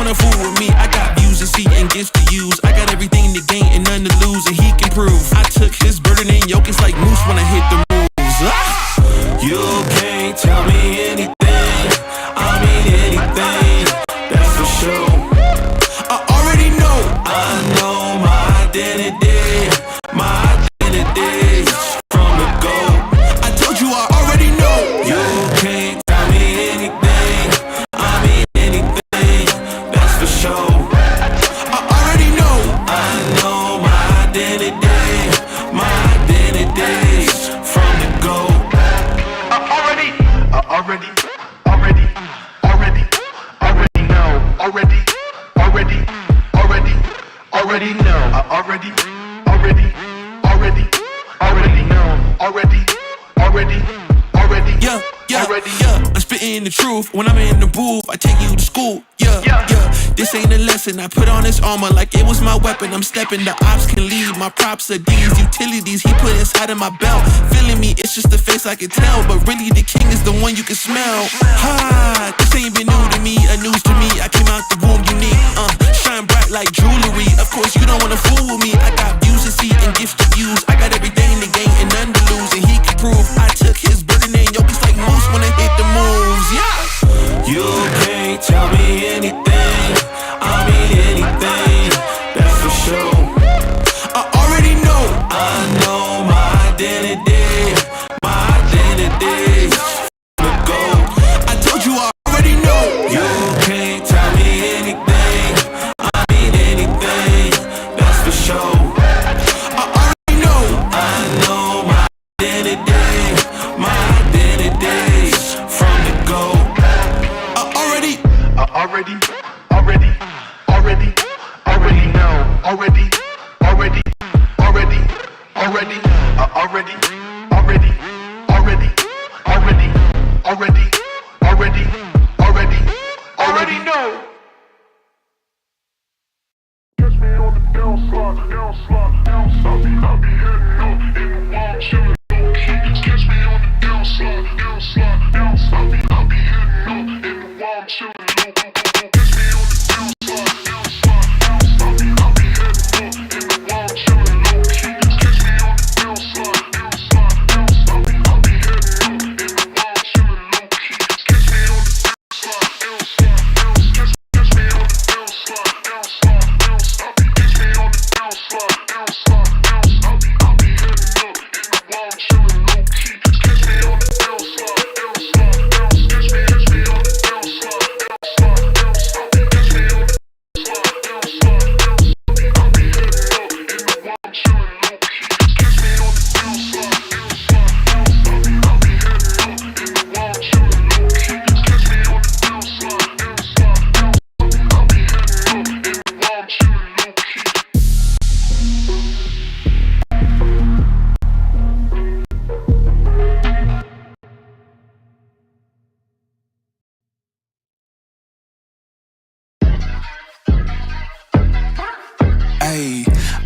wanna fool with me. I got views to see and gifts to use. I got everything to gain and none to lose, and he can prove. I took his burden and yoke, it's like moose when I hit the moves. You can't tell me anything, I mean anything, that's for sure. I already know, I know my identity, from the go. I told you I already know. You can't tell me anything, I mean anything, that's for sure. I already know, I know my identity from the go. I already know, already know, yeah. I'm spitting the truth. When I'm in the booth, I take you to school. Yeah. This ain't a lesson. I put on this armor like it was my weapon. I'm stepping, the ops can leave. My props are these utilities he put inside of my belt. Feeling me, it's just the face I can tell, but really the king is the one you can smell. This ain't been new to me, a news to me. I came out the womb unique. Shine bright like jewelry. Of course you don't wanna fool with me. I got views to see and gifts to use. I got everything to gain and none to lose, and he can prove. I took his burden and yoke, it's like moose when I hit the moves. Yeah. You can't tell me anything, I mean anything, that's for sure. I already know, I know my identity, from the go. I told you I already know. You can't tell me anything, I mean anything, that's for sure. I already know, I know my identity, from the go. I already know. Catch me on the downside, I'll be heading up in the wild, chillin' low key. Catch me on the downside, I'll be heading up in the wild, chillin' low key. Catch me on the downside, I'll be heading up in the wild, chillin' low key. Catch me on the downside, I'll be heading up in the wild, chillin' low key. Catch me on the downside, catch me on the downside, catch me on the downside, I'll be heading up in the wild, chillin' low key. Catch me on the downside, catch me on the downside, catch me on the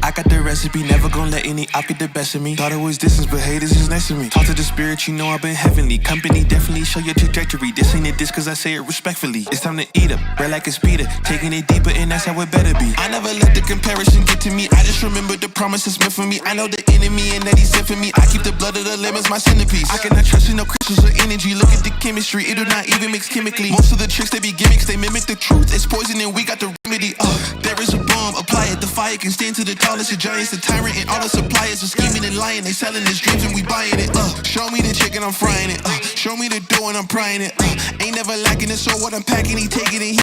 I got the recipe, never gonna let any op get the best of me. Thought it was distance, but haters is next to me. Talk to the spirit, you know I've been heavenly. Company definitely show your trajectory. This ain't a diss cause I say it respectfully. It's time to eat up, red like a speeder. Taking it deeper and that's how it better be. I never let the comparison get to me. I just remember the promises meant for me. I know the enemy and that he's sent for me. I keep the blood of the lemons, my centerpiece. I cannot trust in no crystals or energy. Look at the chemistry, it do not even mix chemically. Most of the tricks, they be gimmicks, they mimic the truth. It's poison and we got the remedy. There is a bomb, apply it. The fire can stand to the tallest of giants. The tyrant and all the suppliers are scheming and lying. They selling his dreams and we buying it. Show me the chicken, I'm frying it. Show me the dough and I'm prying it. Ain't never lacking it, so what I'm packing, he taking it.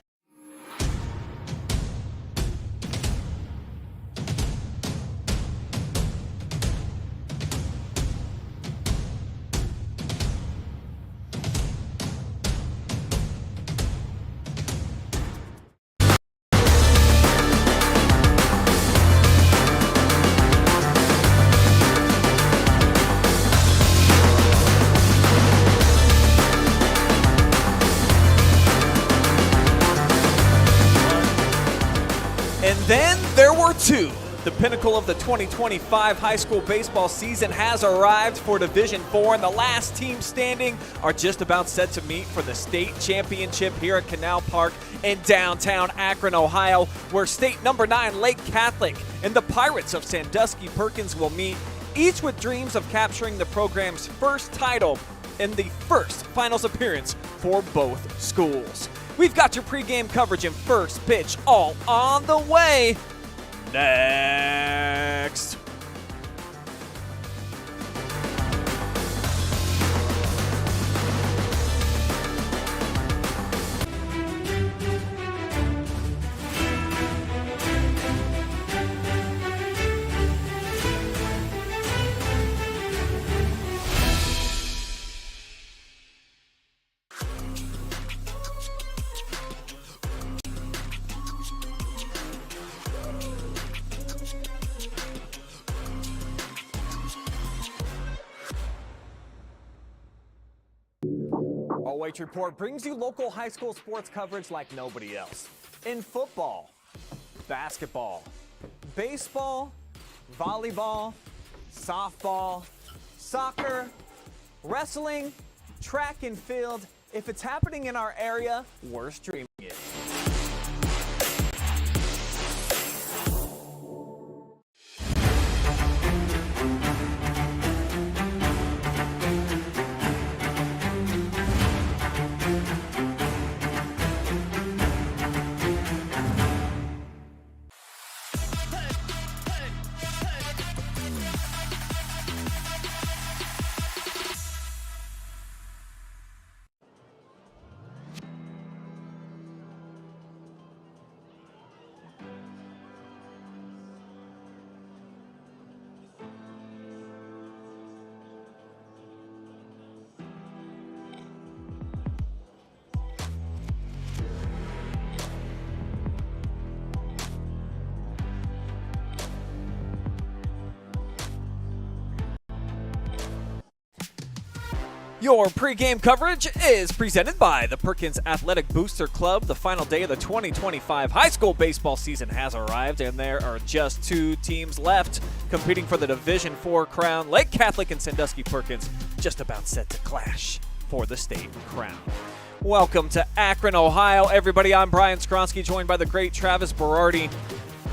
And then there were two. The pinnacle of the 2025 high school baseball season has arrived for Division IV, and the last teams standing are just about set to meet for the state championship here at Canal Park in downtown Akron, Ohio, where state number 9 Lake Catholic and the Pirates of Sandusky Perkins will meet, each with dreams of capturing the program's first title in the first finals appearance for both schools. We've got your pregame coverage and first pitch all on the way. Next. White Report brings you local high school sports coverage like nobody else. In football, basketball, baseball, volleyball, softball, soccer, wrestling, track and field. If it's happening in our area, we're streaming it. Your pregame coverage is presented by the Perkins Athletic Booster Club. The final day of the 2025 high school baseball season has arrived, and there are just 2 teams left competing for the Division IV crown. Lake Catholic and Sandusky Perkins just about set to clash for the state crown. Welcome to Akron, Ohio. Everybody, I'm Brian Skowronski, joined by the great Travis Berardi.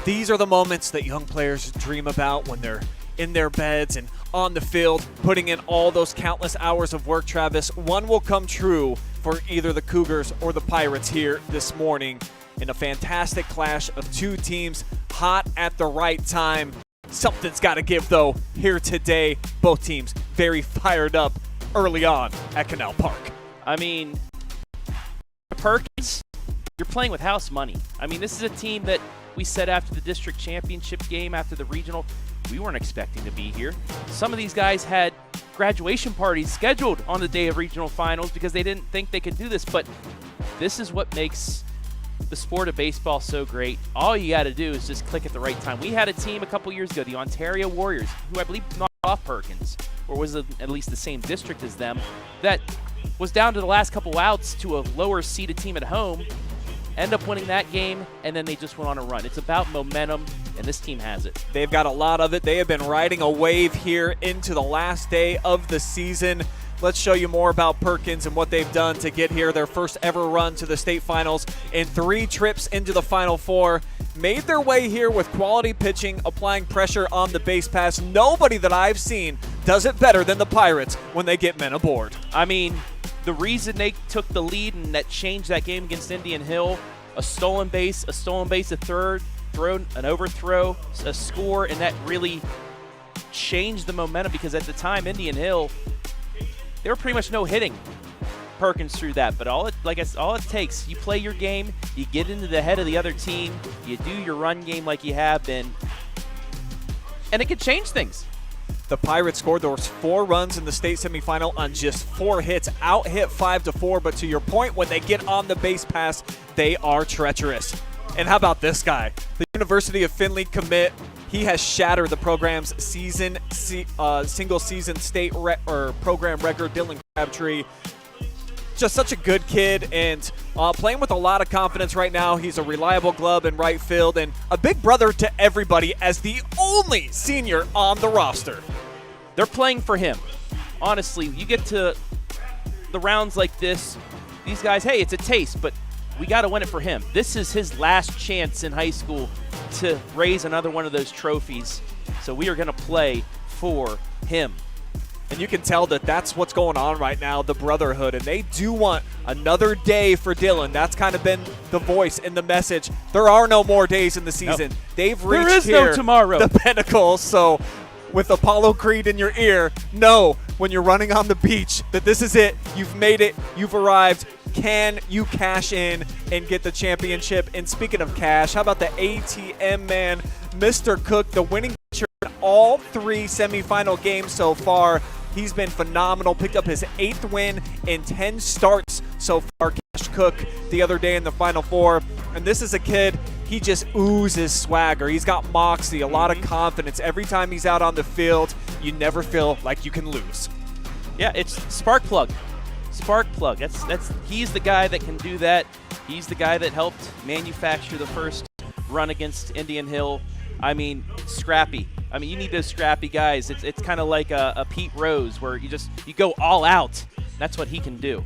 These are the moments that young players dream about when they're in their beds and on the field, putting in all those countless hours of work, Travis. One will come true for either the Cougars or the Pirates here this morning in a fantastic clash of 2 teams hot at the right time. Something's got to give, though, here today. Both teams very fired up early on at Canal Park. I mean, Perkins, you're playing with house money. I mean, this is a team that we said after the district championship game, after the regional, we weren't expecting to be here. Some of these guys had graduation parties scheduled on the day of regional finals because they didn't think they could do this, but this is what makes the sport of baseball so great. All you got to do is just click at the right time. We had a team a couple years ago, the Ontario Warriors, who I believe knocked off Perkins, or was at least the same district as them, that was down to the last couple outs to a lower seeded team at home, end up winning that game, and then they just went on a run. It's about momentum, and this team has it. They've got a lot of it. They have been riding a wave here into the last day of the season. Let's show you more about Perkins and what they've done to get here. Their first ever run to the state finals in 3 trips into the Final Four. Made their way here with quality pitching, applying pressure on the base pass. Nobody that I've seen does it better than the Pirates when they get men aboard. I mean, the reason they took the lead and that changed that game against Indian Hill, a stolen base, a third, an overthrow, a score, and that really changed the momentum because at the time, Indian Hill, they were pretty much no hitting Perkins through that. But all it takes, you play your game, you get into the head of the other team, you do your run game like you have been, and it could change things. The Pirates scored those 4 runs in the state semifinal on just 4 hits, out-hit 5-4, but to your point, when they get on the base pass, they are treacherous. And how about this guy? The University of Findlay commit. He has shattered the program's single-season state program record. Dylan Crabtree just such a good kid and playing with a lot of confidence right now. He's a reliable glove in right field and a big brother to everybody as the only senior on the roster. They're playing for him. Honestly, you get to the rounds like this, these guys, hey, it's a taste, but we got to win it for him. This is his last chance in high school to raise another one of those trophies. So we are going to play for him. And you can tell that that's what's going on right now, the brotherhood. And they do want another day for Dylan. That's kind of been the voice and the message. There are no more days in the season. No. They've reached There is here, no tomorrow. The pinnacle. So with Apollo Creed in your ear, know when you're running on the beach that this is it. You've made it. You've arrived. Can you cash in and get the championship? And speaking of cash, how about the ATM man, Mr. Cook, the winning pitcher in all 3 semifinal games so far. He's been phenomenal. Picked up his 8th win in 10 starts so far. Cash Cook the other day in the Final Four. And this is a kid, he just oozes swagger. He's got moxie, a lot of confidence. Every time he's out on the field, you never feel like you can lose. Yeah, it's spark plug. Spark plug. That's he's the guy that can do that. He's the guy that helped manufacture the first run against Indian Hill. I mean, scrappy. I mean, you need those scrappy guys. It's kind of like a Pete Rose where you go all out. That's what he can do.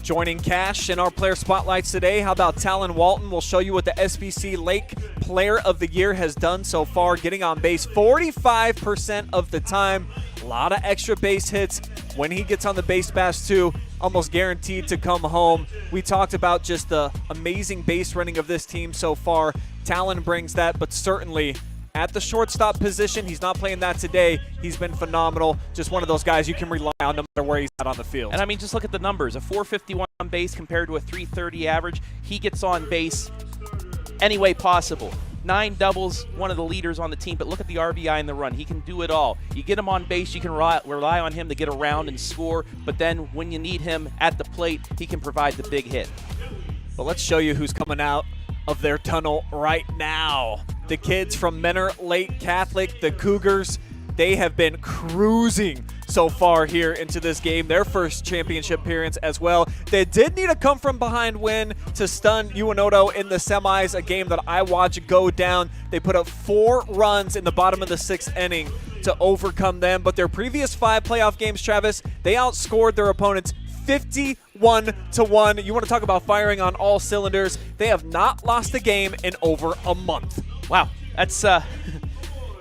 Joining Cash in our player spotlights today, how about Talon Walton? We'll show you what the SBC Lake Player of the Year has done so far, getting on base 45% of the time. A lot of extra base hits. When he gets on the base pass too, almost guaranteed to come home. We talked about just the amazing base running of this team so far. Talon brings that, but certainly at the shortstop position, he's not playing that today. He's been phenomenal. Just one of those guys you can rely on no matter where he's at on the field. And I mean, just look at the numbers. A 451 on base compared to a 330 average. He gets on base any way possible. 9 doubles, one of the leaders on the team, but look at the RBI in the run. He can do it all. You get him on base, you can rely on him to get around and score, but then when you need him at the plate, he can provide the big hit. But let's show you who's coming out of their tunnel right now. The kids from Menor Lake Catholic, the Cougars, they have been cruising so far here into this game, their first championship appearance as well. They did need a come-from-behind win to stun UNOTO in the semis, a game that I watched go down. They put up 4 runs in the bottom of the 6th inning to overcome them, but their previous 5 playoff games, Travis, they outscored their opponents 51-1. You want to talk about firing on all cylinders. They have not lost a game in over a month. Wow, that's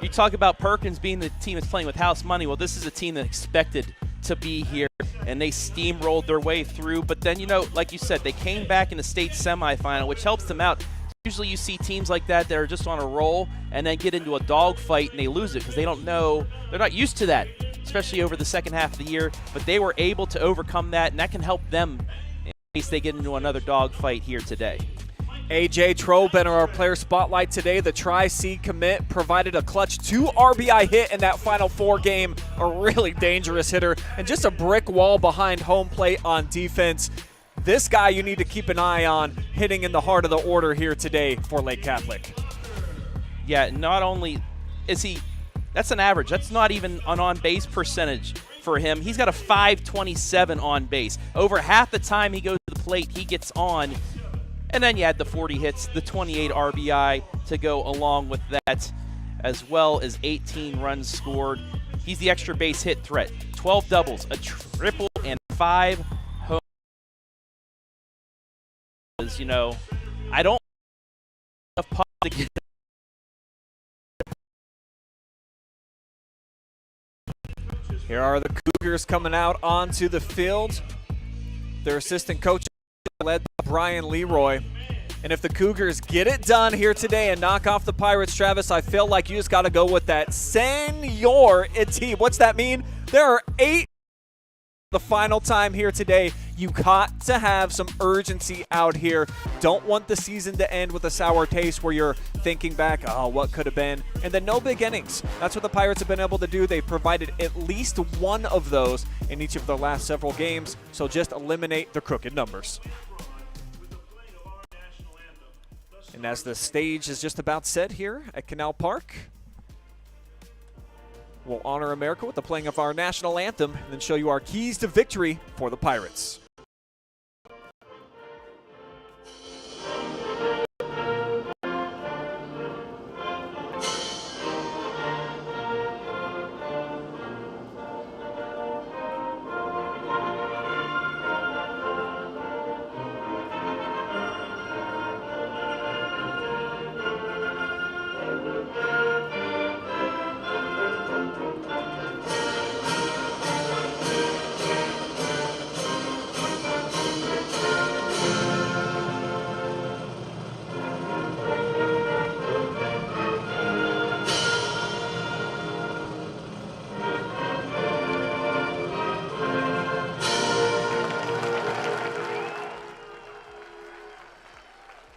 you talk about Perkins being the team that's playing with house money. Well, this is a team that expected to be here, and they steamrolled their way through. But then, you know, like you said, they came back in the state semifinal, which helps them out. Usually you see teams like that are just on a roll and then get into a dogfight and they lose it because they don't know, they're not used to that, especially over the second half of the year. But they were able to overcome that, and that can help them in case they get into another dogfight here today. AJ Trobenter, our player spotlight today, the Tri-C commit, provided a clutch 2 RBI hit in that Final Four game. A really dangerous hitter and just a brick wall behind home plate on defense. This guy you need to keep an eye on, hitting in the heart of the order here today for Lake Catholic. Yeah, not only is he, that's an average. That's not even an on-base percentage for him. He's got a 527 on base. Over half the time he goes to the plate, he gets on. And then you add the 40 hits, the 28 RBI to go along with that, as well as 18 runs scored. He's the extra base hit threat. 12 doubles, a triple, and 5 home runs. You know, I don't have pop to get. Here are the Cougars coming out onto the field. Their assistant coach led by Brian Leroy. And if the Cougars get it done here today and knock off the Pirates, Travis, I feel like you just got to go with that seniority. What's that mean? There are 8 the final time here today. You got to have some urgency out here. Don't want the season to end with a sour taste where you're thinking back, oh, what could have been? And then no big innings. That's what the Pirates have been able to do. They've provided at least one of those in each of their last several games. So just eliminate the crooked numbers. And as the stage is just about set here at Canal Park, We'll honor America with the playing of our national anthem and then show you our keys to victory for the Pirates.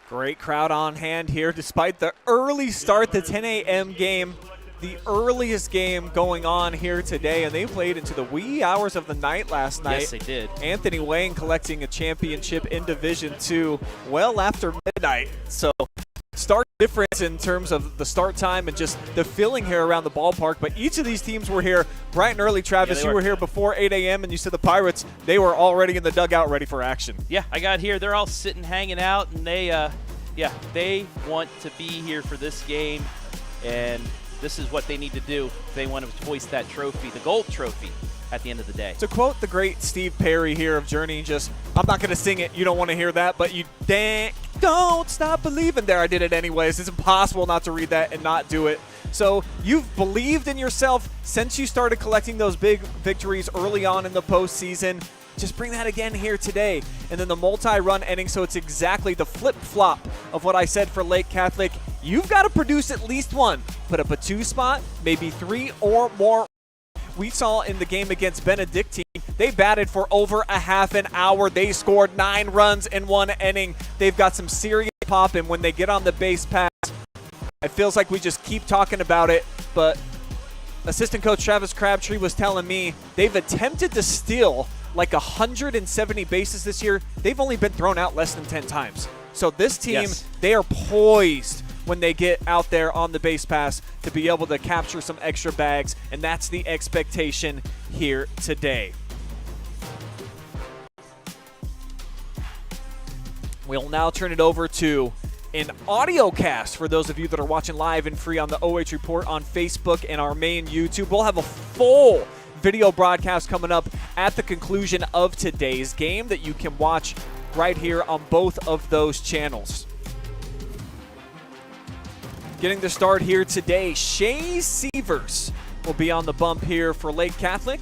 Great crowd on hand here despite the early start, the 10 a.m. game, the earliest game going on here today, and they played into the wee hours of the night last night. Yes, they did. Anthony Wayne collecting a championship in Division II well after midnight. So stark difference in terms of the start time and just the feeling here around the ballpark. But each of these teams were here bright and early. Travis, you were here before 8 a.m. and you said the Pirates, they were already in the dugout ready for action. Yeah, I got here. They're all sitting, hanging out, and they want to be here for this game, and this is what they need to do if they want to hoist that trophy, the gold trophy, at the end of the day. To quote the great Steve Perry here of Journey, just, I'm not going to sing it, you don't want to hear that, but you don't stop believing. There, I did it anyways. It's impossible not to read that and not do it. So you've believed in yourself since you started collecting those big victories early on in the postseason. Just bring that again here today. And then the multi-run inning, so it's exactly the flip-flop of what I said for Lake Catholic. You've got to produce at least one. Put up a 2 spot, maybe 3 or more. We saw in the game against Benedictine, they batted for over a half an hour. They scored 9 runs in 1 inning. They've got some serious pop, and when they get on the base pass, it feels like we just keep talking about it, but assistant coach Travis Crabtree was telling me they've attempted to steal like 170 bases this year. They've only been thrown out less than 10 times. So this team, yes, they are poised when they get out there on the base pass to be able to capture some extra bags, and that's the expectation here today. We'll now turn it over to an audiocast for those of you that are watching live and free on the OH Report on Facebook and our main YouTube. We'll have a full video broadcast coming up at the conclusion of today's game that you can watch right here on both of those channels. Getting the start here today, Shea Sievers will be on the bump here for Lake Catholic.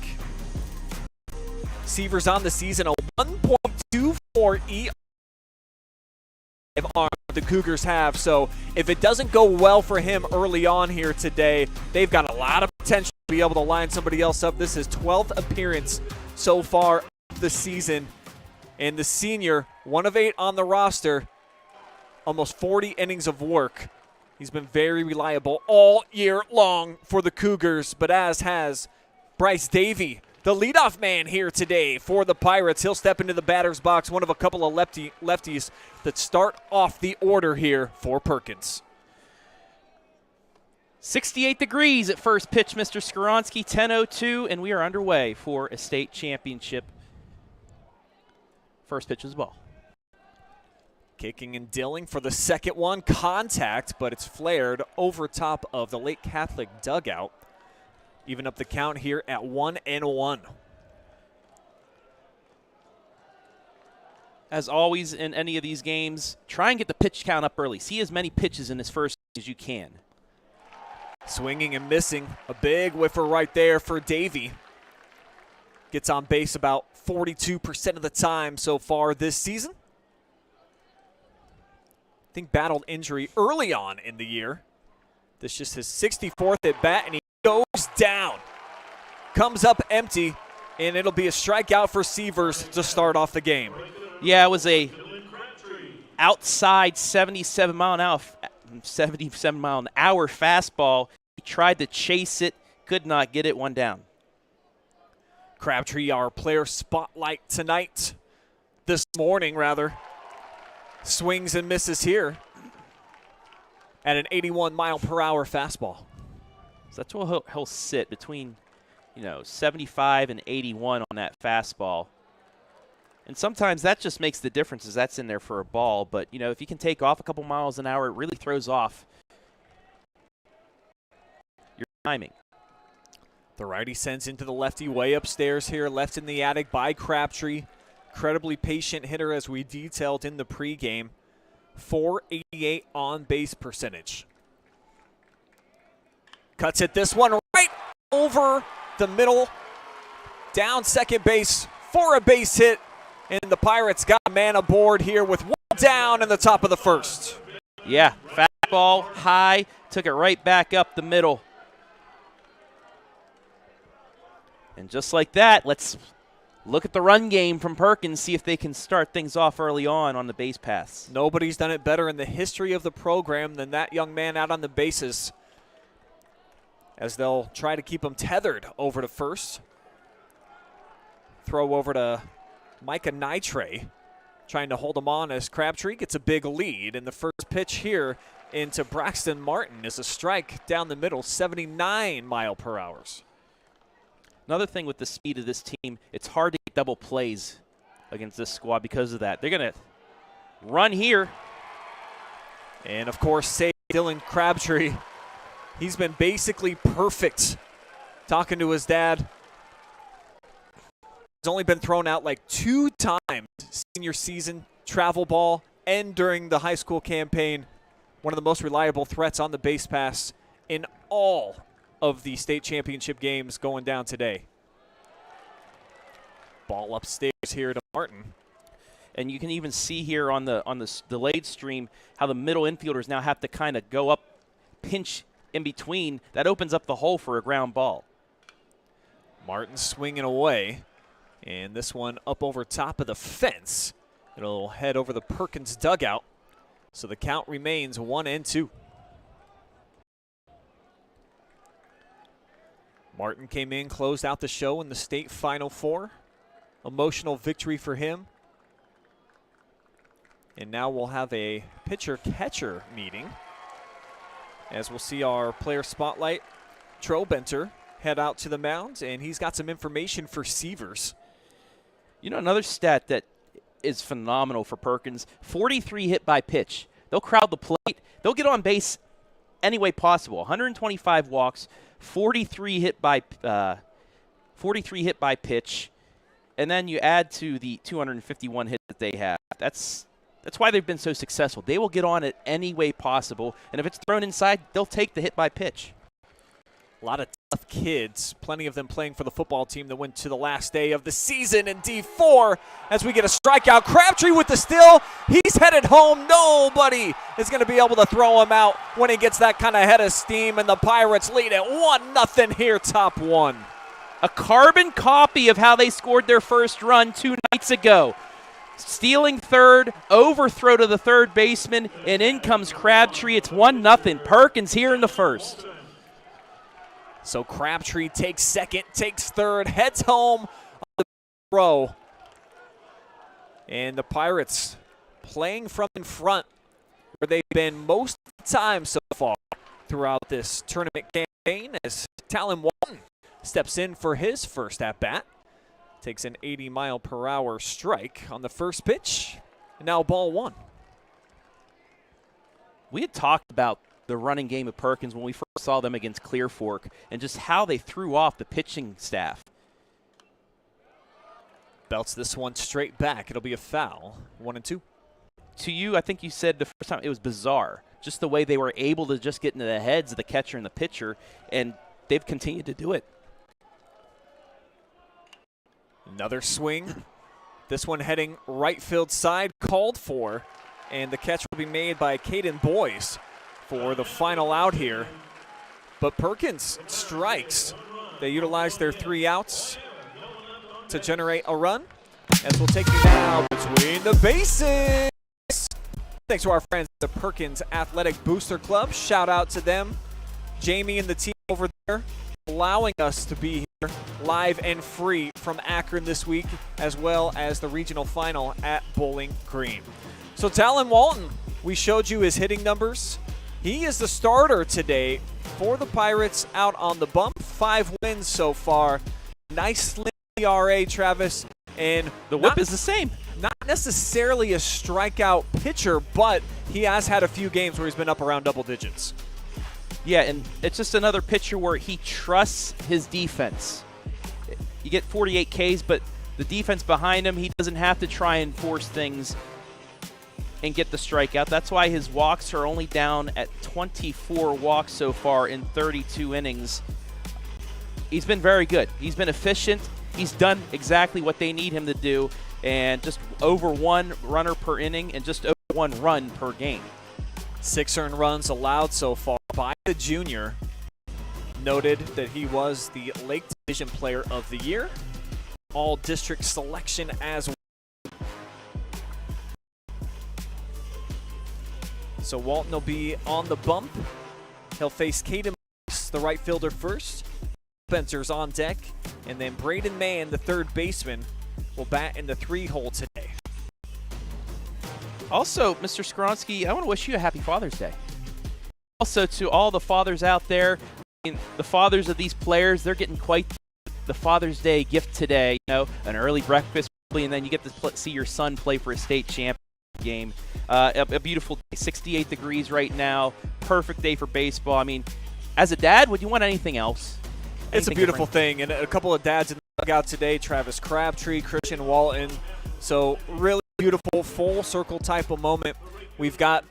Sievers on the season, a 1.24 ERA arm the Cougars have. So if it doesn't go well for him early on here today, they've got a lot of potential to be able to line somebody else up. This is 12th appearance so far this season. And the senior, 1 of 8 on the roster, almost 40 innings of work. He's been very reliable all year long for the Cougars, but as has Bryce Davey, the leadoff man here today for the Pirates. He'll step into the batter's box, one of a couple of lefties that start off the order here for Perkins. 68 degrees at first pitch, Mr. Skowronski, 10:02, and we are underway for a state championship. First pitch is the ball. Kicking and dealing for the second one. Contact, but it's flared over top of the Lake Catholic dugout. Even up the count here at 1-1. As always in any of these games, try and get the pitch count up early. See as many pitches in this first as you can. Swinging and missing. A big whiffer right there for Davey. Gets on base about 42% of the time so far this season. I think battled injury early on in the year. This is just his 64th at bat, and he goes down. Comes up empty, and it'll be a strikeout for Sievers to start off the game. Yeah, it was a outside 77 mile an hour fastball. He tried to chase it, could not get it, one down. Crabtree, our player spotlight tonight, this morning rather. Swings and misses here at an 81 mile per hour fastball. So that's where he'll sit between, 75 and 81 on that fastball. And sometimes that just makes the difference as that's in there for a ball. But, if you can take off a couple miles an hour, it really throws off your timing. The righty sends into the lefty way upstairs here, left in the attic by Crabtree. Incredibly patient hitter as we detailed in the pregame. .488 on base percentage. Cuts it this one right over the middle. Down second base for a base hit. And the Pirates got a man aboard here with one down in the top of the first. Yeah, fastball high, took it right back up the middle. And just like that, let's look at the run game from Perkins, see if they can start things off early on the base paths. Nobody's done it better in the history of the program than that young man out on the bases, as they'll try to keep him tethered over to first. Throw over to Micah Nitre, trying to hold him on as Crabtree gets a big lead. And the first pitch here into Braxton Martin is a strike down the middle, 79 mile per hour. Another thing with the speed of this team, it's hard to get double plays against this squad because of that. They're going to run here. And, of course, save Dylan Crabtree. He's been basically perfect. Talking to his dad. He's only been thrown out like 2 times senior season, travel ball, and during the high school campaign. One of the most reliable threats on the base pass in all of the state championship games going down today. Ball upstairs here to Martin. And you can even see here on the delayed stream how the middle infielders now have to kind of go up, pinch in between. That opens up the hole for a ground ball. Martin swinging away. And this one up over top of the fence. It'll head over the Perkins dugout. So the count remains 1-2. Martin came in, closed out the show in the state Final Four. Emotional victory for him. And now we'll have a pitcher-catcher meeting, as we'll see our player spotlight, Trobenter, head out to the mound, and he's got some information for Sievers. Another stat that is phenomenal for Perkins, 43 hit by pitch. They'll crowd the plate. They'll get on base any way possible. 125 walks, 43 hit by pitch, and then you add to the 251 hits that they have. That's why they've been so successful. They will get on it any way possible, and if it's thrown inside, they'll take the hit by pitch. A lot of tough kids, plenty of them playing for the football team that went to the last day of the season in D4 as we get a strikeout. Crabtree with the steal. He's headed home. Nobody is going to be able to throw him out when he gets that kind of head of steam, and the Pirates lead at 1-0 here, top one. A carbon copy of how they scored their first run 2 nights ago. Stealing third, overthrow to the third baseman, and in comes Crabtree. It's 1-0. Perkins here in the first. So Crabtree takes second, takes third, heads home on the row. And the Pirates playing from in front, where they've been most of the time so far throughout this tournament campaign, as Talon Walton steps in for his first at-bat. Takes an 80 mile per hour strike on the first pitch. And now ball one. We had talked about the running game of Perkins when we first saw them against Clear Fork and just how they threw off the pitching staff. Belts this one straight back. It'll be a foul. 1-2. To you, I think you said the first time it was bizarre. Just the way they were able to just get into the heads of the catcher and the pitcher, and they've continued to do it. Another swing. This one heading right field side, called for, and the catch will be made by Caden Boyce for the final out here. But Perkins strikes. They utilize their 3 outs to generate a run, as we'll take you now between the bases. Thanks to our friends at the Perkins Athletic Booster Club. Shout out to them. Jamie and the team over there allowing us to be here live and free from Akron this week, as well as the regional final at Bowling Green. So Talon Walton, we showed you his hitting numbers. He is the starter today for the Pirates out on the bump. 5 wins so far. Nice slim ERA, Travis. And the whip is the same. Not necessarily a strikeout pitcher, but he has had a few games where he's been up around double digits. Yeah, and it's just another pitcher where he trusts his defense. You get 48 Ks, but the defense behind him, he doesn't have to try and force things and get the strikeout. That's why his walks are only down at 24 walks so far in 32 innings. He's been very good. He's been efficient. He's done exactly what they need him to do, and just over 1 runner per inning and just over 1 run per game. 6 earned runs allowed so far by the junior. Noted that he was the Lake Division Player of the Year. All-district selection as well. So Walton will be on the bump. He'll face Caden, the right fielder, first. Spencer's on deck. And then Braden Mann, the third baseman, will bat in the 3-hole today. Also, Mr. Skowronski, I want to wish you a happy Father's Day. Also, to all the fathers out there, the fathers of these players, they're getting quite the Father's Day gift today. You know, an early breakfast, and then you get to see your son play for a state championship game. A beautiful day, 68 degrees right now. Perfect day for baseball. I mean, as a dad, would you want anything else? It's a beautiful thing, and a couple of dads in the dugout today, Travis Crabtree, Christian Walton. So really beautiful full circle type of moment. We've got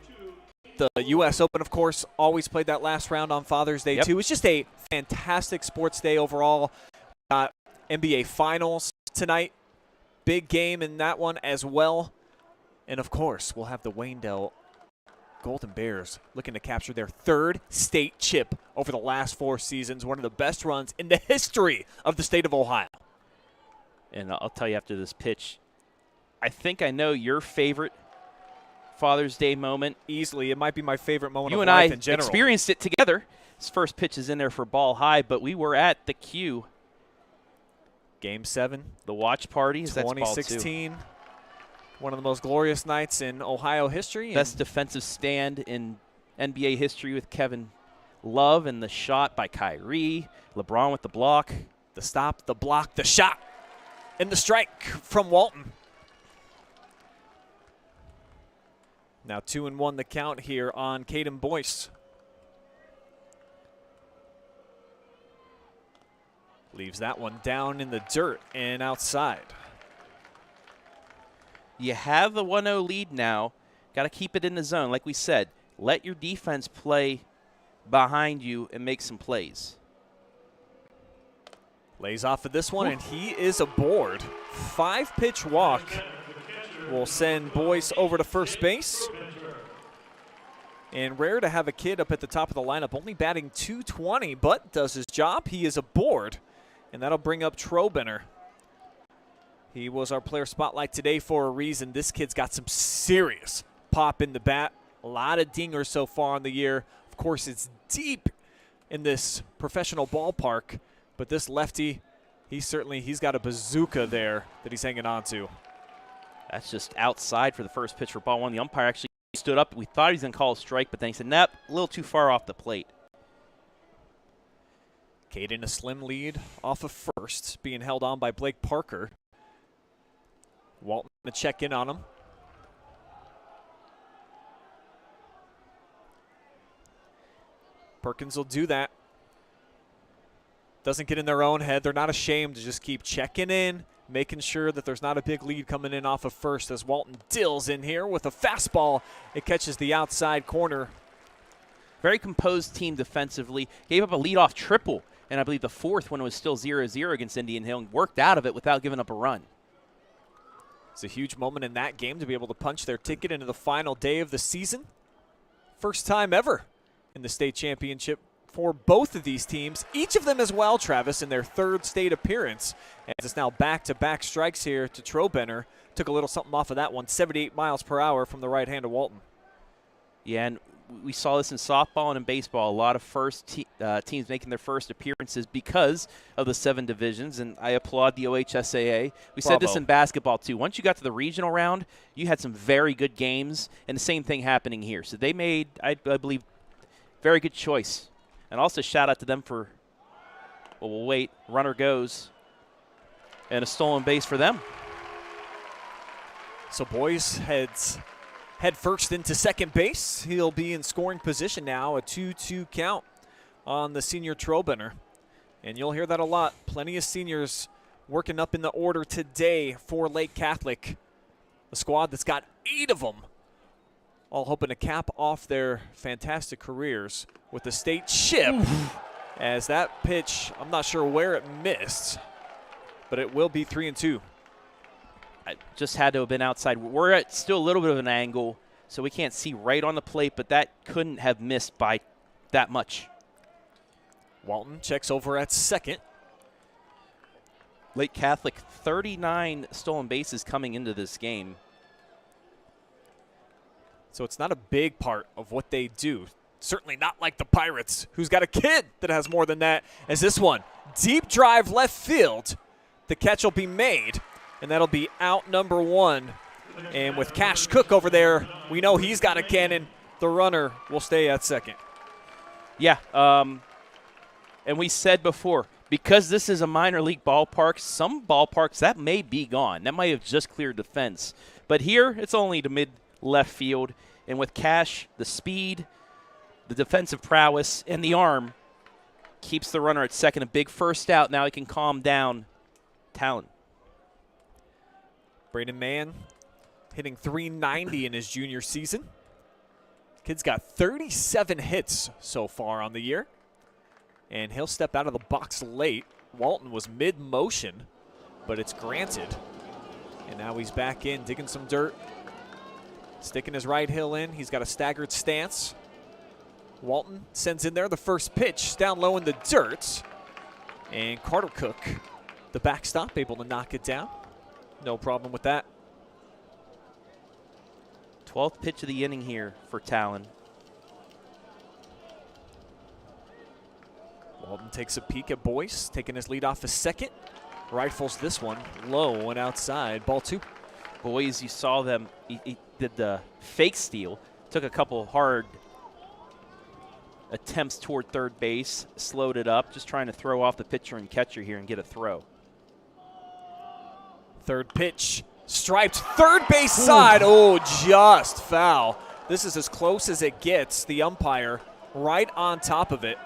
the U.S. Open, of course, always played that last round on Father's Day, too. It's just a fantastic sports day overall. Got NBA Finals tonight. Big game in that one as well. And, of course, we'll have the Wayndell Golden Bears looking to capture their 3rd state chip over the last 4 seasons. One of the best runs in the history of the state of Ohio. And I'll tell you after this pitch, I think I know your favorite Father's Day moment. Easily. It might be my favorite moment you of life life in general. You and I experienced it together. His first pitch is in there for ball high, but we were at the Q. Game 7. The watch party. 2016. One of the most glorious nights in Ohio history. Best defensive stand in NBA history with Kevin Love, and the shot by Kyrie. LeBron with the block. The stop, the block, the shot, and the strike from Walton. Now 2-1 the count here on Caden Boyce. Leaves that one down in the dirt and outside. You have the 1-0 lead now. Got to keep it in the zone. Like we said, let your defense play behind you and make some plays. Lays off of this one, and he is aboard. 5-pitch walk will send Boyce over to first base. And rare to have a kid up at the top of the lineup, only batting .220, but does his job. He is aboard, and that'll bring up Trobenter. He was our player spotlight today for a reason. This kid's got some serious pop in the bat. A lot of dingers so far in the year. Of course, it's deep in this professional ballpark, but this lefty, he's got a bazooka there that he's hanging on to. That's just outside for the first pitch for ball 1. The umpire actually stood up. We thought he was going to call a strike, but then he said, nope, a little too far off the plate. Caden a slim lead off of first, being held on by Blake Parker. Walton to check in on him. Perkins will do that. Doesn't get in their own head. They're not ashamed to just keep checking in, making sure that there's not a big lead coming in off of first as Walton dills in here with a fastball. It catches the outside corner. Very composed team defensively. Gave up a leadoff triple, and I believe the 4th when it was still 0-0 against Indian Hill, and worked out of it without giving up a run. It's a huge moment in that game to be able to punch their ticket into the final day of the season. First time ever in the state championship for both of these teams. Each of them as well, Travis, in their 3rd state appearance. And it's now back-to-back strikes here to Trobenter. Took a little something off of that one, 78 miles per hour from the right hand of Walton. Yeah, and we saw this in softball and in baseball. A lot of teams making their first appearances because of the 7 divisions, and I applaud the OHSAA. We said this in basketball, too. Once you got to the regional round, you had some very good games, and the same thing happening here. So they made, I believe, very good choice And also shout out to them for, well, we'll wait. Runner goes. And a stolen base for them. So Boyce heads head first into second base. He'll be in scoring position now, a 2-2 count on the senior Trobenter. And you'll hear that a lot. Plenty of seniors working up in the order today for Lake Catholic. A squad that's got 8 of them, all hoping to cap off their fantastic careers with the state ship. As that pitch, I'm not sure where it missed, but it will be 3-2. I just had to have been outside. We're at still a little bit of an angle, so we can't see right on the plate, but that couldn't have missed by that much. Walton checks over at second. Lake Catholic, 39 stolen bases coming into this game. So it's not a big part of what they do. Certainly not like the Pirates, who's got a kid that has more than that. As this one, deep drive left field. The catch will be made, and that'll be out number 1. And with Cash Cook over there, we know he's got a cannon. The runner will stay at second. Yeah, and we said before, because this is a minor league ballpark, some ballparks, that may be gone. That might have just cleared the fence. But here, it's only to mid-left field. And with Cash, the speed, the defensive prowess, and the arm keeps the runner at second. A big first out. Now he can calm down Talon. Braden Mann hitting .390 in his junior season. Kid's got 37 hits so far on the year. And he'll step out of the box late. Walton was mid-motion, but it's granted. And now he's back in, digging some dirt. Sticking his right heel in. He's got a staggered stance. Walton sends in there the first pitch, down low in the dirt. And Carter Cook, the backstop, able to knock it down. No problem with that. 12th pitch of the inning here for Talon. Walton takes a peek at Boyce, taking his lead off a second. Rifles this one low and outside. Ball 2. Boys, you saw them. He did the fake steal. Took a couple hard attempts toward third base. Slowed it up. Just trying to throw off the pitcher and catcher here and get a throw. Third pitch. Striped third base side. Oh, just foul. This is as close as it gets. The umpire right on top of it.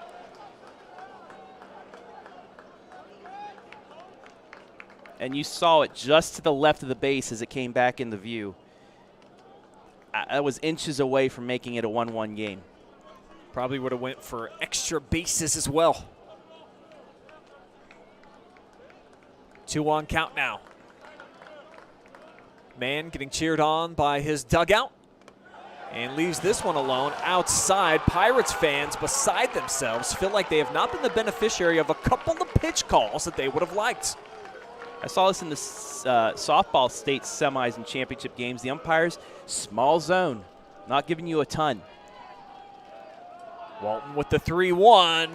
And you saw it just to the left of the base as it came back into view. I was inches away from making it a 1-1 game. Probably would have went for extra bases as well. 2-1 count now. Mann getting cheered on by his dugout and leaves this one alone outside. Pirates fans beside themselves feel like they have not been the beneficiary of a couple of pitch calls that they would have liked. I saw this in the softball state semis and championship games. The umpires, small zone, not giving you a ton. Walton with the 3-1.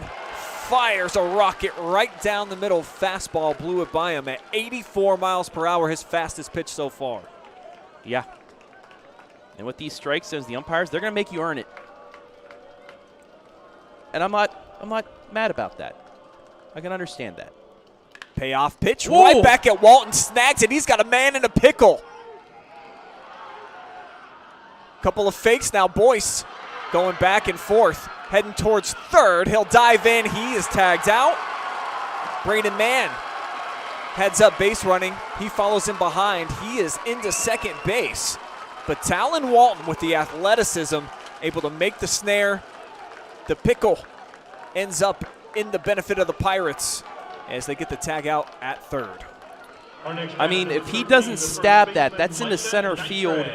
Fires a rocket right down the middle. Fastball blew it by him at 84 miles per hour, his fastest pitch so far. Yeah. And with these strike zones, the umpires, they're going to make you earn it. And I'm not mad about that. I can understand that. Payoff pitch. Whoa. Right back at Walton. Snags it. He's got a man in a pickle. Couple of fakes now. Boyce going back and forth. Heading towards third. He'll dive in. He is tagged out. Braden Mann heads up base running. He follows him behind. He is into second base. But Talon Walton with the athleticism, able to make the snare. The pickle ends up in the benefit of the Pirates as they get the tag out at third. I mean, if he doesn't stab that, that's into center field,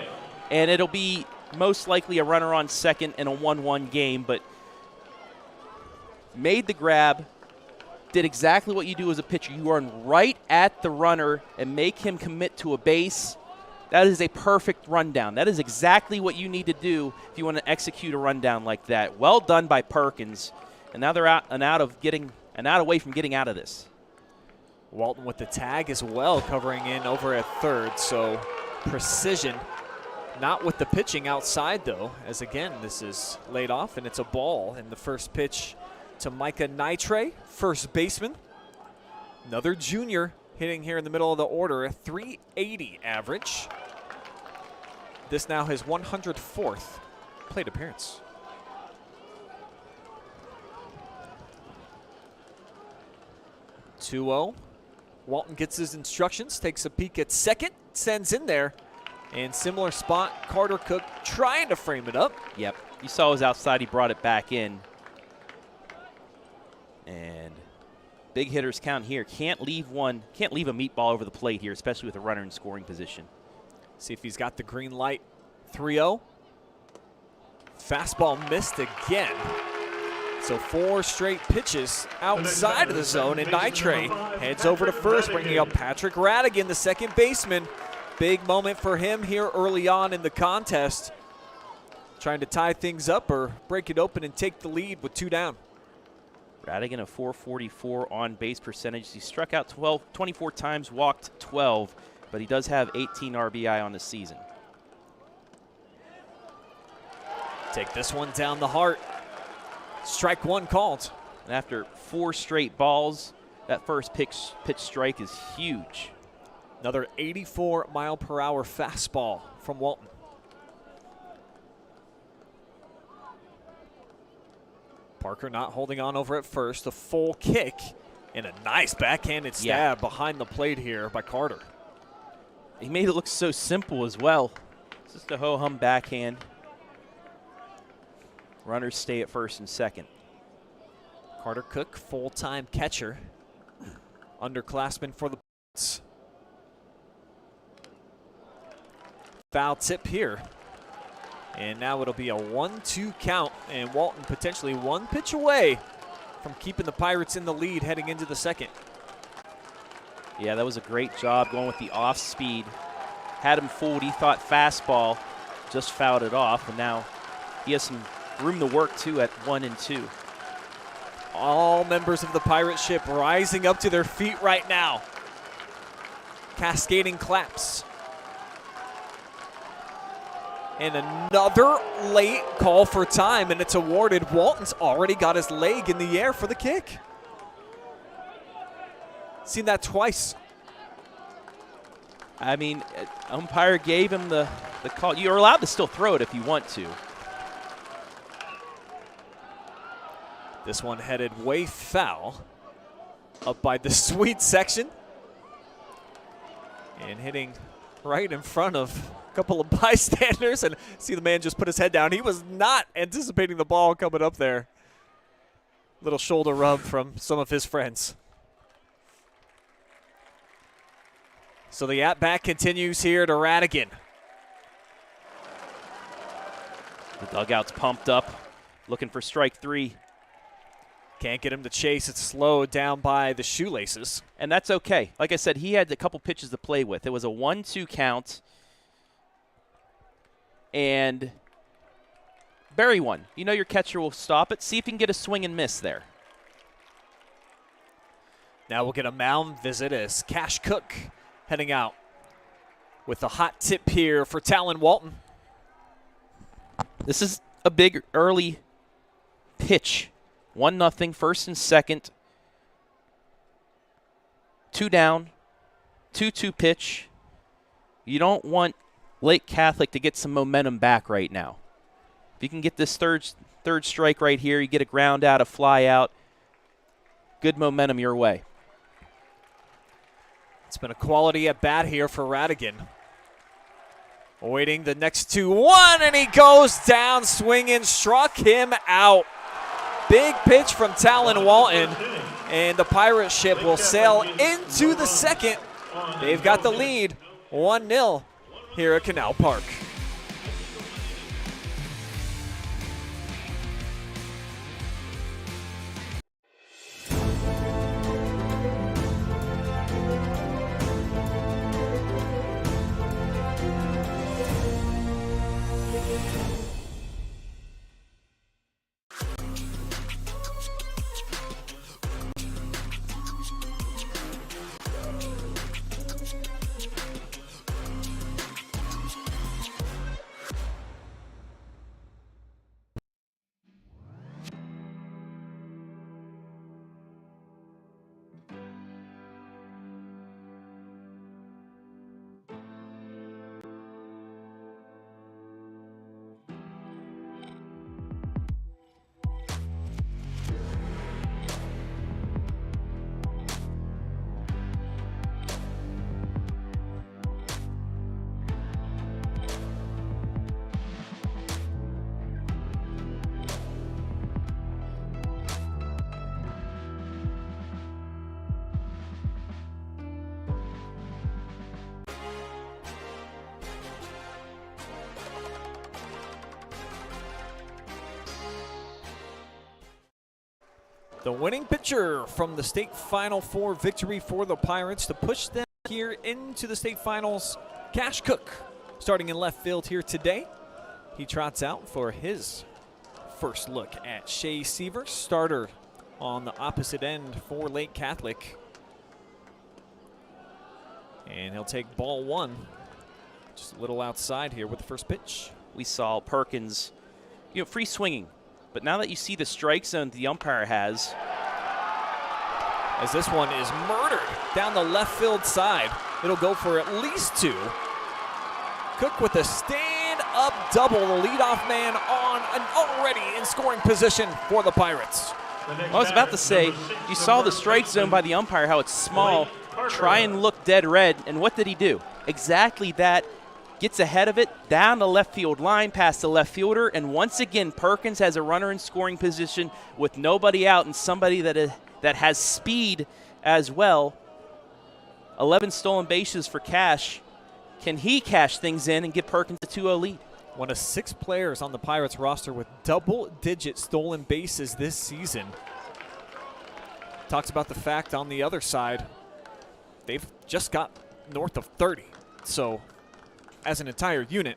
and it'll be most likely a runner on second in a 1-1 game, but made the grab, did exactly what you do as a pitcher. You run right at the runner and make him commit to a base. That is a perfect rundown. That is exactly what you need to do if you want to execute a rundown like that. Well done by Perkins, and now they're out away from getting out of this. Walton with the tag as well, covering in over at third, so precision. Not with the pitching outside, though, as again, this is laid off, and it's a ball, and the first pitch to Micah Nitre, first baseman. Another junior hitting here in the middle of the order, a 380 average. This now his 104th plate appearance. (2-0). Walton gets his instructions, takes a peek at second, sends in there. And similar spot, Carter Cook trying to frame it up. Yep, you saw his outside, he brought it back in. And big hitters count here. Can't leave a meatball over the plate here, especially with a runner in scoring position. See if he's got the green light. 3-0. Fastball missed again. So 4 straight pitches outside of the zone, and Nitre heads over to first, bringing up Patrick Radigan, the second baseman. Big moment for him here early on in the contest. Trying to tie things up or break it open and take the lead with 2 down. Radigan, a 444 on-base percentage. He struck out 24 times, walked 12, but he does have 18 RBI on the season. Take this one down the heart. Strike 1 called. And after 4 straight balls, that first pitch strike is huge. Another 84-mile-per-hour fastball from Walton. Parker not holding on over at first. A full kick and a nice backhanded stab behind the plate here by Carter. He made it look so simple as well. It's just a ho-hum backhand. Runners stay at first and second. Carter Cook, full-time catcher. Underclassman for the Perkins. Foul tip here. And now it'll be a 1-2 count, and Walton potentially 1 pitch away from keeping the Pirates in the lead heading into the second. Yeah, that was a great job going with the off speed. Had him fooled. He thought fastball, just fouled it off, and now he has some room to work too at 1 and 2. All members of the Pirate ship rising up to their feet right now. Cascading claps. And another late call for time, and it's awarded. Walton's already got his leg in the air for the kick. Seen that twice. I mean, umpire gave him the call. You're allowed to still throw it if you want to. This one headed way foul. Up by the sweet section. And hitting right in front of a couple of bystanders. And see the man just put his head down. He was not anticipating the ball coming up there. Little shoulder rub from some of his friends. So the at-bat continues here to Radigan. The dugout's pumped up, looking for strike 3. Can't get him to chase. It's slowed down by the shoelaces. And that's okay. Like I said, he had a couple pitches to play with. It was a 1-2 count. And bury one. You know your catcher will stop it. See if you can get a swing and miss there. Now we'll get a mound visit as Cash Cook heading out with a hot tip here for Talon Walton. This is a big early pitch. 1-0, first and second. 2 down, 2-2 pitch. You don't want Lake Catholic to get some momentum back right now. If you can get this third strike right here, you get a ground out, a fly out. Good momentum your way. It's been a quality at bat here for Radigan. Awaiting the next 2-1, and he goes down swinging, struck him out. Big pitch from Talon Walton, and the Pirate ship will sail into the second. They've got the lead, 1-0 here at Canal Park. The winning pitcher from the state Final Four victory for the Pirates to push them here into the state finals, Cash Cook, starting in left field here today. He trots out for his first look at Shea Sievers, starter on the opposite end for Lake Catholic. And he'll take ball one, just a little outside here with the first pitch. We saw Perkins, free swinging. But now that you see the strike zone the umpire has. As this one is murdered down the left field side. It'll go for at least two. Cook with a stand-up double, the leadoff man on an already in scoring position for the Pirates. I was about to say, you saw the strike zone by the umpire, how it's small. Try and look dead red, and what did he do? Exactly that. Gets ahead of it, down the left field line, past the left fielder, and once again, Perkins has a runner in scoring position with nobody out and somebody that has speed as well. 11 stolen bases for Cash. Can he cash things in and give Perkins a 2-0 lead? One of 6 players on the Pirates roster with double-digit stolen bases this season. Talks about the fact on the other side, they've just got north of 30. So, as an entire unit,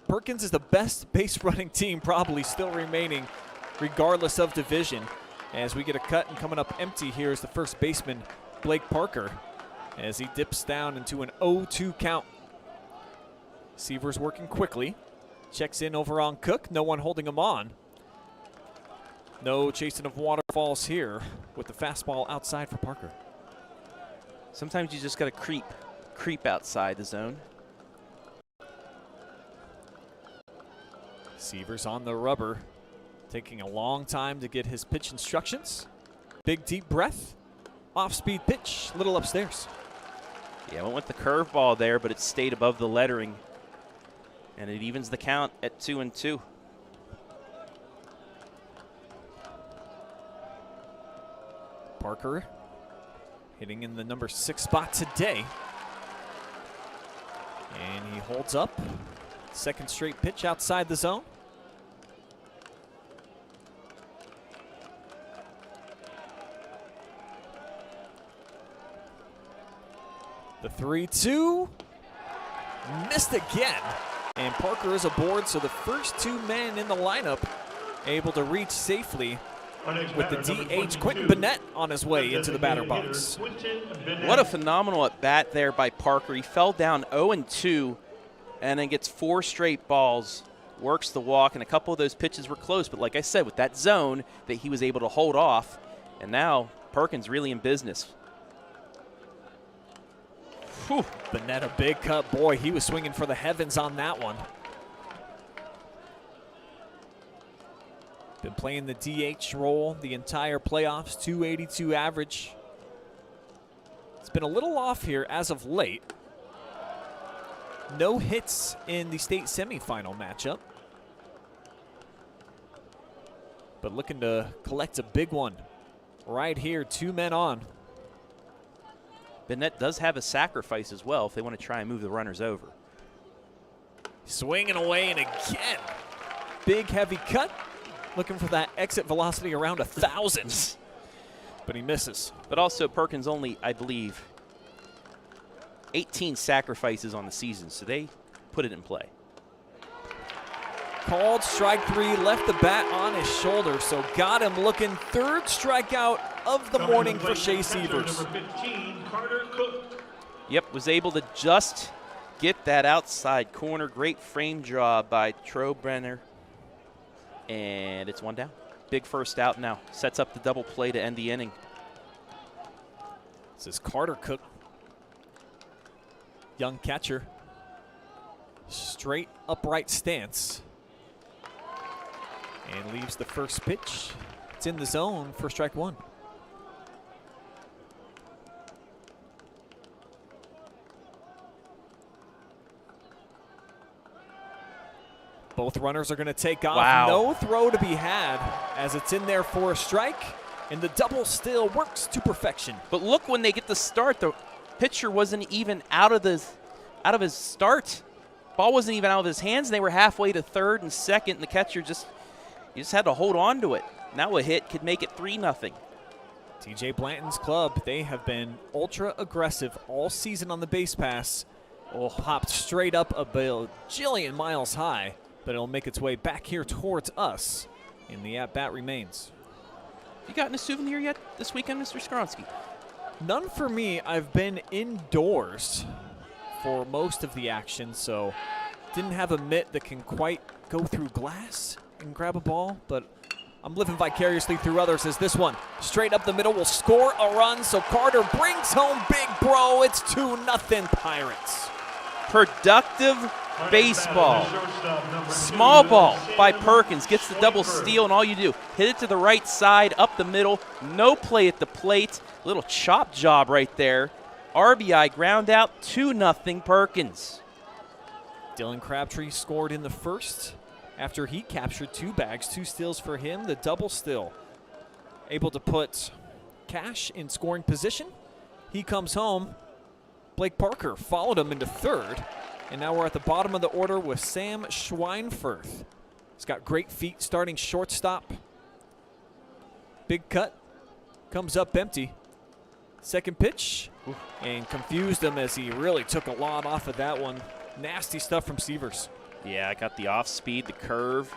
Perkins is the best base running team probably still remaining, regardless of division. As we get a cut and coming up empty here is the first baseman, Blake Parker, as he dips down into an 0-2 count. Sievers working quickly. Checks in over on Cook. No one holding him on. No chasing of waterfalls here with the fastball outside for Parker. Sometimes you just got to creep outside the zone. Sievers on the rubber, taking a long time to get his pitch instructions. Big deep breath. Off-speed pitch, little upstairs. Yeah, went with the curveball there, but it stayed above the lettering. And it evens the count at 2-2. Parker hitting in the number 6 spot today. And he holds up. Second straight pitch outside the zone. The 3-2. Missed again. And Parker is aboard, so the first 2 men in the lineup able to reach safely with the DH Quentin Bennett on his way into the batter box. What a phenomenal at bat there by Parker. He fell down 0-2 and then gets 4 straight balls, works the walk, and a couple of those pitches were close. But like I said, with that zone that he was able to hold off, and now Perkins really in business. Whew. Bennett, a big cut. Boy, he was swinging for the heavens on that one. Been playing the DH role the entire playoffs, 282 average. It's been a little off here as of late. No hits in the state semifinal matchup. But looking to collect a big one right here, 2 men on. Bennett does have a sacrifice as well if they want to try and move the runners over. Swinging away, and again, big heavy cut. Looking for that exit velocity around 1,000, but he misses. But also Perkins only, I believe, 18 sacrifices on the season, so they put it in play. Called strike 3, left the bat on his shoulder, so got him looking. 3rd strikeout of the morning for Shea Sievers. Yep, was able to just get that outside corner. Great frame draw by Trobenter. And it's 1 down. Big first out now. Sets up the double play to end the inning. This is Carter Cook. Young catcher. Straight upright stance. And leaves the first pitch. It's in the zone for strike 1. Both runners are going to take off. Wow. No throw to be had as it's in there for a strike. And the double still works to perfection. But look, when they get the start, the pitcher wasn't even out of his start. Ball wasn't even out of his hands. They were halfway to 3rd and 2nd, and the catcher just You just had to hold on to it. Now a hit could make it 3-0. TJ Blanton's club, they have been ultra aggressive all season on the base pass. Popped straight up a bajillion miles high, but it'll make its way back here towards us, and the at-bat remains. You gotten a souvenir yet this weekend, Mr. Skowronski? None for me. I've been indoors for most of the action, so didn't have a mitt that can quite go through glass and grab a ball, but I'm living vicariously through others as this one straight up the middle will score a run, so Carter brings home Big Bro. It's 2-0 Pirates. Productive baseball. Small ball by Perkins. Gets the double steal, and all you do, hit it to the right side, up the middle. No play at the plate. Little chop job right there. RBI ground out, 2-0 Perkins. Dylan Crabtree scored in the first after he captured 2 bags, 2 steals for him. The double still able to put Cash in scoring position. He comes home. Blake Parker followed him into third. And now we're at the bottom of the order with Sam Schweinfurth. He's got great feet starting shortstop. Big cut. Comes up empty. Second pitch. And confused him as he really took a lot off of that one. Nasty stuff from Sievers. Yeah, I got the off speed, the curve.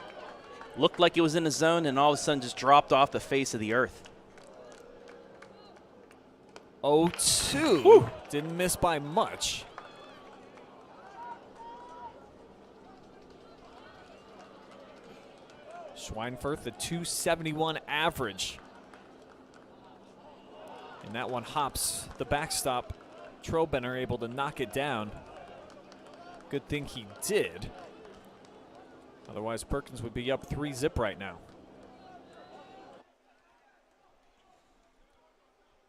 Looked like it was in the zone, and all of a sudden just dropped off the face of the earth. 0-2. Woo. Didn't miss by much. Schweinfurth, the .271 average. And that one hops the backstop. Trobenter able to knock it down. Good thing he did. Otherwise, Perkins would be up 3-0 right now.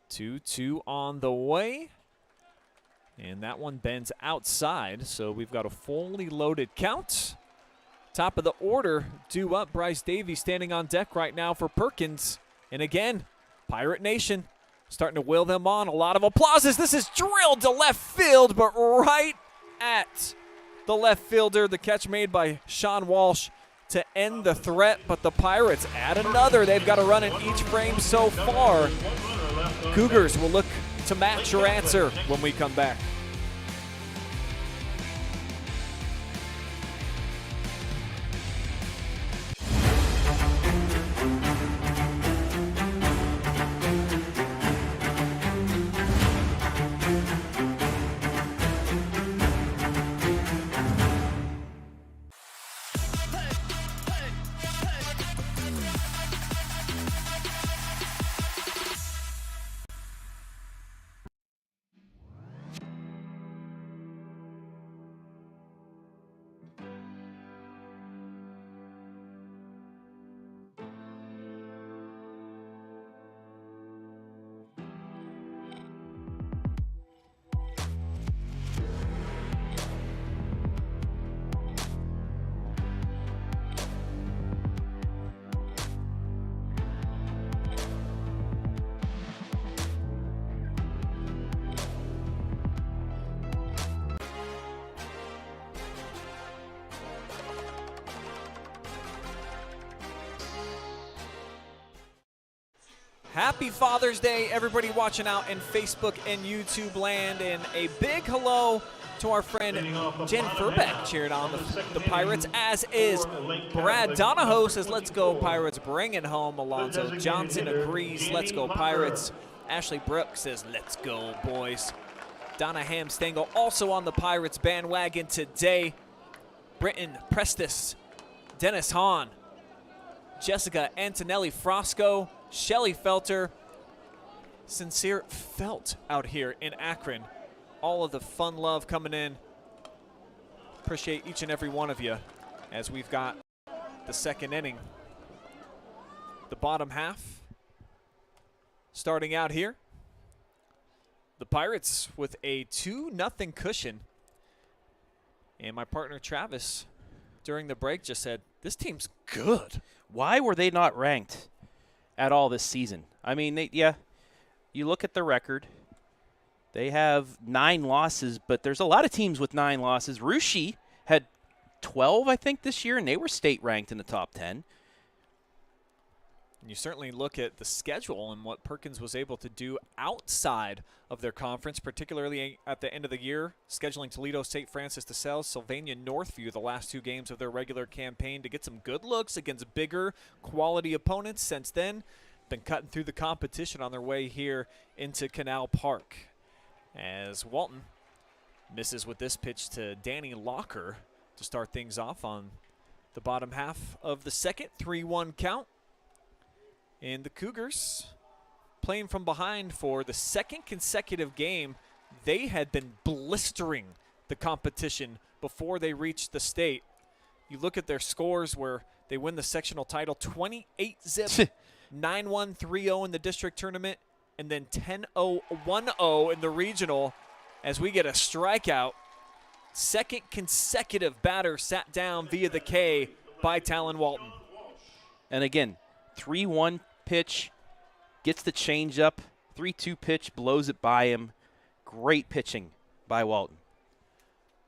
2-2 on the way. And that one bends outside, so we've got a fully loaded count. Top of the order, due up. Bryce Davies standing on deck right now for Perkins. And again, Pirate Nation starting to will them on. A lot of applauses. This is drilled to left field, but right at the left fielder. The catch made by Sean Walsh to end the threat, but the Pirates add another. They've got a run in each frame so far. Cougars will look to match your answer when we come back. Happy Father's Day, everybody watching out in Facebook and YouTube land, and a big hello to our friend Jen Furbeck cheering on the Pirates, as is Brad Donahoe says, let's go Pirates, bring it home. Alonzo Johnson agrees, let's go Pirates. Ashley Brooks says, let's go boys. Donna Hamstengel also on the Pirates bandwagon today. Britton Prestis, Dennis Hahn, Jessica Antonelli Frosco, Shelly Felter, Sincere Felt out here in Akron. All of the fun love coming in. Appreciate each and every one of you as we've got the second inning. The bottom half starting out here. The Pirates with a 2-0 cushion. And my partner Travis during the break just said, this team's good. Why were they not ranked at all this season? I mean, you look at the record. They have 9 losses, but there's a lot of teams with 9 losses. Rushi had 12, I think, this year, and they were state ranked in the top 10. And you certainly look at the schedule and what Perkins was able to do outside of their conference, particularly at the end of the year, scheduling Toledo, St. Francis de Sales, Sylvania, Northview, the last 2 games of their regular campaign to get some good looks against bigger quality opponents. Since then, been cutting through the competition on their way here into Canal Park. As Walton misses with this pitch to Danny Locker to start things off on the bottom half of the second. 3-1 count. And the Cougars playing from behind for the second consecutive game. They had been blistering the competition before they reached the state. You look at their scores where they win the sectional title 28-zip, 9-1, 3-0 in the district tournament, and then 10-0, 1-0 in the regional as we get a strikeout. Second consecutive batter sat down via the K by Talon Walton. And again, 3-1 pitch, gets the changeup. 3-2 pitch, blows it by him. Great pitching by Walton.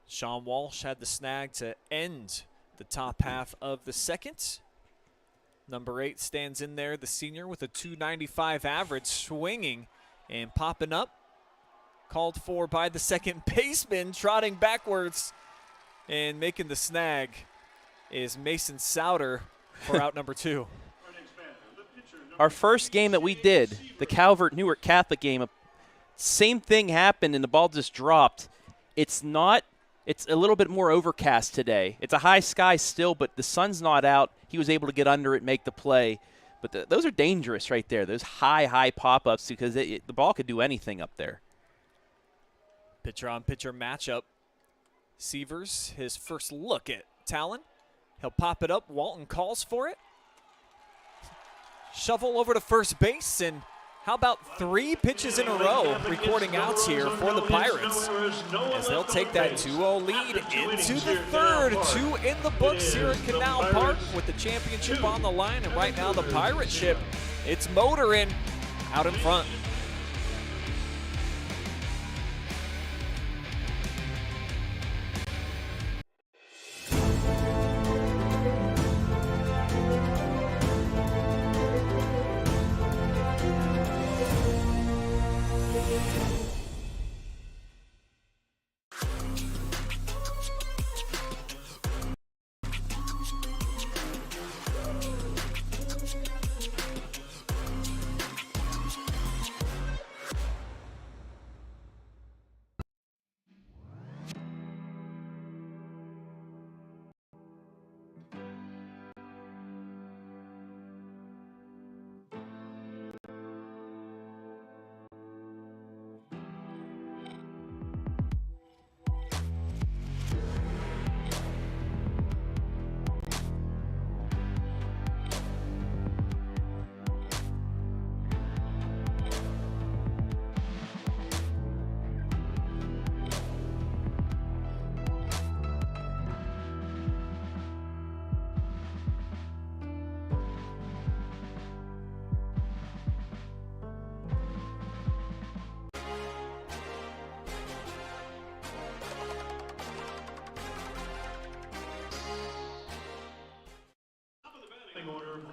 Sean Walsh had the snag to end the top half of the second. Number 8 stands in there, the senior, with a .295 average, swinging and popping up. Called for by the second baseman, trotting backwards and making the snag is Mason Souter for out number 2. Our first game that we did, the Calvert-Newark Catholic game, same thing happened and the ball just dropped. It's a little bit more overcast today. It's a high sky still, but the sun's not out. He was able to get under it, make the play. But those are dangerous right there, those high pop-ups, because the ball could do anything up there. Pitcher-on-pitcher matchup. Sievers, his first look at Talon. He'll pop it up. Walton calls for it. Shovel over to first base, and how about 3 pitches in a row recording outs here for the Pirates as they'll take that 2-0 lead into the third. 2 in the books here at Canal Park with the championship on the line, and right now the Pirate ship, it's motoring out in front.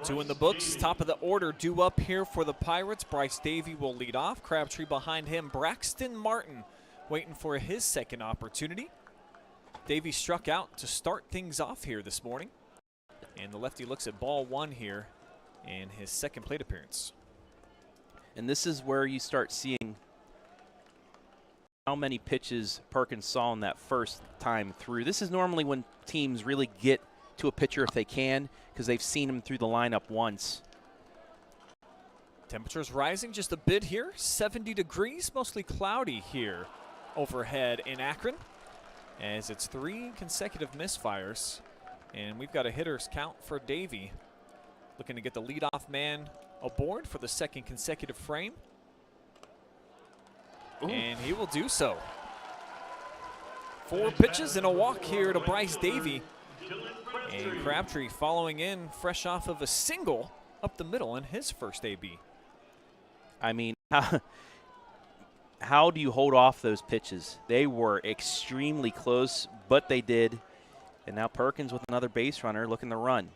Two in the books, top of the order due up here for the Pirates. Bryce Davey will lead off. Crabtree behind him. Braxton Martin waiting for his second opportunity. Davey struck out to start things off here this morning. And the lefty looks at ball 1 here in his second plate appearance. And this is where you start seeing how many pitches Perkins saw in that first time through. This is normally when teams really get to a pitcher if they can, because they've seen him through the lineup once. Temperatures rising just a bit here. 70 degrees, mostly cloudy here overhead in Akron, as it's 3 consecutive misfires. And we've got a hitter's count for Davey, looking to get the leadoff man aboard for the second consecutive frame. Ooh. And he will do so. 4 pitches and a walk here to Bryce Davey. And Crabtree following in fresh off of a single up the middle in his first AB. I mean, how do you hold off those pitches? They were extremely close, but they did. And now Perkins with another base runner looking to run.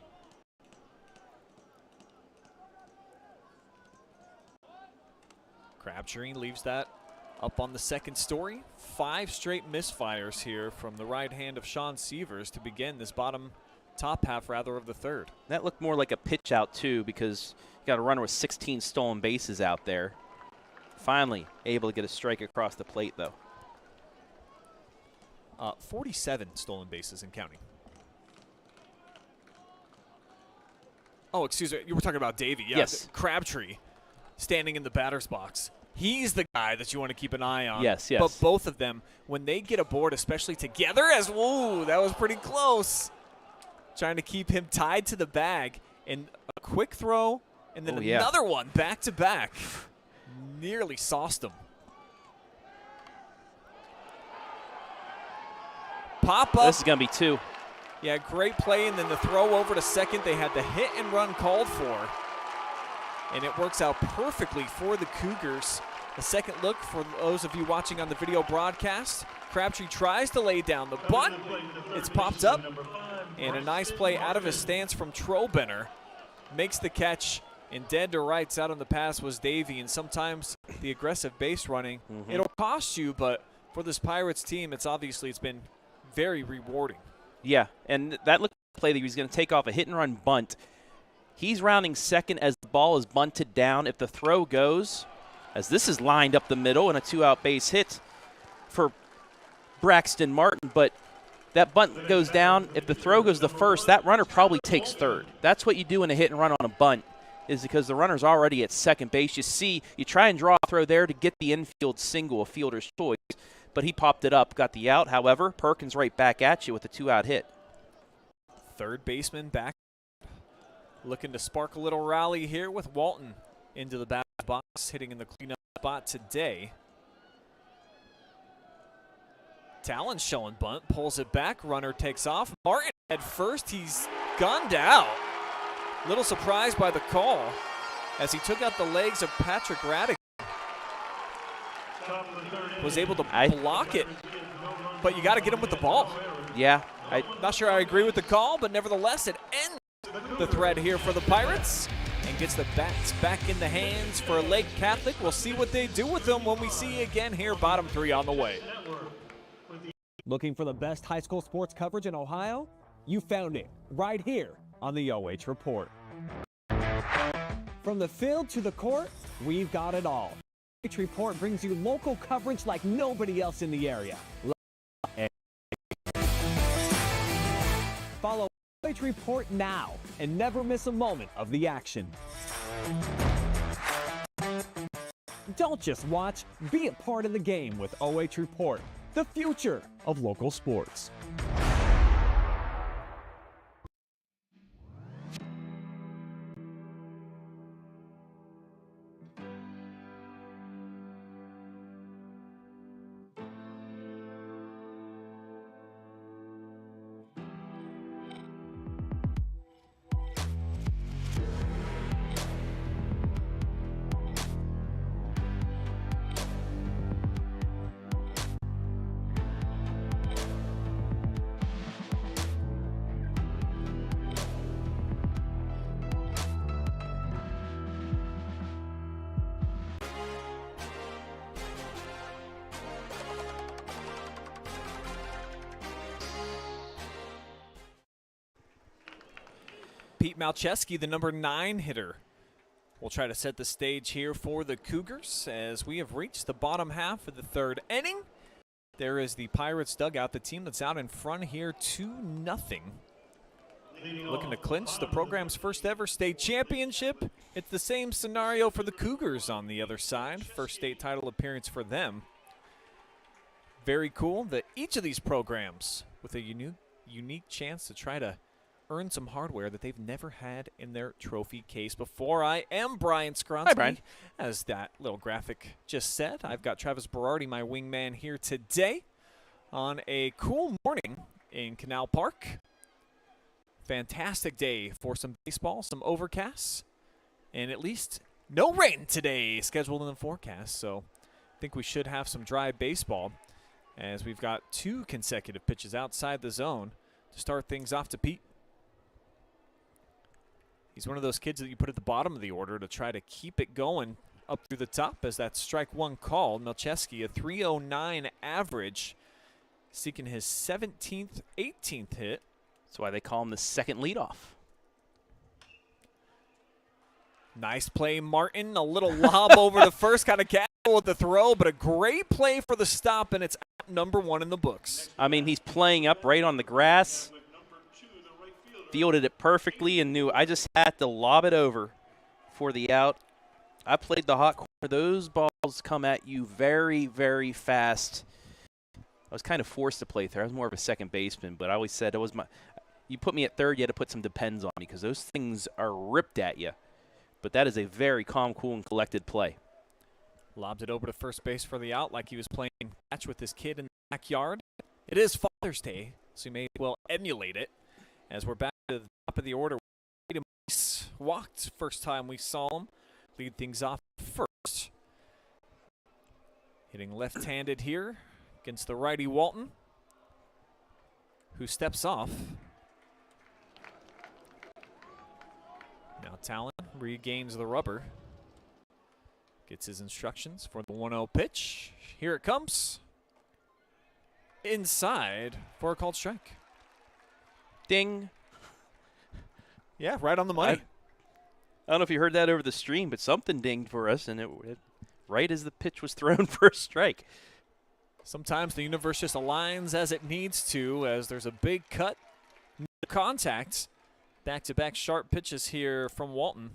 Crabtree leaves that up on the second story. 5 straight misfires here from the right hand of Sean Sievers to begin this top half rather of the third. That looked more like a pitch out too, because you got a runner with 16 stolen bases out there. Finally able to get a strike across the plate though. 47 stolen bases and counting. Oh, excuse me. You were talking about Davey. Yeah, yes. Crabtree standing in the batter's box. He's the guy that you want to keep an eye on. Yes, yes. But both of them, when they get aboard, especially together, whoa, that was pretty close. Trying to keep him tied to the bag. And a quick throw, and then another one back to back. Nearly sauced him. Pop up. This is going to be 2. Yeah, great play, and then the throw over to second. They had the hit and run called for, and it works out perfectly for the Cougars. A second look for those of you watching on the video broadcast. Crabtree tries to lay down the bunt. It's popped up, and a nice play out of his stance from Trobenter. Makes the catch, and dead to rights out on the pass was Davey, and sometimes the aggressive base running, it'll cost you, but for this Pirates team, it's been very rewarding. Yeah, and that looked like a play that he was going to take off a hit-and-run bunt. He's rounding second as the ball is bunted down. If the throw goes, as this is lined up the middle, and a 2-out base hit for Braxton Martin, but that bunt goes down. If the throw goes to first, that runner probably takes third. That's what you do in a hit-and-run on a bunt, is because the runner's already at second base. You try and draw a throw there to get the infield single, a fielder's choice. But he popped it up, got the out. However, Perkins right back at you with a 2-out hit. Third baseman back, looking to spark a little rally here with Walton into the back box, hitting in the cleanup spot today. Talon showing bunt, pulls it back, runner takes off. Martin at first, he's gunned out. Little surprised by the call as he took out the legs of Patrick Raddick. Was able to block it, but you got to get him with the ball. Yeah. Not sure I agree with the call, but nevertheless, it ends the thread here for the Pirates and gets the bats back in the hands for Lake Catholic. We'll see what they do with them when we see you again here, bottom 3 on the way. Looking for the best high school sports coverage in Ohio? You found it right here on the OH Report. From the field to the court, we've got it all. OH Report brings you local coverage like nobody else in the area. Follow OH Report now and never miss a moment of the action. Don't just watch, be a part of the game with OH Report, the future of local sports. Pete Malcheski, the number 9 hitter, will try to set the stage here for the Cougars as we have reached the bottom half of the third inning. There is the Pirates dugout, the team that's out in front here 2-0. Looking to clinch the program's first ever state championship. It's the same scenario for the Cougars on the other side. First state title appearance for them. Very cool that each of these programs with a unique chance to try to earn some hardware that they've never had in their trophy case before. I am Brian Skowronski. Hi, Brian. As that little graphic just said, I've got Travis Berardi, my wingman, here today on a cool morning in Canal Park. Fantastic day for some baseball, some overcasts, and at least no rain today scheduled in the forecast. So I think we should have some dry baseball as we've got 2 consecutive pitches outside the zone to start things off to Pete. He's one of those kids that you put at the bottom of the order to try to keep it going up through the top as that strike one call. Milcheski, a 309 average, seeking his 17th, 18th hit. That's why they call him the second leadoff. Nice play, Martin. A little lob over the first, kind of casual with the throw, but a great play for the stop, and it's number one in the books. I mean, he's playing up right on the grass, fielded it perfectly, and knew I just had to lob it over for the out. I played the hot corner. Those balls come at you very, very fast. I was kind of forced to play third. I was more of a second baseman, but I always said it was my. You put me at third, you had to put some depends on me because those things are ripped at you. But that is a very calm, cool, and collected play. Lobs it over to first base for the out like he was playing catch with his kid in the backyard. It is Father's Day, so you may well emulate it. As we're back to the top of the order, walked first time we saw him. Lead things off first. Hitting left-handed here against the righty Walton, who steps off. Now Talon regains the rubber. Gets his instructions for the 1-0 pitch. Here it comes. Inside for a called strike. Ding. Yeah, right on the money. I don't know if you heard that over the stream, but something dinged for us, and it right as the pitch was thrown for a strike. Sometimes the universe just aligns as it needs to, as there's a big cut, no contact. Back-to-back sharp pitches here from Walton.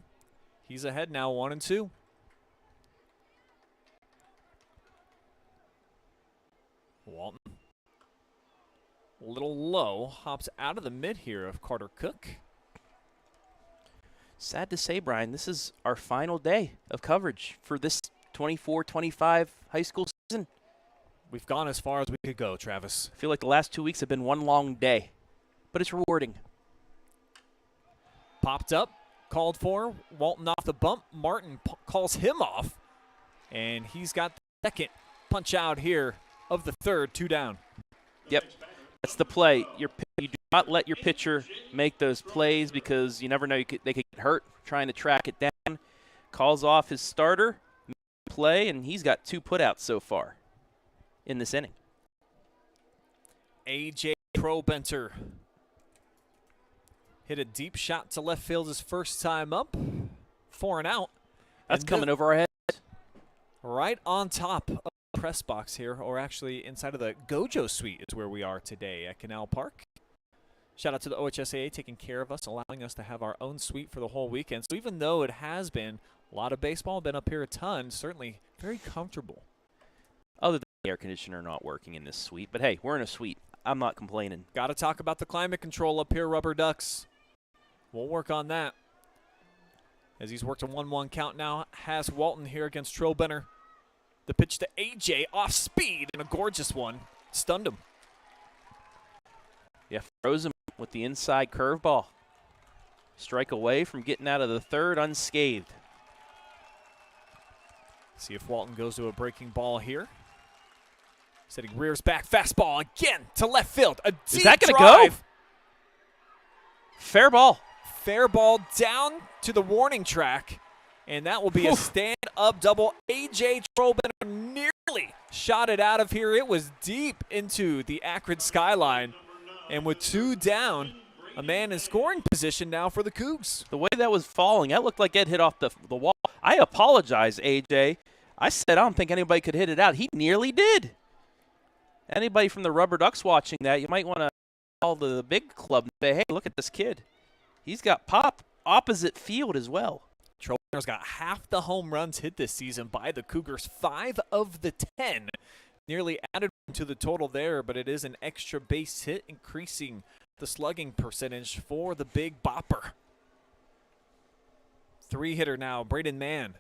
He's ahead now, 1-2. Walton, a little low, hops out of the mid here of Carter Cook. Sad to say, Brian, this is our final day of coverage for this 24-25 high school season. We've gone as far as we could go, Travis. I feel like the last 2 weeks have been one long day, but it's rewarding. Popped up, called for, Walton off the bump. Martin calls him off, and he's got the second punch out here of the third, 2 down. Yep, that's the play. You do not let your pitcher make those plays because you never know they could get hurt trying to track it down. Calls off his starter, play, and he's got 2 putouts so far in this inning. AJ Trobenter hit a deep shot to left field his first time up. 4 and out. That's coming over our heads. Right on top of the press box here, or actually inside of the Gojo suite is where we are today at Canal Park. Shout out to the OHSAA taking care of us, allowing us to have our own suite for the whole weekend. So even though it has been a lot of baseball, been up here a ton, certainly very comfortable. Other than the air conditioner not working in this suite. But hey, we're in a suite. I'm not complaining. Got to talk about the climate control up here, Rubber Ducks. We'll work on that. As he's worked a 1-1 count now, has Walton here against Trobenter. The pitch to AJ, off speed, and a gorgeous one. Stunned him. Yeah, froze him with the inside curveball. Strike away from getting out of the third unscathed. See if Walton goes to a breaking ball here. Setting rears back, fastball again to left field. A deep Is that going to drive. go? Fair ball. Fair ball down to the warning track, and that will be a stand-up double. AJ Trobenter nearly shot it out of here. It was deep into the Akron skyline, and with 2 down, a man in scoring position now for the Cougs. The way that was falling, that looked like it hit off the wall. I apologize, AJ. I said I don't think anybody could hit it out. He nearly did. Anybody from the Rubber Ducks watching that, you might want to call the big club and say, hey, look at this kid. He's got pop opposite field as well. Trobenter's got half the home runs hit this season by the Cougars, 5 of the 10. Nearly added to the total there, but it is an extra base hit, increasing the slugging percentage for the big bopper. 3-hitter now, Braden Mann.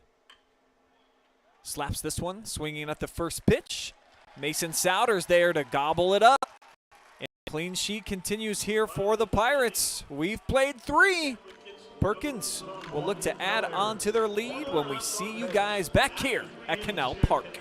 Slaps this one, swinging at the first pitch. Mason Souders there to gobble it up. And clean sheet continues here for the Pirates. We've played 3. Perkins will look to add on to their lead when we see you guys back here at Canal Park.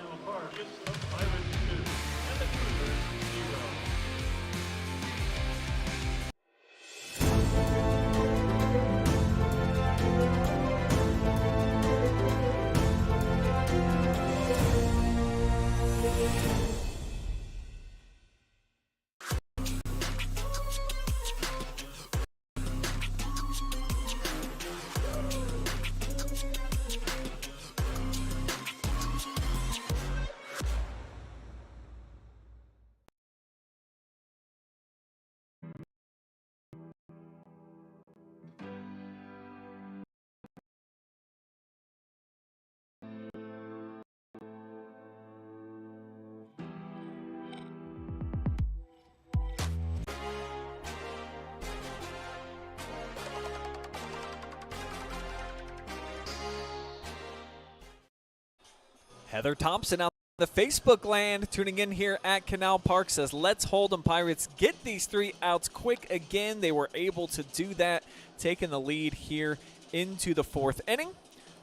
Heather Thompson out in the Facebook land tuning in here at Canal Park says, let's hold 'em Pirates. Get these 3 outs quick again. They were able to do that, taking the lead here into the 4th inning,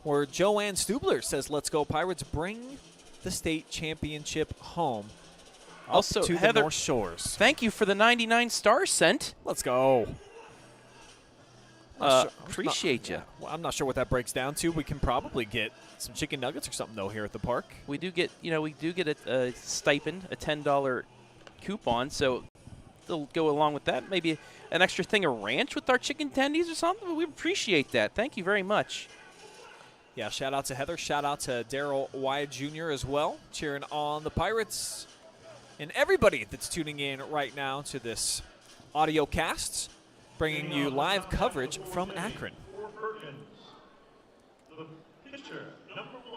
where Joanne Stubler says, let's go Pirates, bring the state championship home. Also, to Heather, the North Shores. Thank you for the 99 stars sent. Let's go. Appreciate you. Well, I'm not sure what that breaks down to. We can probably get some chicken nuggets or something though here at the park. We do get, a stipend, a $10 coupon, so they'll go along with that. Maybe an extra thing of ranch with our chicken tendies or something. We appreciate that. Thank you very much. Yeah, shout out to Heather. Shout out to Daryl Wyatt Jr. as well, cheering on the Pirates. And everybody that's tuning in right now to this audio cast, bringing you live coverage from Akron.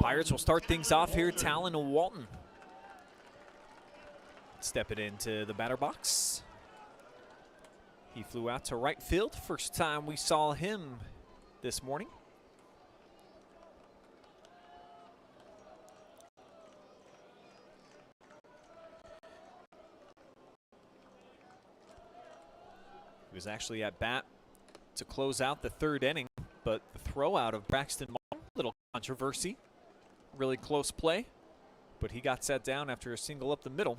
Pirates will start things off here. Talon Walton stepping into the batter box. He flew out to right field. First time we saw him this morning. He was actually at bat to close out the 3rd inning, but the throw out of Braxton Mall, little controversy. Really close play, but he got set down after a single up the middle.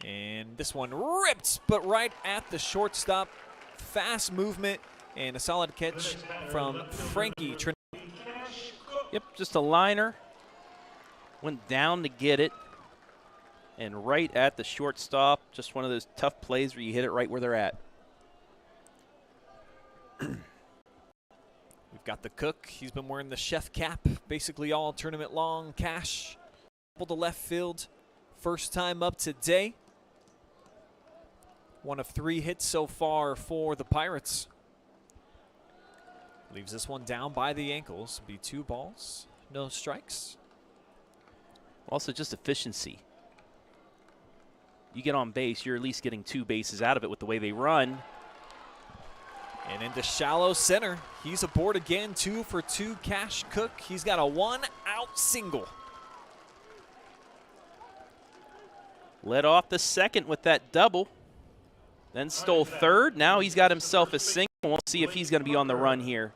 And this one ripped, but right at the shortstop. Fast movement and a solid catch from Frankie Trinidad. Yep, just a liner. Went down to get it. And right at the shortstop, just one of those tough plays where you hit it right where they're at. We've got the cook. He's been wearing the chef cap basically all tournament long. Cash pulled to left field. First time up today. One of 3 hits so far for the Pirates. Leaves this one down by the ankles. Be 2 balls, no strikes. Also just efficiency. You get on base, you're at least getting 2 bases out of it with the way they run. And into shallow center. He's aboard again. 2 for 2. Cash Cook. He's got a 1-out single. Led off the 2nd with that double. Then stole 3rd. Now he's got himself a single. We'll see if he's going to be on the run here.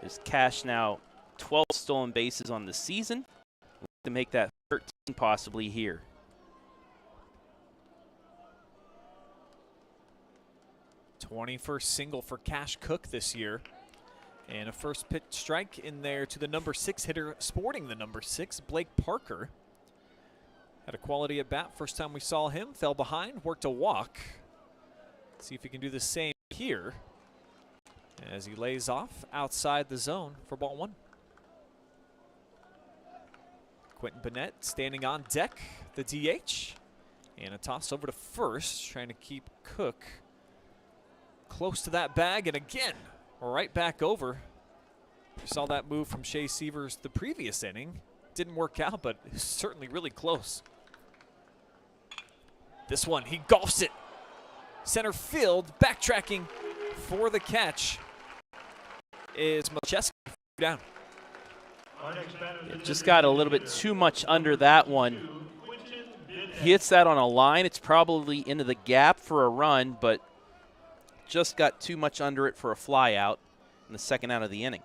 There's Cash now 12 stolen bases on the season. To make that 13 possibly here. 21st single for Cash Cook this year. And a first pitch strike in there to the number 6 hitter, sporting the number 6, Blake Parker. Had a quality at bat. First time we saw him, fell behind, worked a walk. See if he can do the same here as he lays off outside the zone for ball 1. Quentin Bennett standing on deck, the DH. And a toss over to first, trying to keep Cook close to that bag, and again, right back over. We saw that move from Shea Sievers the previous inning. Didn't work out, but certainly really close. This one, he golfs it. Center field, backtracking for the catch is Malcheski down. It just got a little bit too much under that one. He hits that on a line. It's probably into the gap for a run, but just got too much under it for a fly out in the 2nd out of the inning.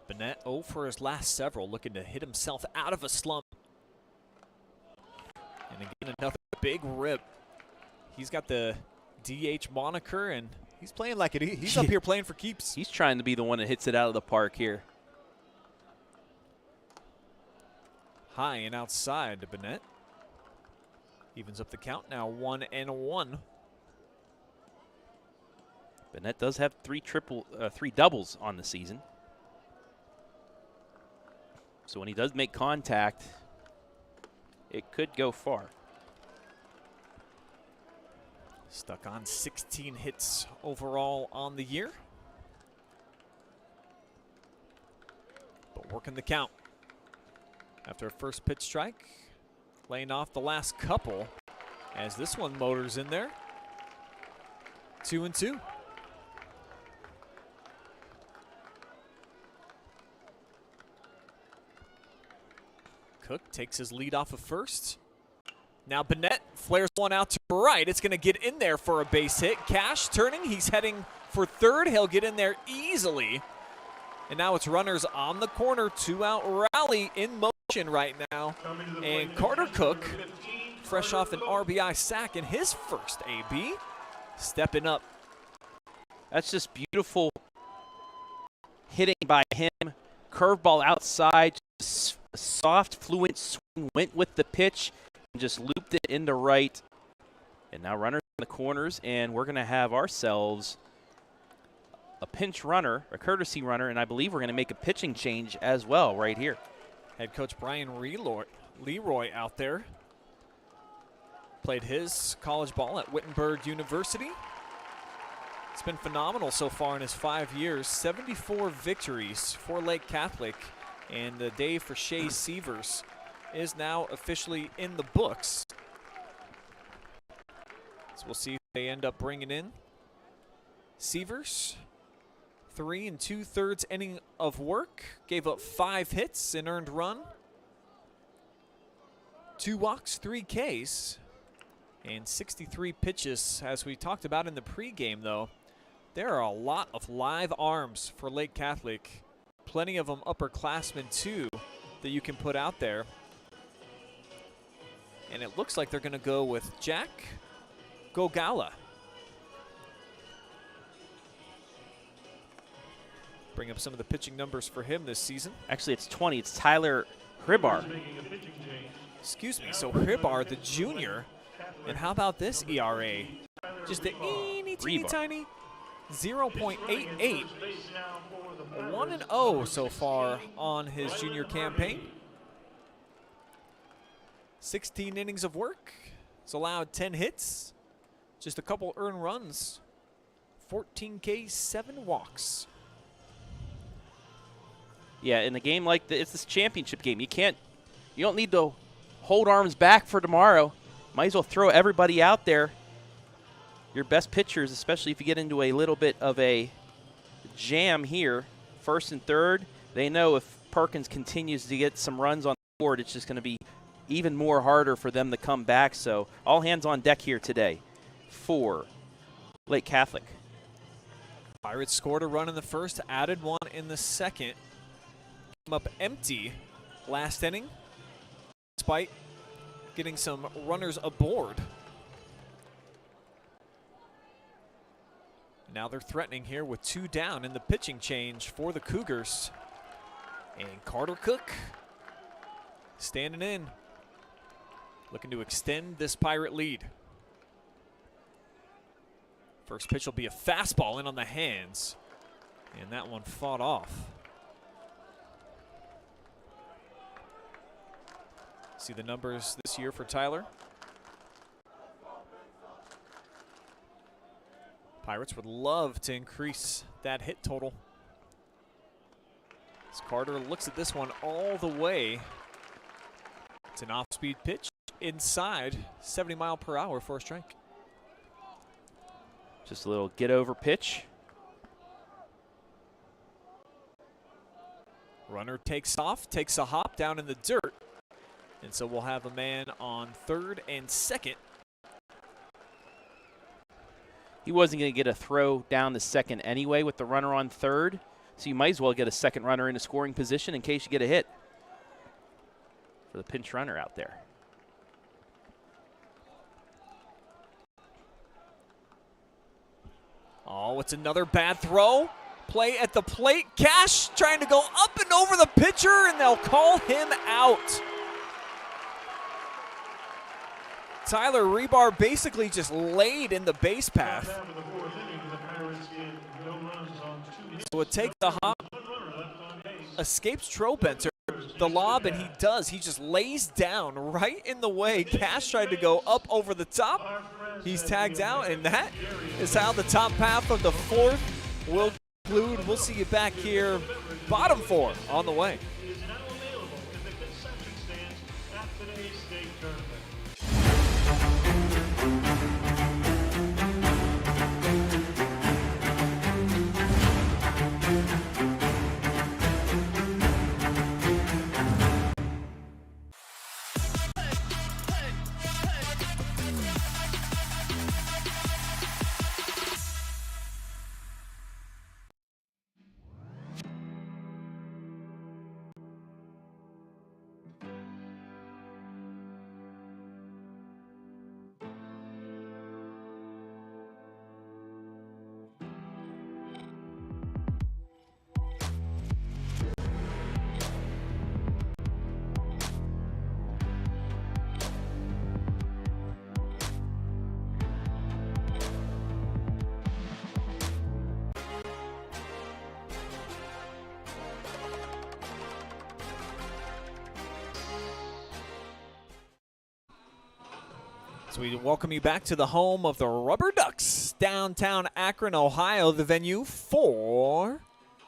Bennett 0 for his last several, looking to hit himself out of a slump. And again, another big rip. He's got the DH moniker, and he's playing like it. He's up here playing for keeps. He's trying to be the one that hits it out of the park here. High and outside to Bennett. Evens up the count now, 1-1. Bennett does have 3 doubles on the season. So when he does make contact, it could go far. Stuck on 16 hits overall on the year. But working the count. After a first pitch strike, laying off the last couple as this one motors in there. 2-2. Cook takes his lead off of first. Now Bennett flares one out to right. It's going to get in there for a base hit. Cash turning. He's heading for third. He'll get in there easily. And now it's runners on the corner. 2-out rally in motion right now. And Carter Cook, fresh off an RBI sack in his first AB, stepping up. That's just beautiful hitting by him. Curveball outside, just a soft, fluent swing, went with the pitch, and just looped it into right. And now runners in the corners, and we're going to have ourselves a pinch runner, a courtesy runner, and I believe we're going to make a pitching change as well right here. Head coach Brian Leroy out there. Played his college ball at Wittenberg University. It's been phenomenal so far in his 5 years. 74 victories for Lake Catholic. And the day for Shea Sievers is now officially in the books. So we'll see if they end up bringing in Sievers. 3 2/3 inning of work. Gave up 5 hits and earned run. 2 walks, 3 Ks. And 63 pitches, as we talked about in the pregame, though. There are a lot of live arms for Lake Catholic. Plenty of them upperclassmen, too, that you can put out there. And it looks like they're going to go with Jack Gogala. Bring up some of the pitching numbers for him this season. Actually, it's 20. It's Tyler Hribar. Excuse me. So Hribar, the junior. And how about this ERA? Just a teeny tiny 0.88. 1-0 so far on his junior campaign. 16 innings of work. It's allowed 10 hits. Just a couple earned runs. 14 Ks, 7 walks. Yeah, in a game like this, it's this championship game. You don't need to hold arms back for tomorrow. Might as well throw everybody out there. Your best pitchers, especially if you get into a little bit of a jam here, first and third, they know if Perkins continues to get some runs on the board, it's just going to be even more harder for them to come back. So all hands on deck here today for Lake Catholic. Pirates scored a run in the first, added one in the second. Came up empty last inning, despite getting some runners aboard. Now they're threatening here with 2 down in the pitching change for the Cougars. And Carter Cook standing in, looking to extend this Pirate lead. First pitch will be a fastball in on the hands, and that one fought off. See the numbers this year for Tyler. Pirates would love to increase that hit total. As Carter looks at this one all the way. It's an off-speed pitch inside, 70 mile per hour for a strike. Just a little get-over pitch. Runner takes off, takes a hop down in the dirt. And so we'll have a man on third and second. He wasn't going to get a throw down the second anyway with the runner on third, so you might as well get a second runner in a scoring position in case you get a hit for the pinch runner out there. Oh, it's another bad throw. Play at the plate. Cash trying to go up and over the pitcher, and they'll call him out. Tyler Hribar basically just laid in the base path. So it takes the hop, escapes Trobenter, the lob, and he does. He just lays down right in the way. Cash tried to go up over the top. He's tagged out, and that is how the top half of the fourth will conclude. We'll see you back here, bottom 4 on the way. So we welcome you back to the home of the Rubber Ducks, downtown Akron, Ohio, the venue for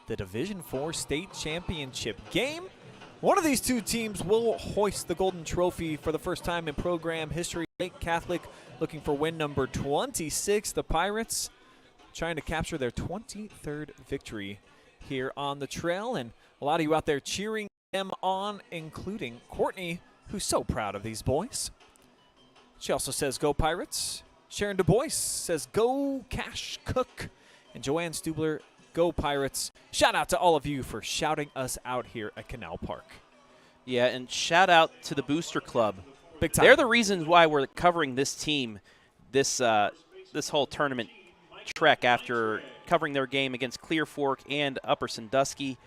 the Division IV State Championship game. One of these two teams will hoist the Golden Trophy for the first time in program history. Lake Catholic looking for win number 26. The Pirates trying to capture their 23rd victory here on the trail. And a lot of you out there cheering them on, including Courtney, who's so proud of these boys. She also says, go Pirates. Sharon Du Bois says, go Cash Cook. And Joanne Stubler, go Pirates. Shout out to all of you for shouting us out here at Canal Park. Yeah, and shout out to the Booster Club. Big time. They're the reasons why we're covering this team this whole tournament trek after covering their game against Clear Fork and Upper Sandusky.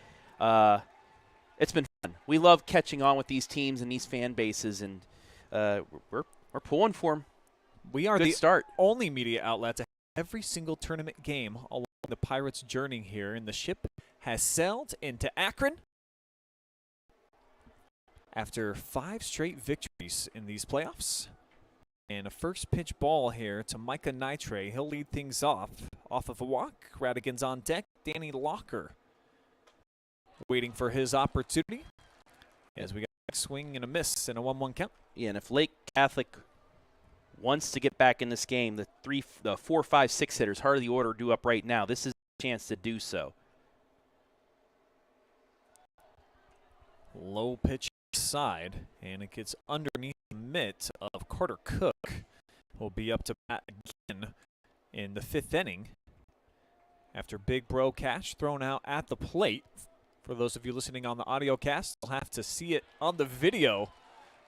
It's been fun. We love catching on with these teams and these fan bases, and we're pulling for them. We are Good the start. only media outlet to have every single tournament game along the Pirates' journey here, and the ship has sailed into Akron after 5 straight victories in these playoffs. And a first pitch ball here to Micah Nitre. He'll lead things off of a walk. Radigan's on deck. Danny Locker waiting for his opportunity as we got a swing and a miss and a 1-1 count. Yeah, and if Lake Catholic wants to get back in this game, the 4, 5, 6 hitters, heart of the order, due up right now. This is a chance to do so. Low pitch side, and it gets underneath the mitt of Carter Cook. Will be up to bat again in the 5th inning after Big Bro Cash thrown out at the plate. For those of you listening on the audio cast, you'll have to see it on the video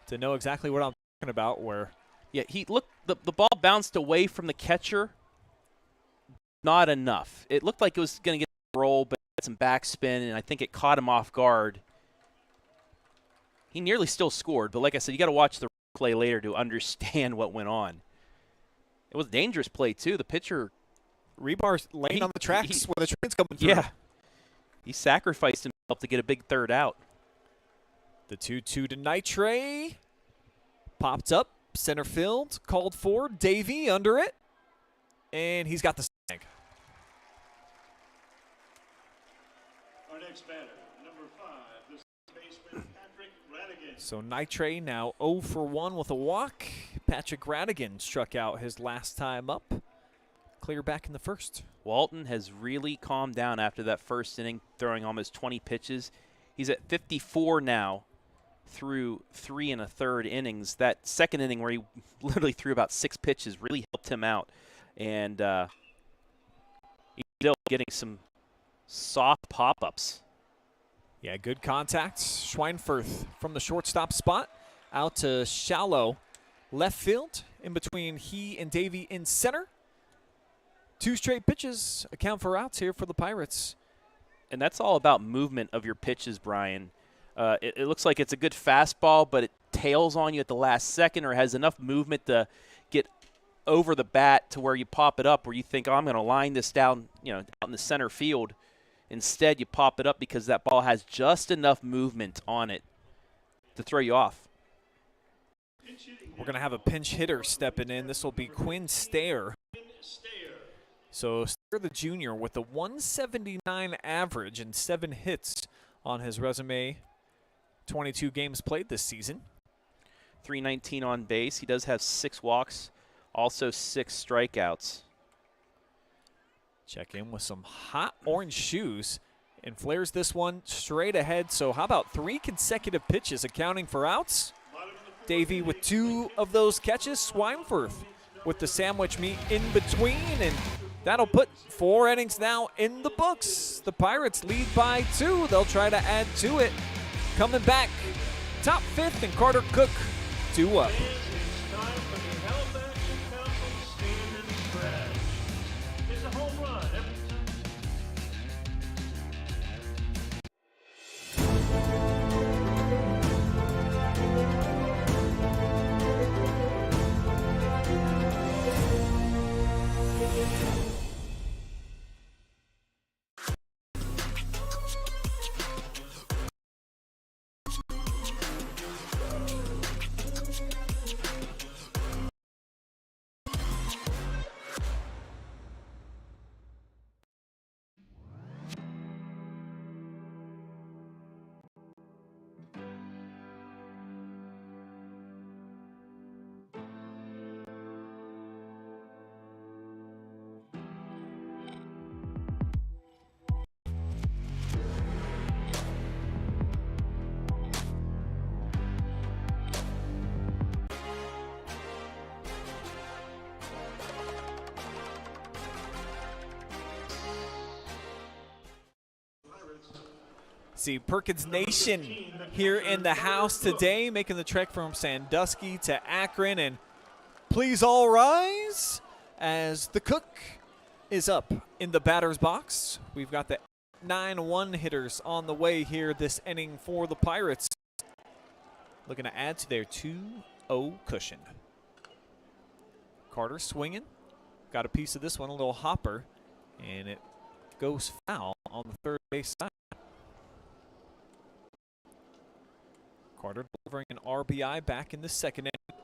to know exactly what I'm talking about. Where, yeah, the ball bounced away from the catcher. Not enough. It looked like it was going to get a roll, but had some backspin, and I think it caught him off guard. He nearly still scored, but like I said, you got to watch the play later to understand what went on. It was a dangerous play too. The pitcher, rebar's laying on the tracks where the train's coming through. Yeah, he sacrificed himself to get a big third out. The 2-2 to Nitre. Popped up, center field, called for. Davey under it, and he's got the snag. Our next batter, number 5, the baseman Patrick Radigan. So Nitre now 0 for 1 with a walk. Patrick Radigan struck out his last time up. Clear back in the first. Walton has really calmed down after that first inning, throwing almost 20 pitches. He's at 54 now through 3 1/3 innings. That second inning where he literally threw about 6 pitches really helped him out. And he's still getting some soft pop-ups. Yeah, good contact. Schweinfurth from the shortstop spot out to shallow left field in between he and Davey in center. 2 straight pitches account for outs here for the Pirates. And that's all about movement of your pitches, Brian. It looks like it's a good fastball, but it tails on you at the last second or has enough movement to get over the bat to where you pop it up, where you think, oh, I'm going to line this down, out in the center field. Instead, you pop it up because that ball has just enough movement on it to throw you off. We're going to have a pinch hitter stepping in. This will be Quinn Stair. So Stair the junior with a 179 average and 7 hits on his resume. 22 games played this season. 319 on base. He does have 6 walks, also 6 strikeouts. Check in with some hot orange shoes and flares this one straight ahead. So how about 3 consecutive pitches accounting for outs? Davey with 2 of those catches. Schweinfurth with the sandwich meat in between, and that'll put 4 innings now in the books. The Pirates lead by 2. They'll try to add to it. Coming back, top 5th, and Carter Cook 2 up. See Perkins Nation here in the house today, making the trek from Sandusky to Akron. And please all rise as the cook is up in the batter's box. We've got the 9-1 hitters on the way here this inning for the Pirates, looking to add to their 2-0 cushion. Carter swinging, got a piece of this one, a little hopper, and it goes foul on the third base side. Carter delivering an RBI back in the second inning.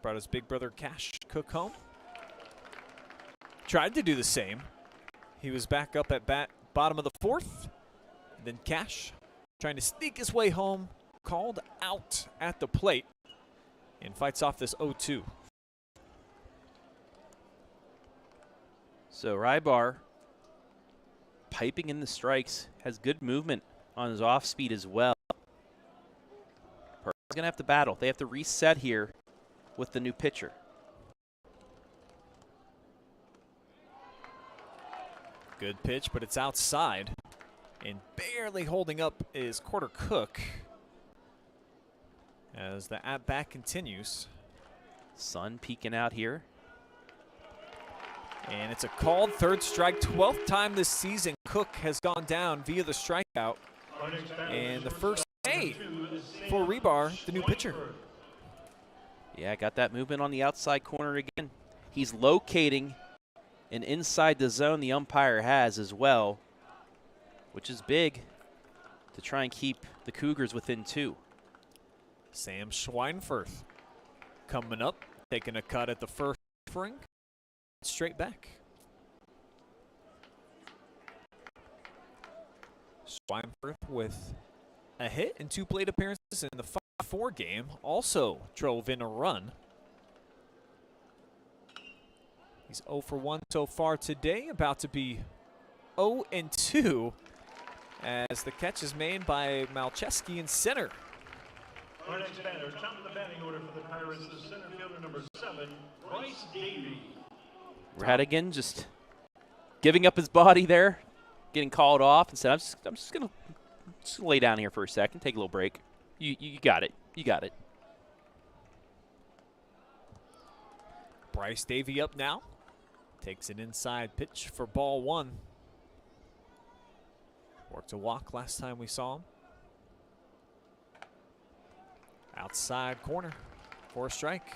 Brought his big brother Cash Cook home. Tried to do the same. He was back up at bat, bottom of the fourth. And then Cash trying to sneak his way home, called out at the plate, and fights off this 0-2. So Rybar piping in the strikes, has good movement on his off speed as well. Perkins is going to have to battle. They have to reset here with the new pitcher. Good pitch, but it's outside. And barely holding up is Carter Cook as the at-bat continues. Sun peeking out here. And it's a called third strike. 12th time this season Cook has gone down via the strikeout. And the first A for Rybar, the new pitcher. Yeah, got that movement on the outside corner again. He's locating and inside the zone the umpire has as well, which is big to try and keep the Cougars within 2. Sam Schweinfurth coming up, taking a cut at the first ring. Straight back. Schweinfurth with a hit and 2 plate appearances in the 5-4 game. Also drove in a run. He's 0 for 1 so far today, about to be 0-2 as the catch is made by Malcheski in center. Our next batter, top of the batting order for the Pirates, is center fielder number 7, Bryce Davey. Radigan just giving up his body there, getting called off, and said, I'm just gonna lay down here for a second, take a little break. You got it. You got it. Bryce Davey up now. Takes an inside pitch for ball 1. Worked a walk last time we saw him. Outside corner for a strike.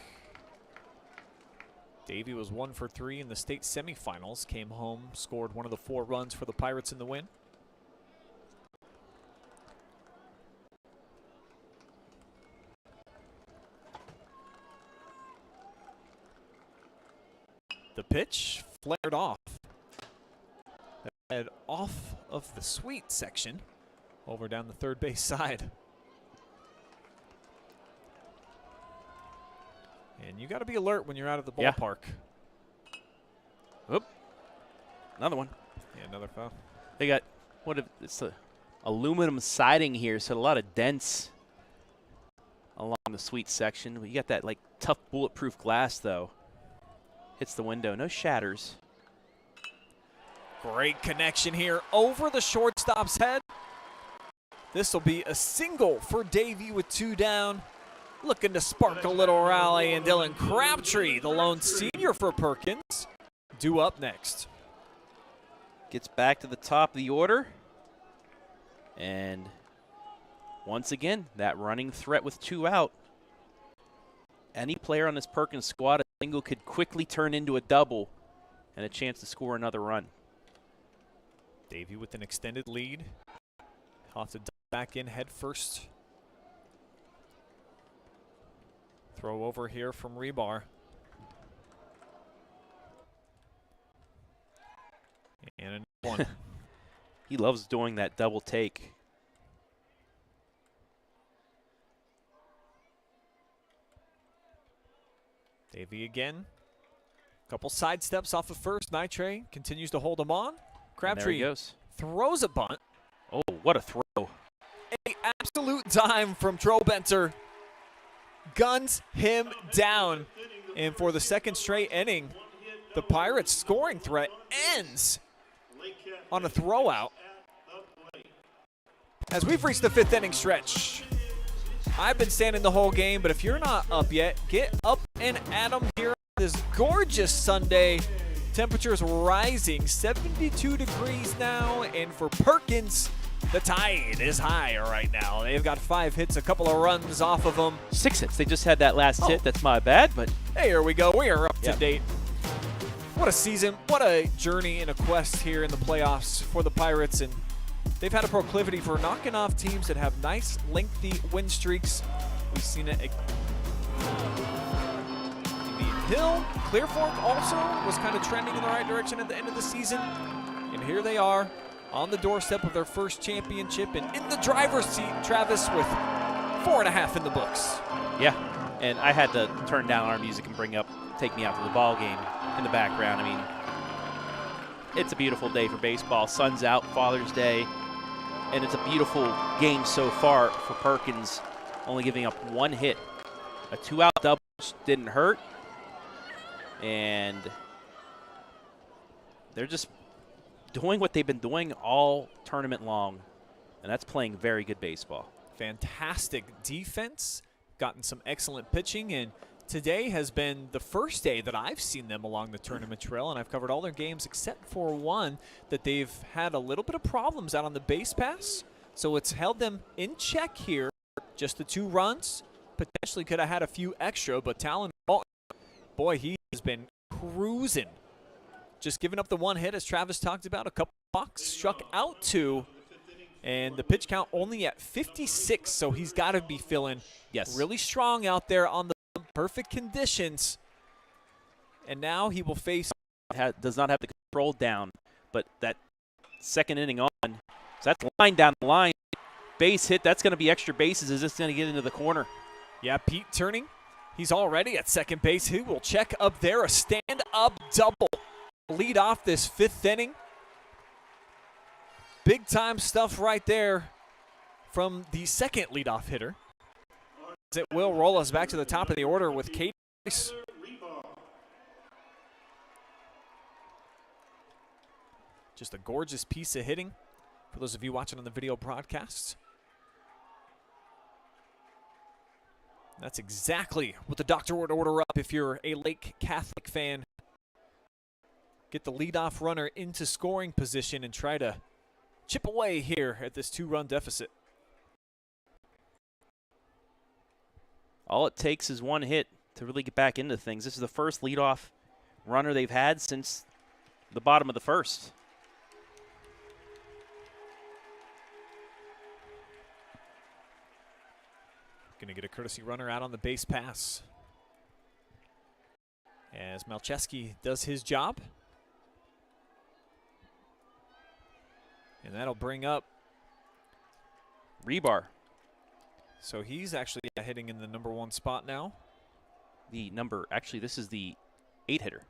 Davey was 1 for 3 in the state semifinals. Came home, scored one of the 4 runs for the Pirates in the win. The pitch flared off. Head off of the sweet section over down the third base side. And you got to be alert when you're out of the ballpark. Oop. Another one. Yeah, another foul. They got, it's a aluminum siding here, so a lot of dents along the sweet section. You got that like tough bulletproof glass though. Hits the window, no shatters. Great connection here over the shortstop's head. This will be a single for Davey with 2 down. Looking to spark a little rally, and Dylan Crabtree, the lone senior for Perkins, due up next. Gets back to the top of the order. And once again, that running threat with 2 out. Any player on this Perkins squad, a single could quickly turn into a double and a chance to score another run. Davey with an extended lead. He'll have to dive back in head first. Throw over here from Rybar. And another one. He loves doing that double take. Davey again. Couple side steps off of first. Nitre continues to hold him on. Crabtree throws a bunt. Oh, what a throw. An absolute dime from Trobenter. Guns him down. And for the second straight inning, the Pirates' scoring threat ends on a throwout As we've reached the 5th inning stretch, I've been standing the whole game, but if you're not up yet, get up and at 'em here on this gorgeous Sunday. Temperatures rising, 72 degrees now, and for Perkins, the tide is high right now. They've got 5 hits, a couple of runs off of them. 6 hits. They just had that last hit. That's my bad, but Hey, here we go. We are up to Yep. date. What a season. What a journey and a quest here in the playoffs for the Pirates. And they've had a proclivity for knocking off teams that have nice, lengthy win streaks. We've seen it. Hill, Clear Fork also was kind of trending in the right direction at the end of the season. And here they are on the doorstep of their first championship and in the driver's seat, Travis, with 4.5 in the books. yeah. And I had to turn down our music and bring up Take Me Out to the Ball Game in the background. I mean, it's a beautiful day for baseball. Sun's out, Father's Day, and it's a beautiful game so far for Perkins, only giving up 1 hit. A 2-out double didn't hurt, and they're just doing what they've been doing all tournament long, and that's playing very good baseball. Fantastic defense, gotten some excellent pitching, and today has been the first day that I've seen them along the tournament trail, and I've covered all their games except for one that they've had a little bit of problems out on the base pass. So it's held them in check here. Just the 2 runs. Potentially could have had a few extra, but Talon, boy, he has been cruising. Just giving up the 1 hit, as Travis talked about. A couple walks, struck out 2, and the pitch count only at 56. So he's got to be feeling really strong out there on the perfect conditions. And now he will face. Does not have the control down, but that second inning on, so that's line down the line. Base hit, that's going to be extra bases. Is this going to get into the corner? Yeah, Pete turning. He's already at second base. He will check up there. A stand-up double. Lead off this 5th inning. Big-time stuff right there from the second leadoff hitter. It will roll us back to the top of the order with Kate. Just a gorgeous piece of hitting for those of you watching on the video broadcasts. That's exactly what the doctor would order up if you're a Lake Catholic fan. Get the leadoff runner into scoring position and try to chip away here at this 2-run deficit. All it takes is 1 hit to really get back into things. This is the first leadoff runner they've had since the bottom of the first. Going to get a courtesy runner out on the base pass as Malcheski does his job. And that'll bring up Rebar. So he's actually hitting in the number 1 spot now. Actually, this is the 8 hitter.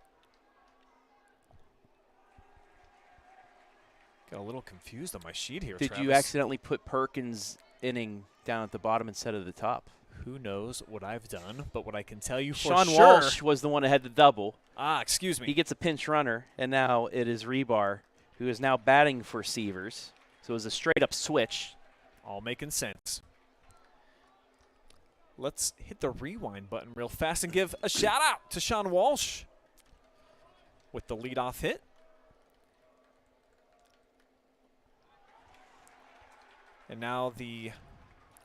Got a little confused on my sheet here, Did Travis. you accidentally put Perkins' inning down at the bottom instead of the top? Who knows what I've done, but what I can tell you for Sean sure. Walsh was the one that had the double. Excuse me. He gets a pinch runner, and now it is Rebar, who is now batting for Sievers. So it was a straight-up switch. All making sense. Let's hit the rewind button real fast and give a shout-out to Sean Walsh with the leadoff hit. And now the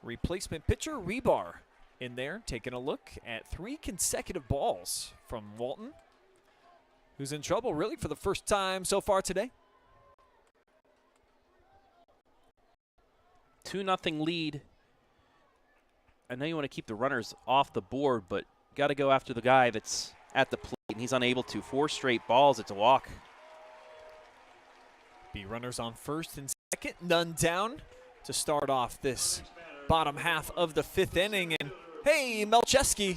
replacement pitcher, Rebar, in there, taking a look at 3 consecutive balls from Walton, who's in trouble really for the first time so far today. 2-0 lead. I know you want to keep the runners off the board, but got to go after the guy that's at the plate, and he's unable to. 4 straight balls, it's a walk. Be runners on first and second, none down to start off this bottom half of the 5th inning. And hey, Malcheski,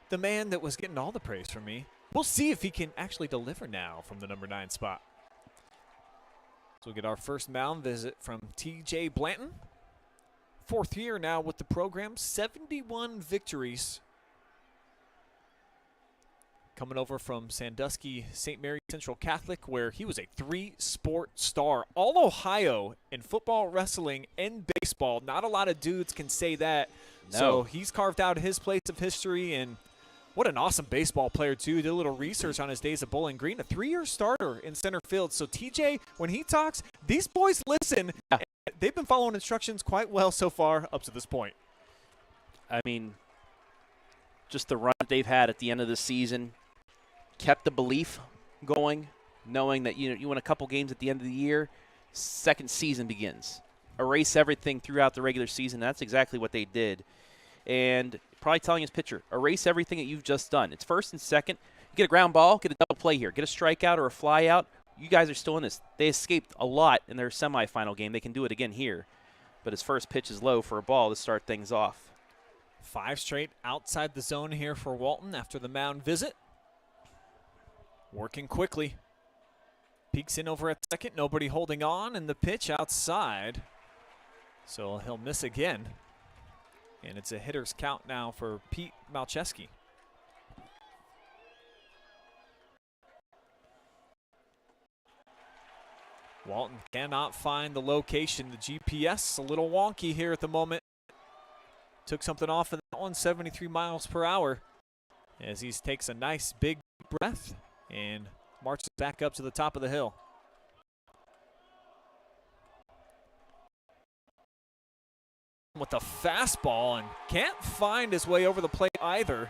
the man that was getting all the praise from me. We'll see if he can actually deliver now from the number 9 spot. So we'll get our first mound visit from TJ Blanton. 4th year now with the program, 71 victories. coming over from Sandusky St. Mary Central Catholic, where he was a 3-sport star. All Ohio in football, wrestling, and baseball. Not a lot of dudes can say that. No. So he's carved out his place of history, and what an awesome baseball player, too. Did a little research on his days at Bowling Green. A 3-year starter in center field. So TJ, when he talks, these boys listen. Yeah. They've been following instructions quite well so far up to this point. I mean, just the run that they've had at the end of the season kept the belief going, knowing that you win a couple games at the end of the year, second season begins. Erase everything throughout the regular season. That's exactly what they did. And probably telling his pitcher, erase everything that you've just done. It's first and second. You get a ground ball, get a double play here, get a strikeout or a fly out. You guys are still in this. They escaped a lot in their semifinal game. They can do it again here. But his first pitch is low for a ball to start things off. 5 straight outside the zone here for Walton after the mound visit. Working quickly. Peeks in over at second. Nobody holding on, and the pitch outside. So he'll miss again. And it's a hitter's count now for Pete Malcheski. Walton cannot find the location. The GPS a little wonky here at the moment. Took something off of that one, 73 miles per hour, as he takes a nice big breath and marches back up to the top of the hill. With the fastball and can't find his way over the plate either,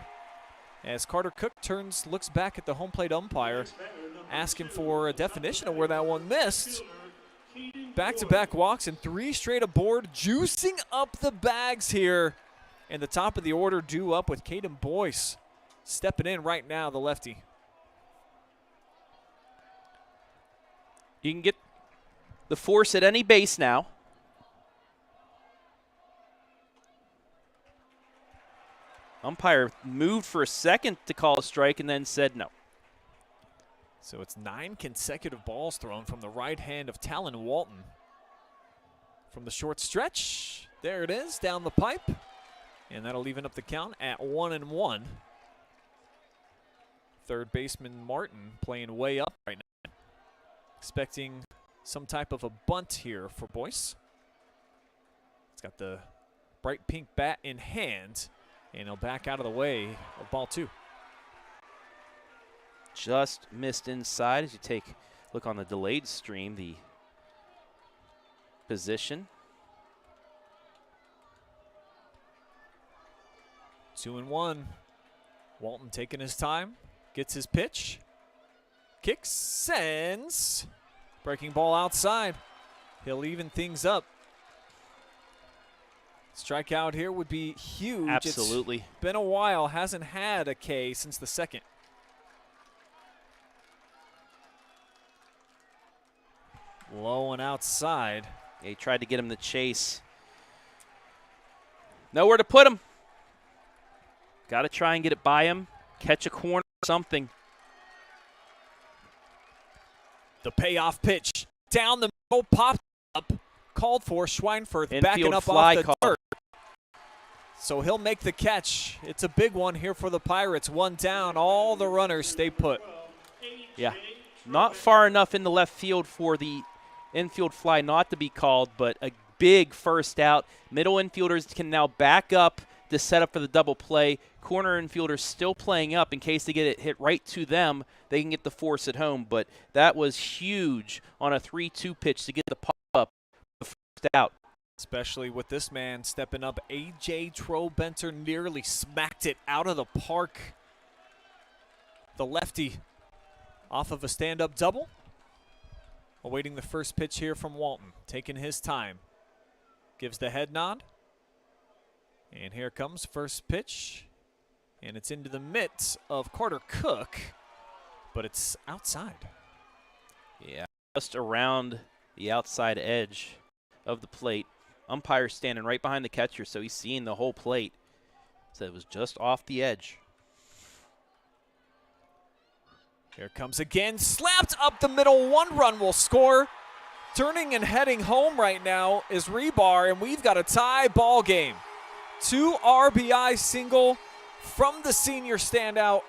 as Carter Cook looks back at the home plate umpire, asking for a definition of where that one missed. Back-to-back walks and 3 straight aboard, juicing up the bags here. And the top of the order due up with Caden Boyce stepping in right now, the lefty. You can get the force at any base now. Umpire moved for a second to call a strike and then said no. So it's 9 consecutive balls thrown from the right hand of Talon Walton. From the short stretch, there it is, down the pipe. And that'll even up the count at 1-1. Third baseman Martin playing way up right now. Expecting some type of a bunt here for Boyce. He's got the bright pink bat in hand. And he'll back out of the way of ball 2. Just missed inside as you take a look on the delayed stream, the position. 2-1. Walton taking his time, gets his pitch, kicks, sends. Breaking ball outside. He'll even things up. Strikeout here would be huge. Absolutely. It's been a while, hasn't had a K since the second. Low and outside. He tried to get him to chase. Nowhere to put him. Got to try and get it by him. Catch a corner or something. The payoff pitch. Down the middle, popped up. Called for. Schweinfurth Infield backing up fly off the call. dirt. So he'll make the catch. It's a big one here for the Pirates. 1 down. All the runners stay put. Yeah. Not far enough in the left field for the infield fly not to be called, but a big first out. Middle infielders can now back up to set up for the double play. Corner infielders still playing up in case they get it hit right to them. They can get the force at home, but that was huge on a 3-2 pitch to get the pop up, the first out. Especially with this man stepping up. AJ Trobenter nearly smacked it out of the park. The lefty off of a stand-up double. Awaiting the first pitch here from Walton. Taking his time. Gives the head nod. And here comes first pitch. And it's into the mitts of Carter Cook. But it's outside. Yeah, just around the outside edge of the plate. Umpire standing right behind the catcher, so he's seeing the whole plate. So it was just off the edge. Here comes again, slapped up the middle, 1 run will score. Turning and heading home right now is Rebar, and we've got a tie ball game. 2 RBI single from the senior standout.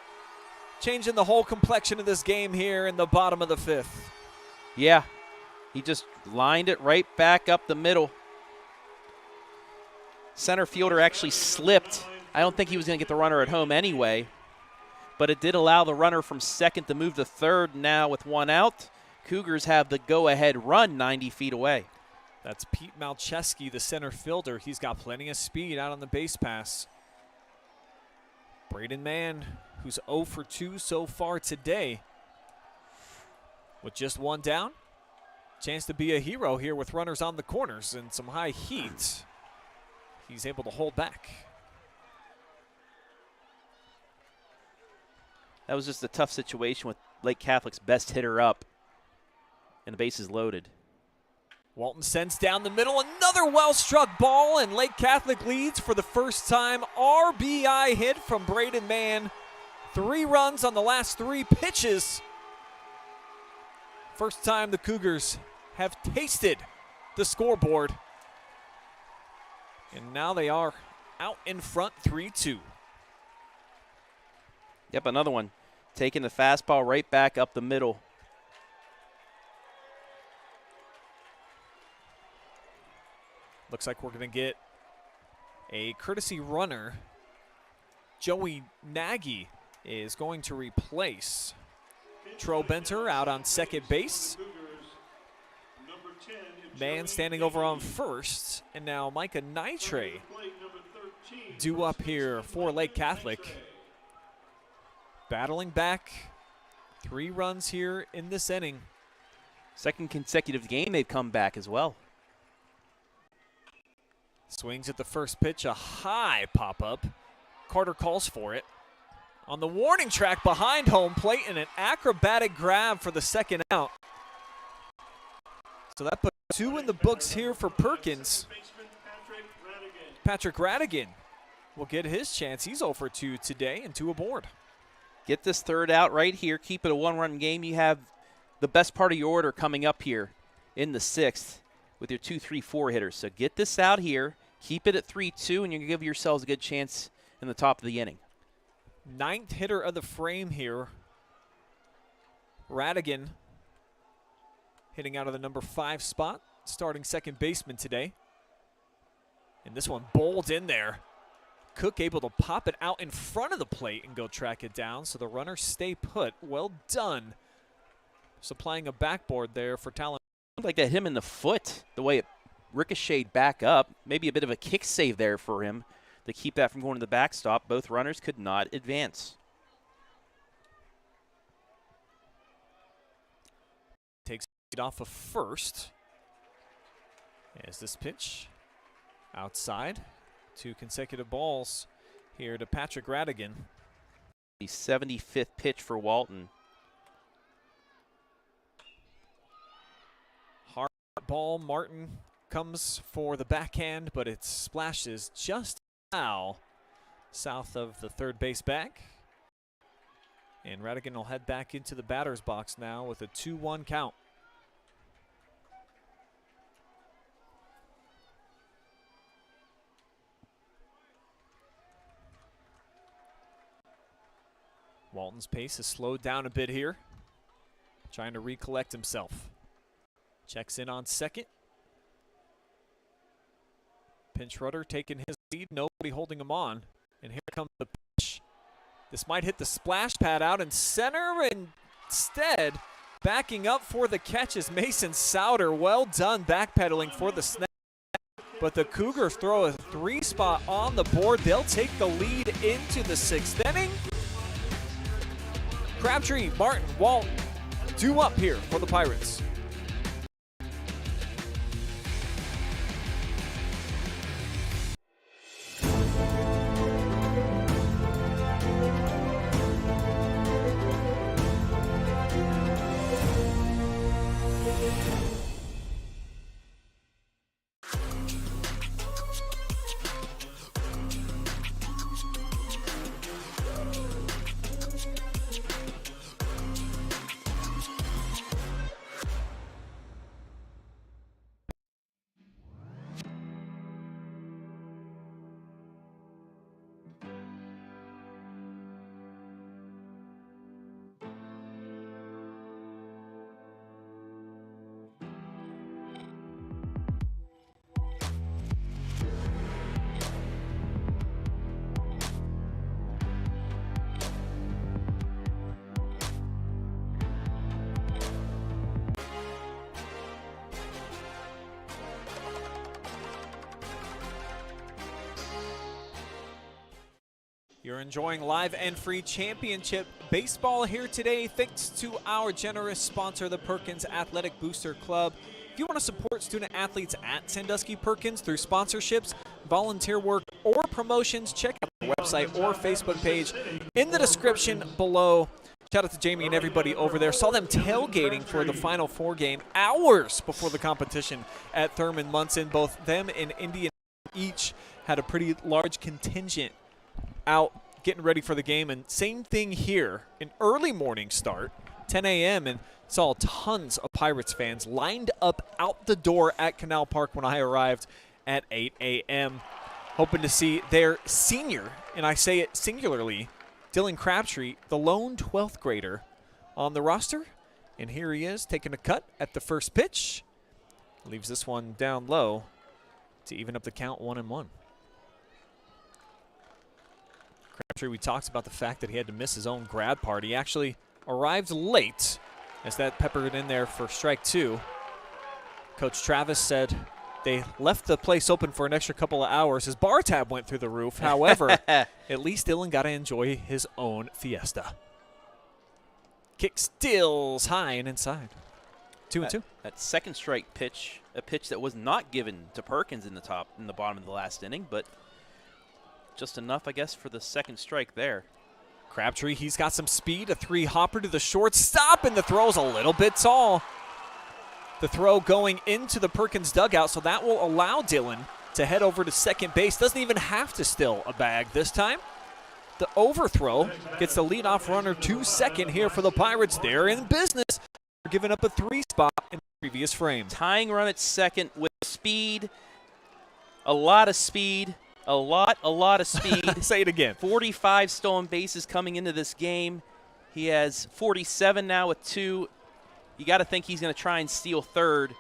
changing the whole complexion of this game here in the bottom of the 5th. Yeah, he just lined it right back up the middle. Center fielder actually slipped. I don't think he was going to get the runner at home anyway, but it did allow the runner from second to move to third. Now with one out, Cougars have the go-ahead run 90 feet away. That's Pete Malcheski, the center fielder. He's got plenty of speed out on the base pass. Braden Mann, who's 0 for 2 so far today, with just one down. Chance to be a hero here with runners on the corners and some high heat. He's able to hold back. That was just a tough situation with Lake Catholic's best hitter up, and the bases loaded. Walton sends down the middle, another well-struck ball, and Lake Catholic leads for the first time. RBI hit from Braden Mann. 3 runs on the last 3 pitches. First time the Cougars have tasted the scoreboard. And now they are out in front 3-2. Yep, another one. Taking the fastball right back up the middle. Looks like we're going to get a courtesy runner. Joey Nagy is going to replace Trobenter out on second base. Mann standing over on first. And now Micah Nitre due up here for Lake Catholic. Battling back. 3 runs here in this inning. Second consecutive game they've come back as well. Swings at the first pitch, a high pop-up. Carter calls for it. On the warning track behind home plate and an acrobatic grab for the second out. So that puts 2 in the books here for Perkins. Patrick Radigan will get his chance. He's 0 for 2 today and 2 aboard. Get this third out right here. Keep it a 1-run game. You have the best part of your order coming up here in the 6th with your 2, 3, 4 hitters. So get this out here. Keep it at 3-2, and you can give yourselves a good chance in the top of the inning. 9th hitter of the frame here. Radigan hitting out of the number 5 spot, starting second baseman today. And this one bowled in there. Cook able to pop it out in front of the plate and go track it down, so the runners stay put. Well done. Supplying a backboard there for Talon. Like that hit him in the foot, the way it ricocheted back up. Maybe a bit of a kick save there for him to keep that from going to the backstop. Both runners could not advance. Takes it off of first. As this pitch outside. 2 consecutive balls here to Patrick Radigan. The 75th pitch for Walton. Hard ball. Martin comes for the backhand, but it splashes just now south of the third base bag. And Radigan will head back into the batter's box now with a 2-1 count. Walton's pace has slowed down a bit here. Trying to recollect himself. Checks in on second. Pinch runner taking his lead, nobody holding him on. And here comes the pitch. This might hit the splash pad out in center, and instead, backing up for the catch is Mason Souter. Well done backpedaling for the snap. But the Cougars throw a 3-spot on the board. They'll take the lead into the 6th inning. Crabtree, Martin, Walton, 2 up here for the Pirates. You're enjoying live and free championship baseball here today thanks to our generous sponsor, the Perkins Athletic Booster Club. If you want to support student athletes at Sandusky Perkins through sponsorships, volunteer work, or promotions, check out the website or Facebook page in the description below. Shout out to Jamie and everybody over there. Saw them tailgating for the Final Four game hours before the competition at Thurman Munson. Both them and Indian each had a pretty large contingent out getting ready for the game. And same thing here, an early morning start, 10 a.m., and saw tons of Pirates fans lined up out the door at Canal Park when I arrived at 8 a.m. Hoping to see their senior, and I say it singularly, Dylan Crabtree, the lone 12th grader on the roster. And here he is taking a cut at the first pitch. Leaves this one down low to even up the count 1-1. Crabtree, we talked about the fact that he had to miss his own grad party. He actually arrived late as that peppered in there for strike two. Coach Travis said they left the place open for an extra couple of hours. His bar tab went through the roof. However, at least Dylan got to enjoy his own fiesta. Kick steals high and inside. 2-2. That second strike pitch, a pitch that was not given to Perkins in the bottom of the last inning, but just enough, I guess, for the second strike there. Crabtree, he's got some speed, a three-hopper to the shortstop, and the throw's a little bit tall. The throw going into the Perkins dugout, so that will allow Dylan to head over to second base. Doesn't even have to steal a bag this time. The overthrow gets the leadoff runner to second here for the Pirates. They're in business. They're giving up a 3 spot in the previous frame. Tying run at second with speed, a lot of speed. A lot of speed. Say it again. 45 stolen bases coming into this game. He has 47 now with 2. You got to think he's going to try and steal third,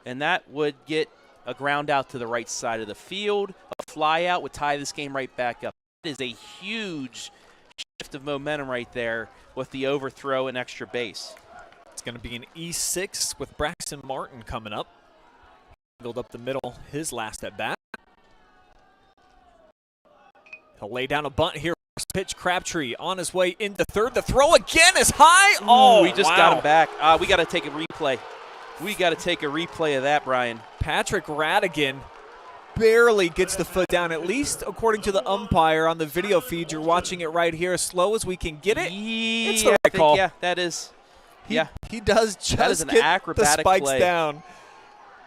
and that would get a ground out to the right side of the field. A fly out would tie this game right back up. It is a huge shift of momentum right there with the overthrow and extra base. It's going to be an E6 with Braxton Martin coming up. Build up the middle, his last at bat. He'll lay down a bunt here. First pitch, Crabtree on his way into third. The throw again is high. Oh, we just got him back. We got to take a replay. We got to take a replay of that, Brian. Patrick Radigan barely gets the foot down, at least according to the umpire on the video feed. You're watching it right here, as slow as we can get it. Yeah, it's the right call. Yeah, that is. He does just that is an get acrobatic the spikes play. down.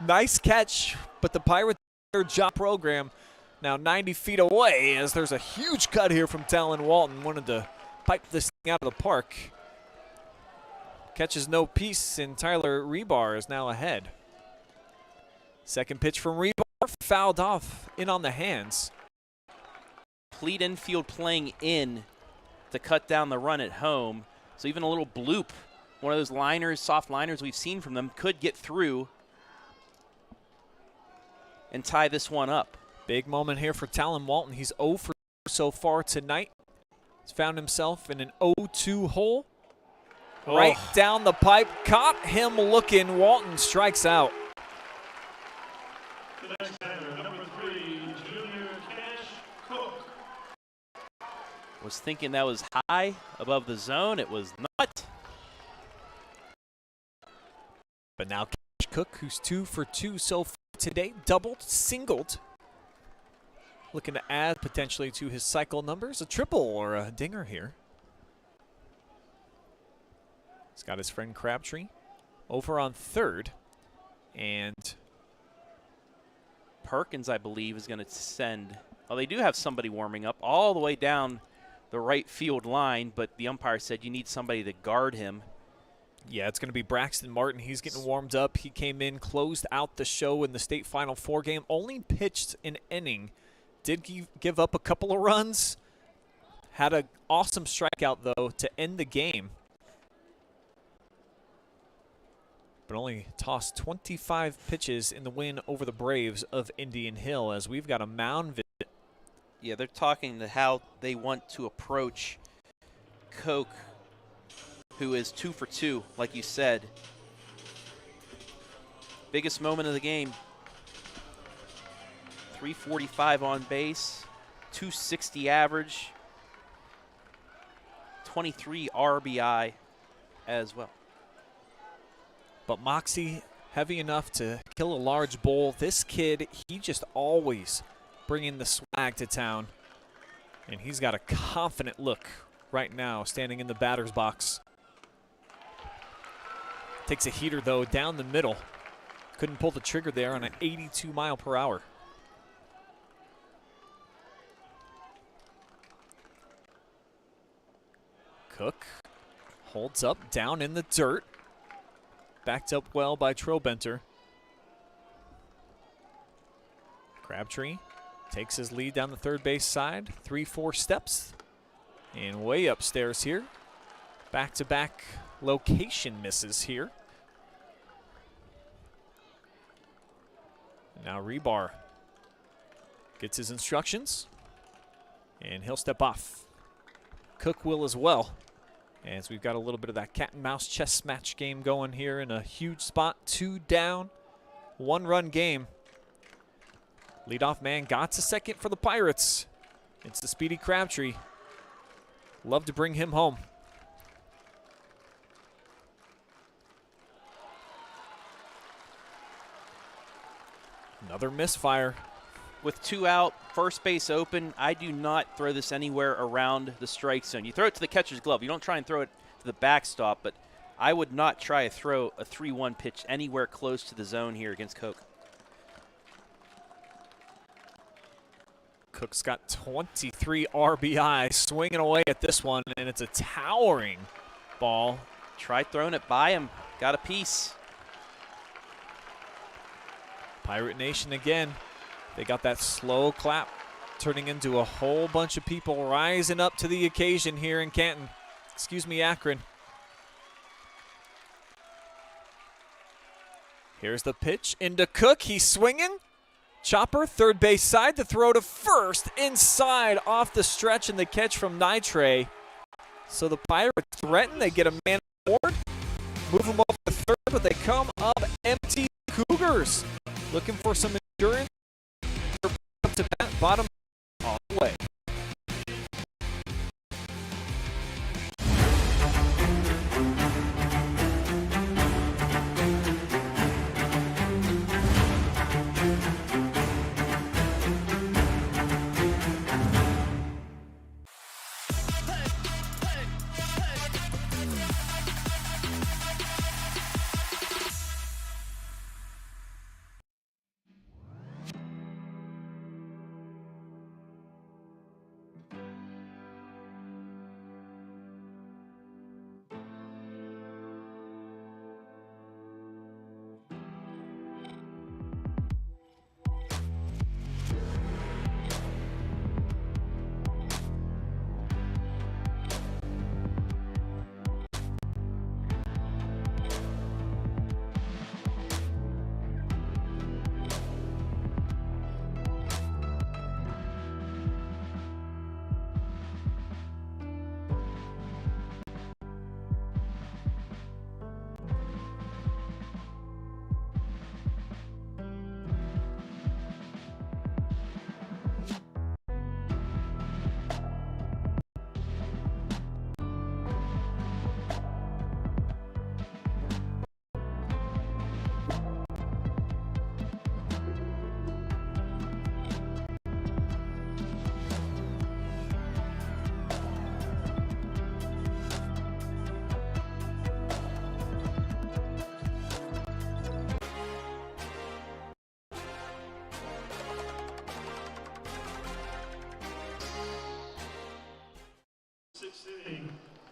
Nice catch, but the Pirates, their job program, now 90 feet away, as there's a huge cut here from Talon Walton. Wanted to pipe this thing out of the park. Catches no piece, and Tyler Rebar is now ahead. Second pitch from Rebar, fouled off, in on the hands. Complete infield playing in to cut down the run at home. So even a little bloop, one of those liners, soft liners we've seen from them, could get through and tie this one up. Big moment here for Talon Walton. He's 0 for 2 so far tonight. He's found himself in an 0-2 hole. Right down the pipe. Caught him looking. Walton strikes out. Was thinking that was high above the zone. It was not. But now Cash Cook, who's 2 for 2 so far today, doubled, singled. Looking to add potentially to his cycle numbers, a triple or a dinger here. He's got his friend Crabtree over on third. And Perkins, I believe, is going to send. Well, they do have somebody warming up all the way down the right field line, but the umpire said you need somebody to guard him. Yeah, it's going to be Braxton Martin. He's getting warmed up. He came in, closed out the show in the state Final Four game, only pitched an inning. Did give up a couple of runs. Had an awesome strikeout, though, to end the game. But only tossed 25 pitches in the win over the Braves of Indian Hill, as we've got a mound visit. Yeah, they're talking to how they want to approach Koch, who is 2 for 2, like you said. Biggest moment of the game. 345 on base, 260 average. 23 RBI as well. But moxie heavy enough to kill a large bull. This kid, he just always bringing the swag to town. And he's got a confident look right now standing in the batter's box. Takes a heater, though, down the middle. Couldn't pull the trigger there on an 82 mile per hour. Cook holds up down in the dirt. Backed up well by Trobenter. Crabtree takes his lead down the third base side. 3-4 steps. And way upstairs here. Back-to-back location misses here. Now Rebar gets his instructions. And he'll step off. Cook will as well. As we've got a little bit of that cat and mouse chess match game going here in a huge spot. 2 down, 1-run game. Leadoff man got to second for the Pirates. It's the speedy Crabtree. Love to bring him home. Another misfire. With 2 out, first base open, I do not throw this anywhere around the strike zone. You throw it to the catcher's glove. You don't try and throw it to the backstop, but I would not try to throw a 3-1 pitch anywhere close to the zone here against Cook. Cook's got 23 RBI, swinging away at this one, and it's a towering ball. Tried throwing it by him, got a piece. Pirate Nation again. They got that slow clap turning into a whole bunch of people rising up to the occasion here in Canton. Excuse me, Akron. Here's the pitch into Cook. He's swinging. Chopper, third base side, the throw to first, inside, off the stretch, and the catch from Nitre. So the Pirates threaten. They get a man aboard, move them over to third, but they come up empty. Cougars looking for some endurance. Up to bat, bottom all the way.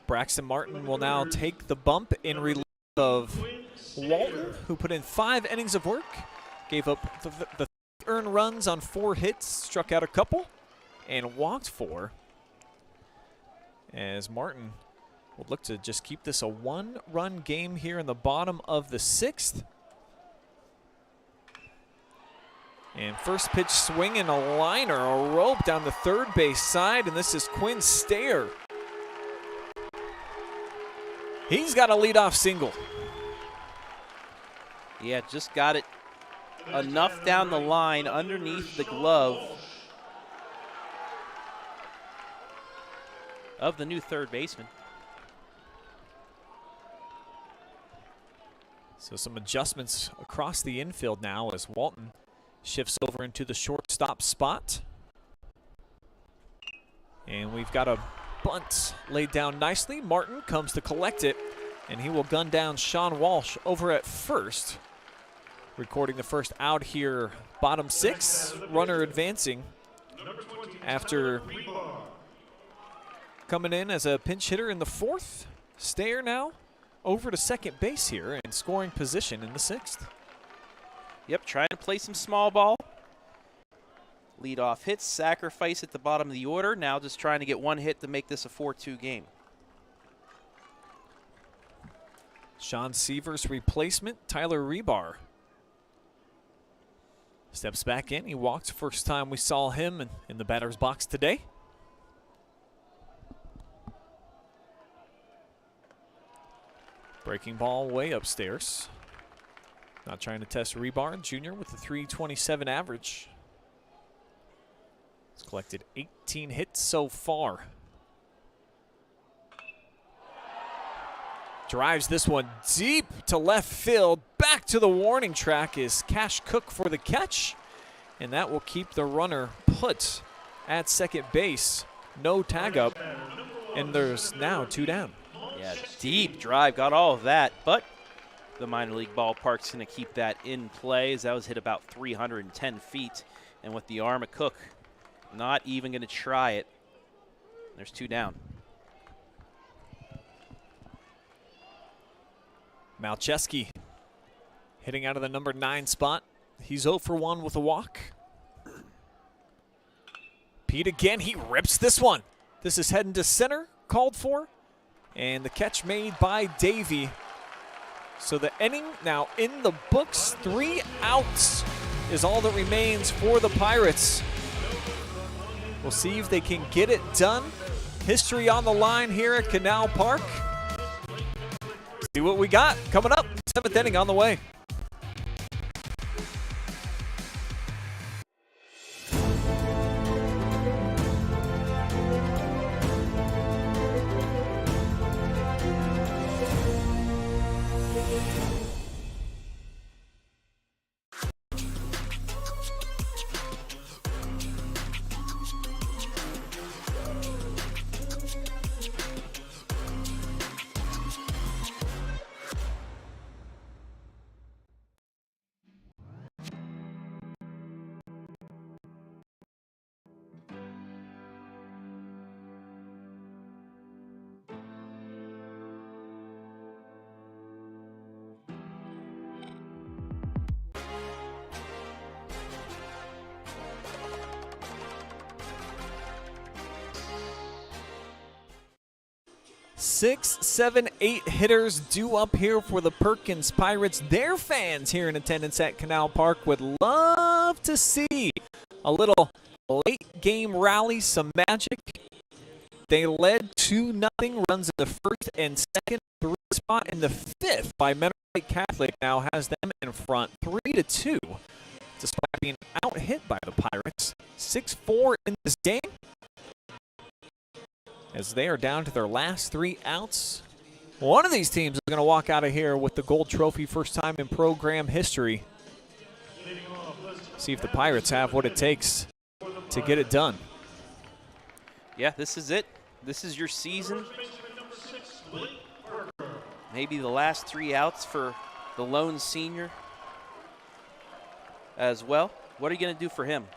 Braxton Martin will now take the bump in relief of Walton, who put in 5 innings of work, gave up the earned runs on 4 hits, struck out a couple, and walked 4. As Martin will look to just keep this a 1-run game here in the bottom of the 6th. And first pitch swinging a liner, a rope down the third base side, and this is Quinn Stayer. He's got a leadoff single. Yeah, just got it enough down the line underneath the glove of the new third baseman. So some adjustments across the infield now as Walton shifts over into the shortstop spot. And we've got a bunt laid down nicely. Martin comes to collect it, and he will gun down Sean Walsh over at first. Recording the first out here, bottom six, runner advancing after coming in as a pinch hitter in the fourth. Stayer now over to second base here and scoring position in the sixth. Yep, trying to play some small ball. Leadoff hits, sacrifice at the bottom of the order. Now just trying to get one hit to make this a 4-2 game. Sean Seaver's replacement, Tyler Rebar, steps back in. He walked first time we saw him in the batter's box today. Breaking ball way upstairs. Not trying to test Rebar, junior with a .327 average. He's collected 18 hits so far. Drives this one deep to left field. Back to the warning track is Cash Cook for the catch. And that will keep the runner put at second base. No tag up. And there's now 2 down. Yeah, deep drive, got all of that. But the minor league ballpark's going to keep that in play as that was hit about 310 feet. And with the arm of Cook, not even going to try it. There's 2 down. Malcheski hitting out of the number 9 spot. He's 0 for 1 with a walk. Pete again, he rips this one. This is heading to center, called for. And the catch made by Davey. So the inning now in the books. 3 outs is all that remains for the Pirates. We'll see if they can get it done. History on the line here at Canal Park. See what we got coming up. 7th inning on the way. Six, 7, 8 hitters due up here for the Perkins Pirates. Their fans here in attendance at Canal Park would love to see a little late game rally, some magic. They led 2-0, runs in the first and second, 3 spot in the 5th by Menor Lake Catholic now has them in front 3-2. Despite being out hit by the Pirates, 6-4 in this game. As they are down to their last 3 outs. One of these teams is going to walk out of here with the gold trophy, first time in program history. See if the Pirates have what it takes to get it done. Yeah, this is it. This is your season. Maybe the last 3 outs for the lone senior as well. What are you going to do for him?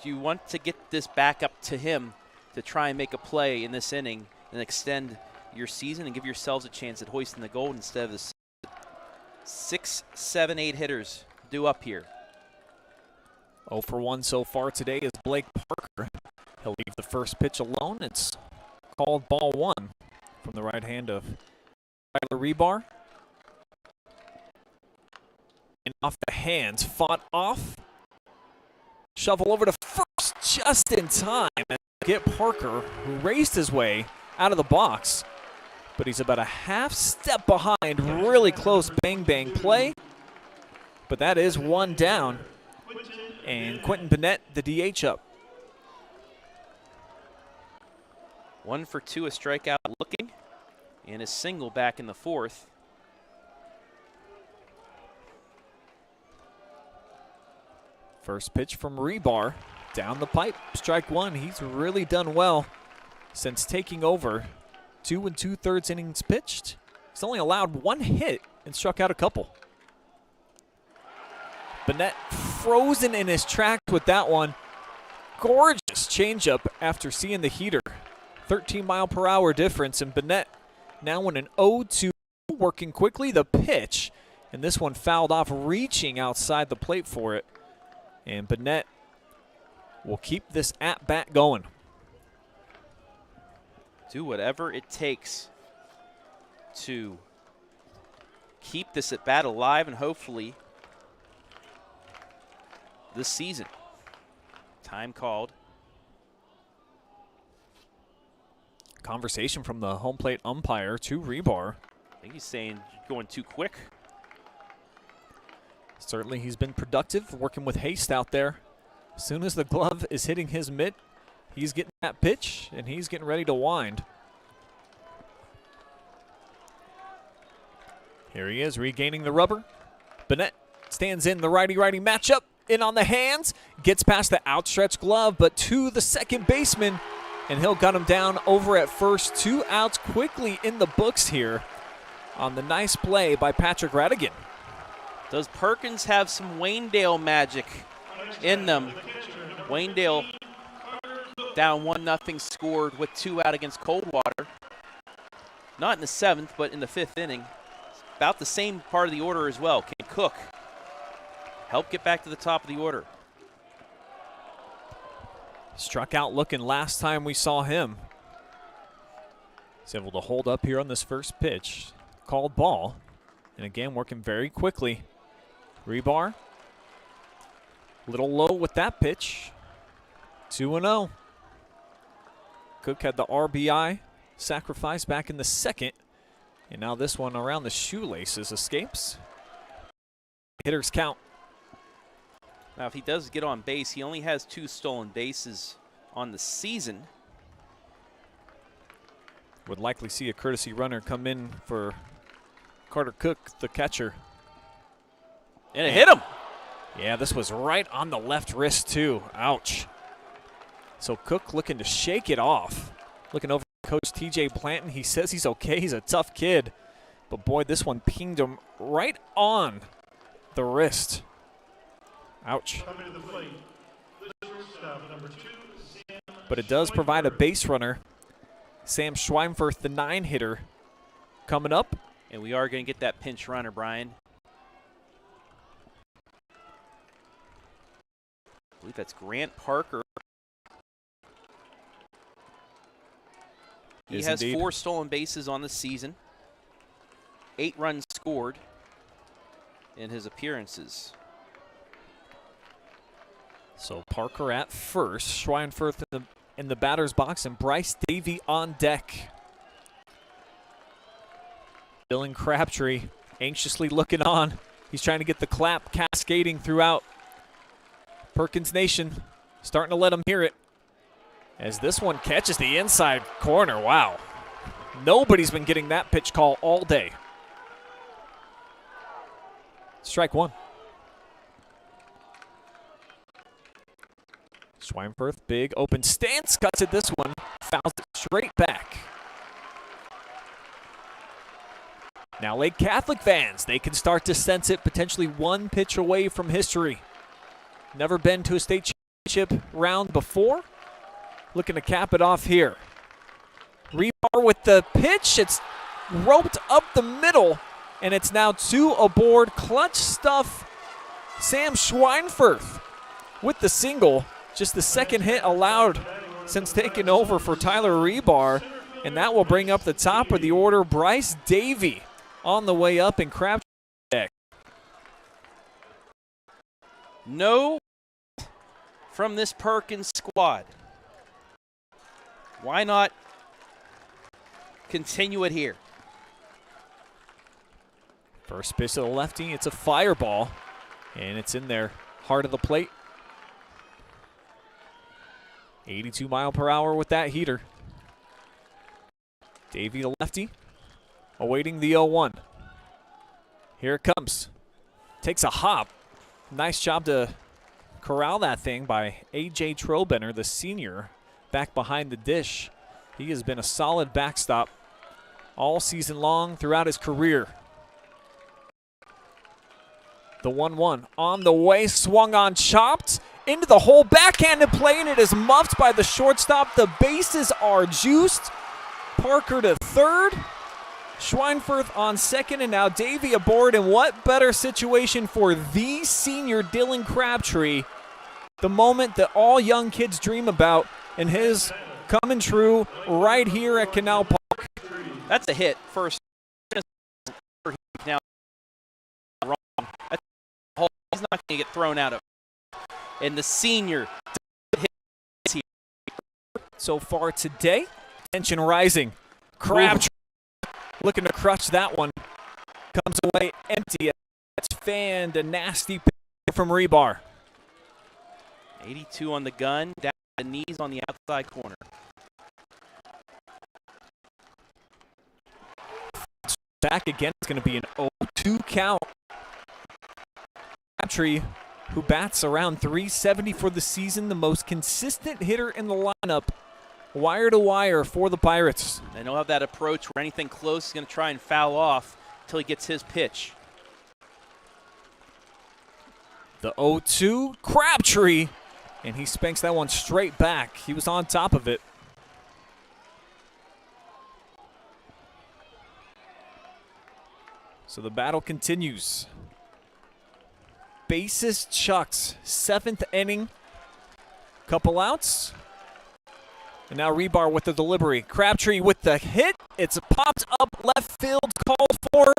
Do you want to get this back up to him to try and make a play in this inning and extend your season and give yourselves a chance at hoisting the gold instead of the 6, 7, 8 hitters due up here? 0 for 1 so far today is Blake Parker. He'll leave the first pitch alone. It's called ball 1 from the right hand of Tyler Rebar. And off the hands, fought off. Shovel over to first just in time. Get Parker, who raced his way out of the box, but he's about a half step behind. Really close bang-bang play, but that is 1 down. And Quentin Bennett, the DH, up. 1 for 2, a strikeout looking, and a single back in the 4th. First pitch from Rebar, down the pipe, strike one. He's really done well since taking over. 2 2/3 innings pitched. He's only allowed 1 hit and struck out a couple. Bennett frozen in his tracks with that one. Gorgeous changeup after seeing the heater. 13-mile-per-hour difference, and Bennett now in an 0-2, working quickly the pitch, and this one fouled off, reaching outside the plate for it. And Bennett will keep this at-bat going. Do whatever it takes to keep this at-bat alive and hopefully this season. Time called. Conversation from the home plate umpire to Rebar. I think he's saying you're going too quick. Certainly he's been productive working with haste out there. As soon as the glove is hitting his mitt, he's getting that pitch and he's getting ready to wind. Here he is regaining the rubber. Bennett stands in the righty-righty matchup. In on the hands, gets past the outstretched glove, but to the second baseman, and he'll gun him down over at first. 2 outs quickly in the books here on the nice play by Patrick Radigan. Does Perkins have some Waynedale magic in them? Waynedale down 1-0, scored with 2 out against Coldwater. Not in the 7th, but in the 5th inning. About the same part of the order as well. Can Cook help get back to the top of the order? Struck out looking last time we saw him. He's able to hold up here on this first pitch. Called ball. And again, working very quickly. Rebar. Little low with that pitch. 2-0. Cook had the RBI sacrifice back in the 2nd. And now this one around the shoelaces escapes. Hitters count. Now, if he does get on base, he only has 2 stolen bases on the season. Would likely see a courtesy runner come in for Carter Cook, the catcher. And it hit him. Yeah, this was right on the left wrist, too. Ouch. So Cook looking to shake it off. Looking over at Coach TJ Blanton. He says he's okay. He's a tough kid. But, boy, this one pinged him right on the wrist. Ouch. But it does provide a base runner. Sam Schweinfurth, the 9-hitter, coming up. And we are going to get that pinch runner, Brian. I believe that's Grant Parker. He has indeed 4 stolen bases on the season. 8 runs scored in his appearances. So Parker at first, Schweinfurth in the batter's box, and Bryce Davey on deck. Dylan Crabtree anxiously looking on. He's trying to get the clap cascading throughout Perkins Nation. Starting to let him hear it. As this one catches the inside corner. Wow. Nobody's been getting that pitch call all day. Strike one. Schweinfurth, big open stance, cuts it this one, fouls it straight back. Now Lake Catholic fans, they can start to sense it, potentially 1 pitch away from history. Never been to a state championship round before. Looking to cap it off here. Rebar with the pitch, it's roped up the middle, and it's now 2 aboard. Clutch stuff. Sam Schweinfurth with the single. Just the 2nd hit allowed since taking over for Tyler Rebar. And that will bring up the top of the order. Bryce Davey on the way up in Crabtree deck. No from this Perkins squad. Why not continue it here? First pitch to the lefty. It's a fireball. And it's in there. Heart of the plate. 82 mile per hour with that heater. Davey the lefty, awaiting the 0-1. Here it comes. Takes a hop. Nice job to corral that thing by AJ Trobenter, the senior, back behind the dish. He has been a solid backstop all season long throughout his career. The 1-1 on the way, swung on, chopped into the hole, backhanded play, and it is muffed by the shortstop. The bases are juiced. Parker to third, Schweinfurth on second, and now Davey aboard. And what better situation for the senior Dylan Crabtree, the moment that all young kids dream about, and his coming true right here at Canal Park. That's a hit first. Now wrong. That's a hole. He's not going to get thrown out of. And the senior hits here. So far today, tension rising. Crabtree looking to crutch that one. Comes away empty. It's fanned, a nasty pick from Rebar. 82 on the gun, down the knees on the outside corner. Back again, it's going to be an 0-2 count. Crabtree, who bats around 370 for the season, the most consistent hitter in the lineup, wire to wire for the Pirates. And he'll have that approach where anything close is going to try and foul off until he gets his pitch. The 0-2, Crabtree, and he spanks that one straight back. He was on top of it. So the battle continues. Bases chucked, 7th inning. Couple outs. And now Rebar with the delivery. Crabtree with the hit. It's popped up left field, called for.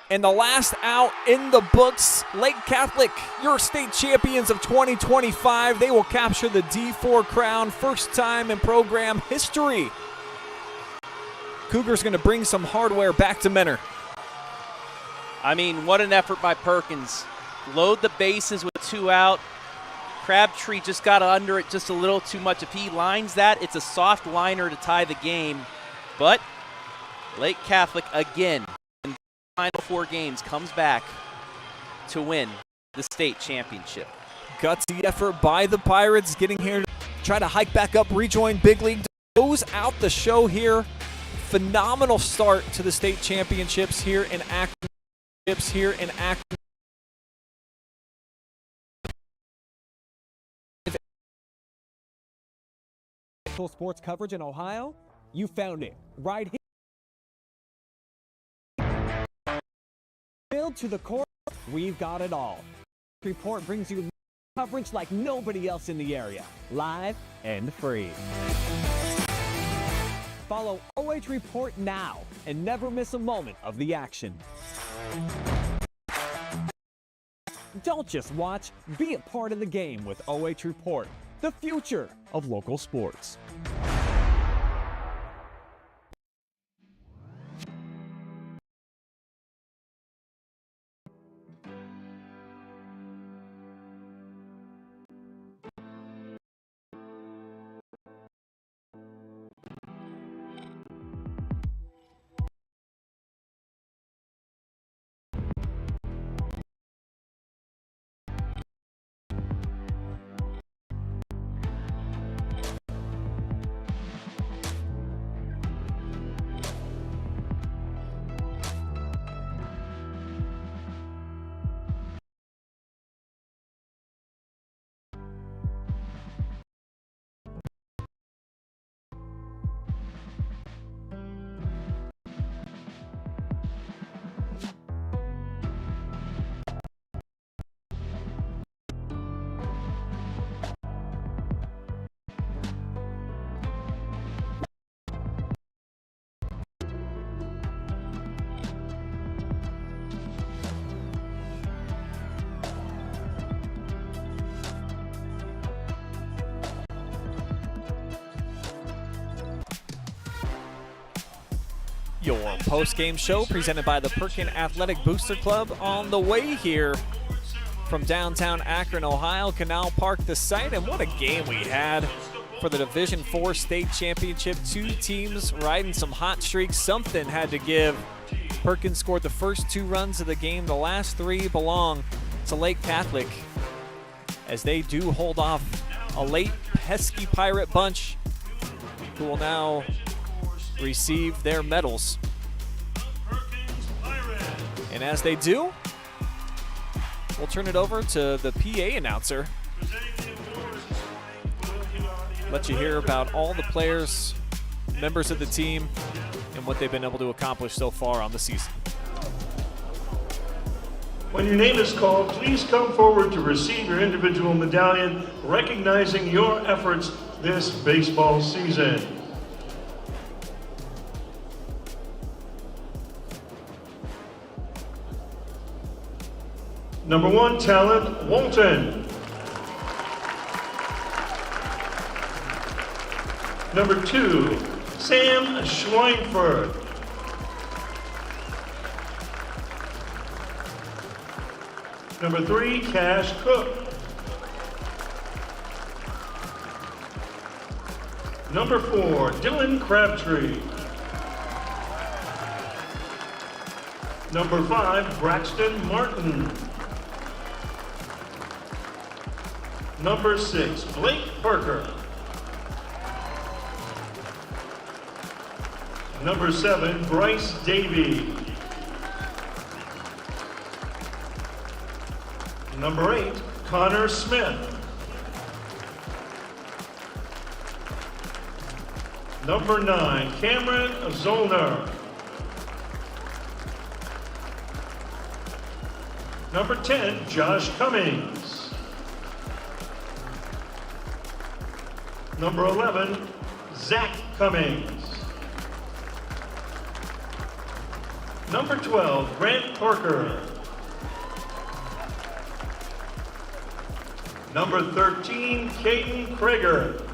And the last out in the books. Lake Catholic, your state champions of 2025. They will capture the D4 crown, first time in program history. Cougars going to bring some hardware back to Menor. I mean, what an effort by Perkins. Load the bases with 2 out. Crabtree just got under it just a little too much. If he lines that, it's a soft liner to tie the game. But Lake Catholic, again, in the final 4 games, comes back to win the state championship. Gutsy effort by the Pirates, getting here to try to hike back up, rejoin Big League. Goes out the show here. Phenomenal start to the state championships here in Akron. Sports coverage in Ohio, you found it right here. Build to the core, we've got it all. Report brings you coverage like nobody else in the area, live and free. Follow OH Report now and never miss a moment of the action. Don't just watch, be a part of the game with OH Report, the future of local sports. Your post-game show presented by the Perkins Athletic Booster Club on the way here from downtown Akron, Ohio. Canal Park the site, and what a game we had for the Division IV state championship. 2 teams riding some hot streaks. Something had to give. Perkins scored the first 2 runs of the game. The last 3 belong to Lake Catholic. as they do hold off a late pesky Pirate bunch who will now receive their medals. And as they do, we'll turn it over to the PA announcer. Let you hear about all the players, members of the team, and what they've been able to accomplish so far on the season. When your name is called, please come forward to receive your individual medallion, recognizing your efforts this baseball season. Number 1 talent, Walton. Number 2, Sam Schweinfurt. Number 3, Cash Cook. Number 4, Dylan Crabtree. Number 5, Braxton Martin. Number 6, Blake Parker. Number 7, Bryce Davey. Number 8, Connor Smith. Number 9, Cameron Zollner. Number 10, Josh Cummings. Number 11, Zach Cummings. Number 12, Grant Parker. Number 13, Caden Krager.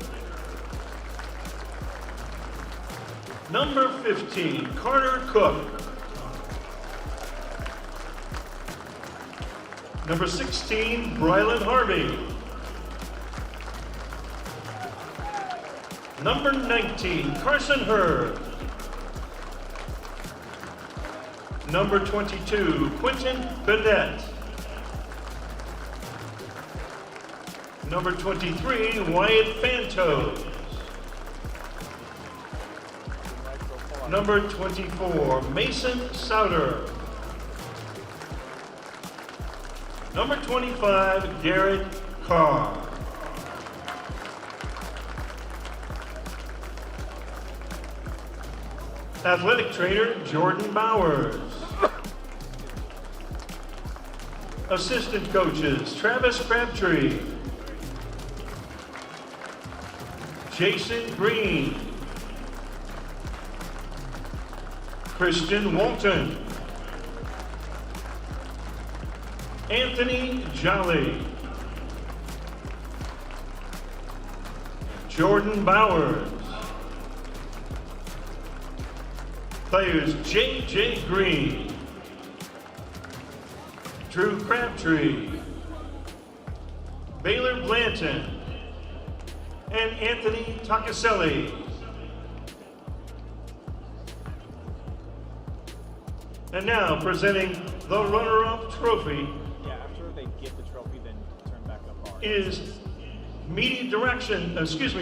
Number 15, Carter Cook. Number 16, Brylan Harvey. Number 19, Carson Hurd. Number 22, Quentin Bennett. Number 23, Wyatt Fantos. Number 24, Mason Souter. Number 25, Garrett Carr. Athletic trainer, Jordan Bowers. Assistant coaches, Travis Crabtree, Jason Green, Christian Walton, Anthony Jolly, Jordan Bowers, players J.J. Green, Drew Crabtree, Baylor Blanton, and Anthony Takaselli. And now presenting the runner-up trophy after they get the trophy, then turn back up is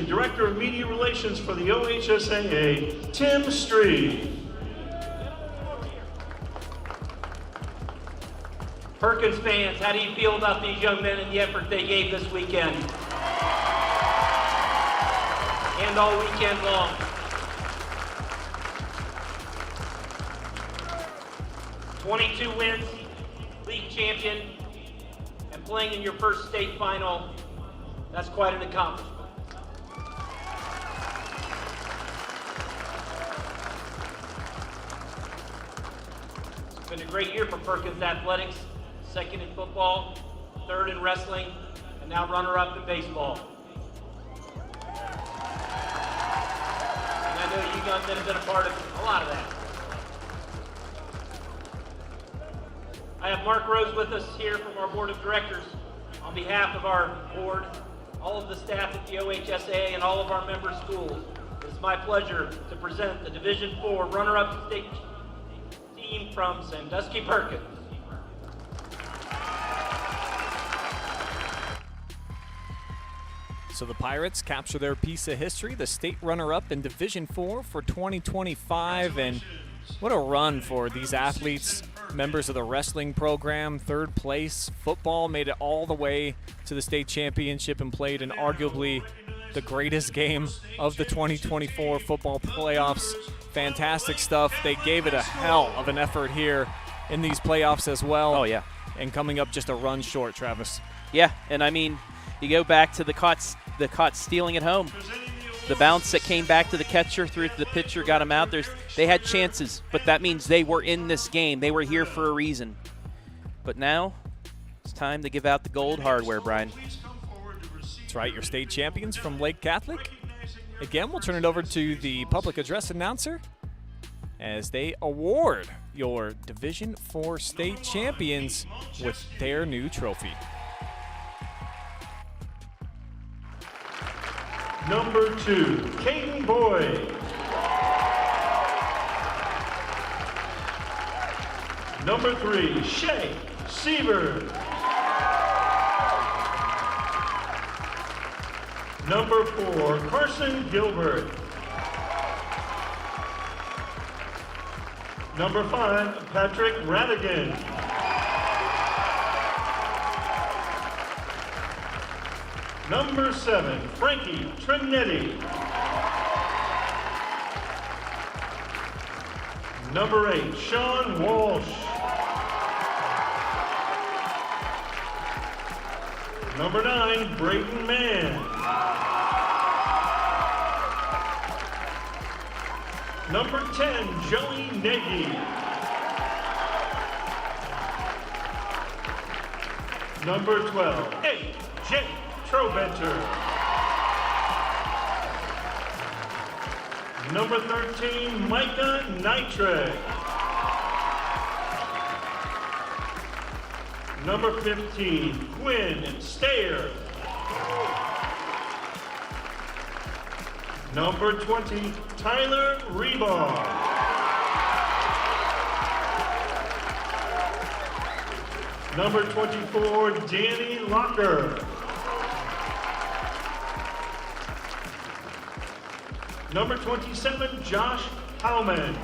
Director of Media Relations for the OHSAA, Tim Stree. Perkins fans, how do you feel about these young men and the effort they gave this weekend? And all weekend long. "22 wins, league champion, and playing in your first state final, that's quite an accomplishment. It's been a great year for Perkins Athletics. Second in football, third in wrestling, and now runner-up in baseball. And I know you young men have been a part of a lot of that. I have Mark Rose with us here from our board of directors. On behalf of our board, all of the staff at the OHSAA, and all of our member schools, it is my pleasure to present the Division IV runner-up state team from Sandusky Perkins. So the Pirates capture their piece of history, the state runner-up in Division IV for 2025, and what a run for these athletes, members of the wrestling program, third place. Football made it all the way to the state championship and played in arguably the greatest game of the 2024 football playoffs. Fantastic stuff. They gave it a hell of an effort here in these playoffs as well. Oh, yeah. And coming up just a run short, Travis. Yeah, and I mean, you go back to the caught stealing at home. The bounce that came back to the catcher, threw it to the pitcher, got him out. They had chances, but that means they were in this game. They were here for a reason. But now it's time to give out the gold hardware, Brian. That's right, your state champions from Lake Catholic. Again, we'll turn it over to the public address announcer as they award your Division IV state champions with their new trophy. Number 2, Caden Boyd. Number 3, Shay Seaver. Number 4, Carson Gilbert. Number 5, Patrick Radigan. Number 7, Frankie Trinetti. Number 8, Sean Walsh. Number 9, Braden Mann. Number 10, Joey Nagy. Number 12, AJ Trobenter. Number 13, Micah Nitre. Number 15, Quinn Stayer. Number 20, Tyler Rebar. Number 24, Danny Locker. Number 27, Josh Howman.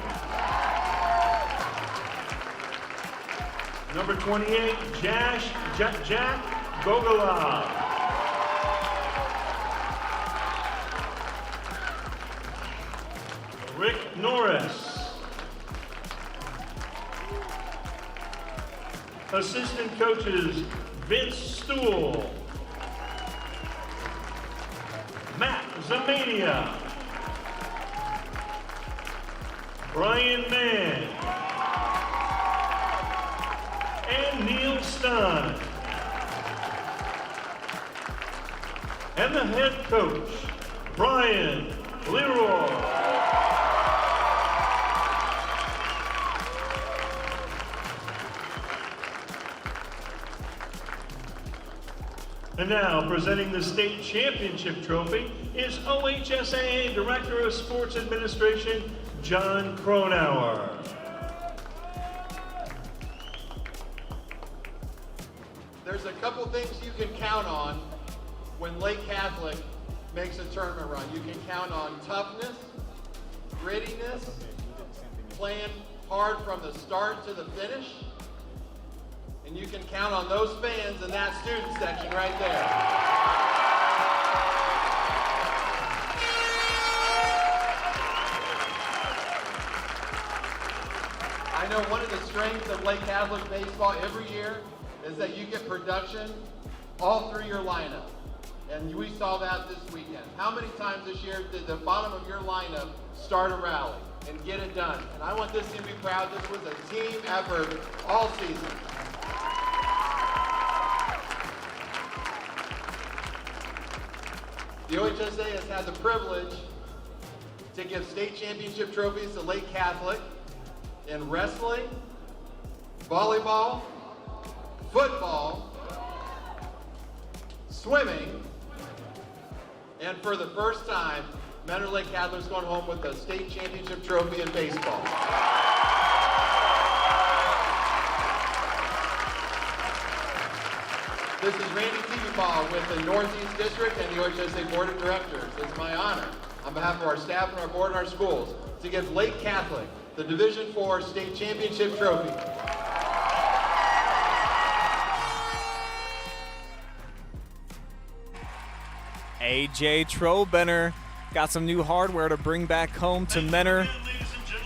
Number 28, Jack Gogolov. Rick Norris. Assistant coaches, Vince Stool. Matt Zamania. Brian Mann. And Neil Stein. And the head coach, Brian Leroy. And now, presenting the state championship trophy is OHSAA Director of Sports Administration, John Cronauer. There's a couple things you can count on when Lake Catholic makes a tournament run. You can count on toughness, grittiness, playing hard from the start to the finish. And you can count on those fans in that student section right there. I know one of the strengths of Lake Catholic baseball every year is that you get production all through your lineup. And we saw that this weekend. How many times this year did the bottom of your lineup start a rally and get it done? And I want this team to be proud. This was a team effort all season. The OHSA has had the privilege to give state championship trophies to Lake Catholic in wrestling, volleyball, football, swimming, and for the first time, Mentor Lake Catholic's going home with a state championship trophy in baseball. This is Randy Teepaw with the Northeast District and the OHSA Board of Directors. It's my honor, on behalf of our staff and our board and our schools, to give Lake Catholic the Division IV State Championship Trophy. AJ Trobenter got some new hardware to bring back home to Menor.